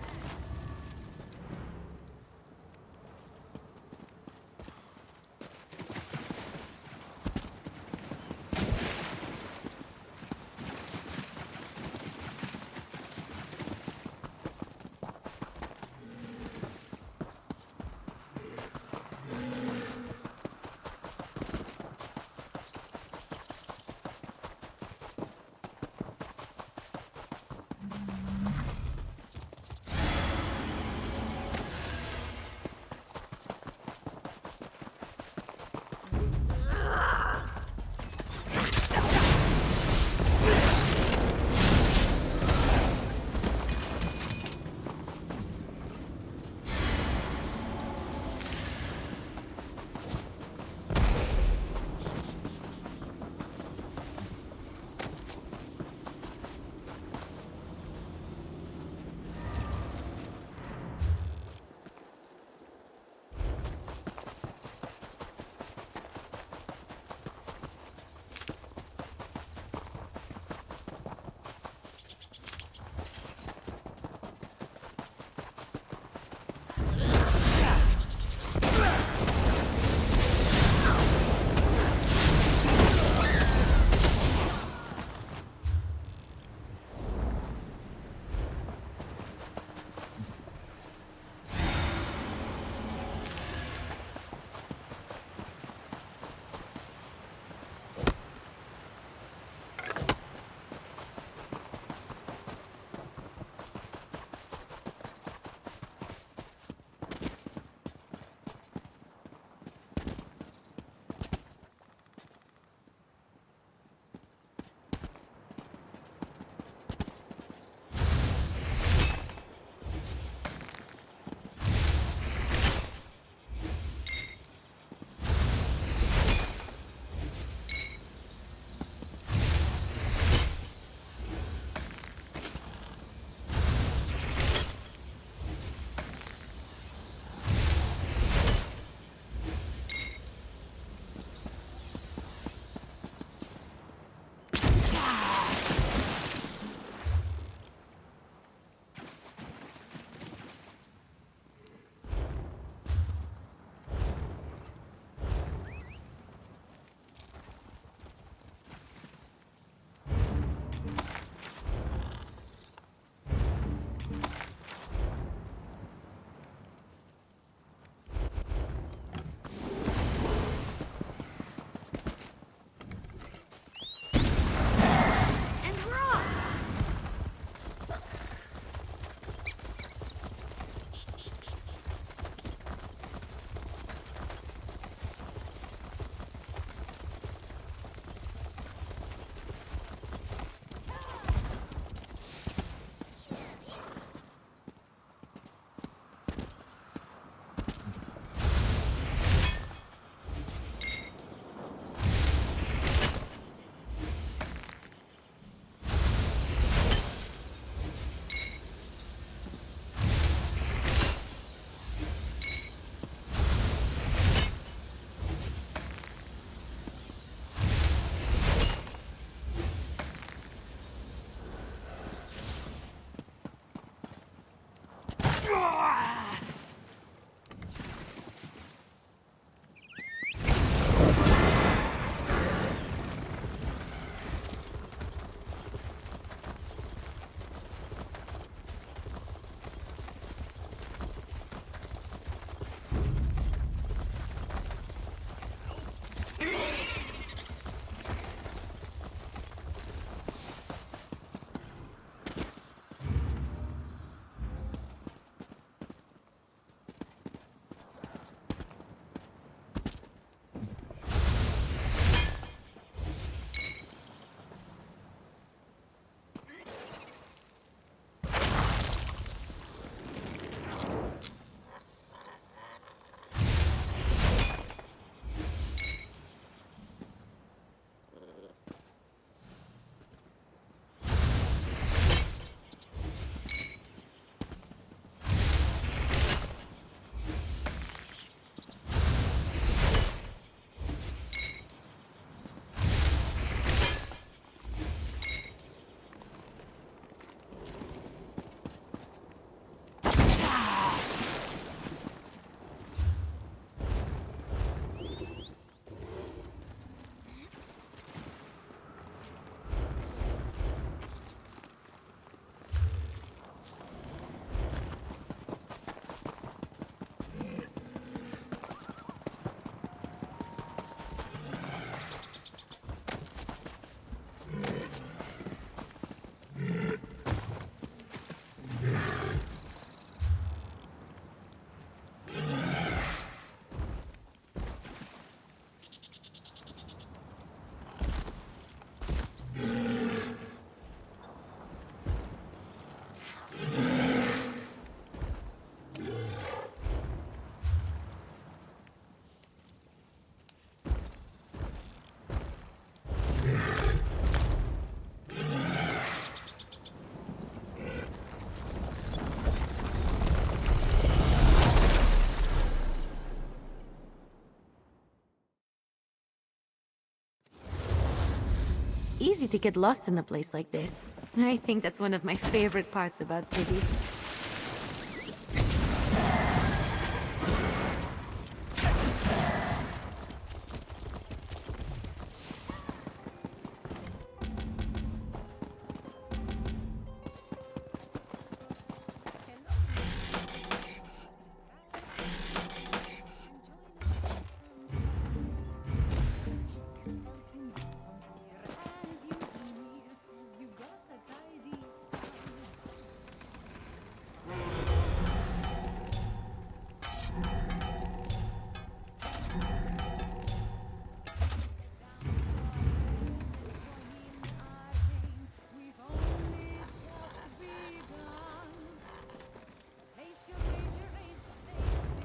easy to get lost in a place like this. I think that's one of my favorite parts about cities.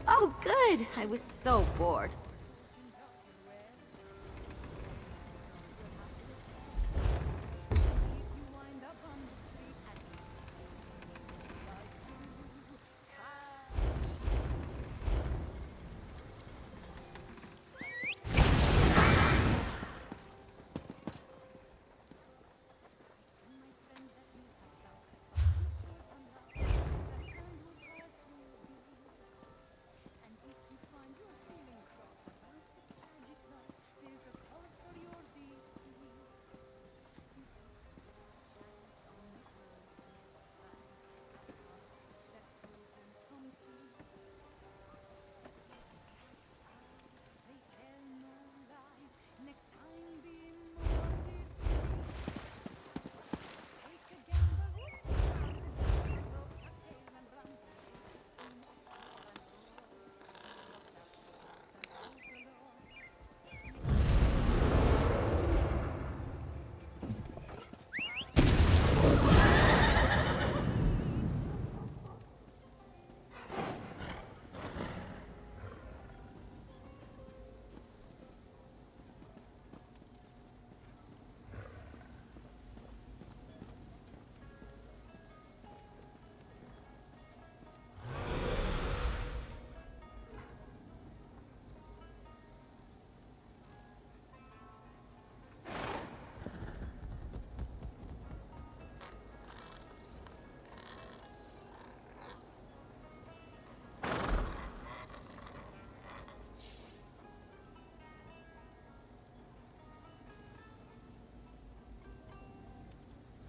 Oh, good! I was so bored.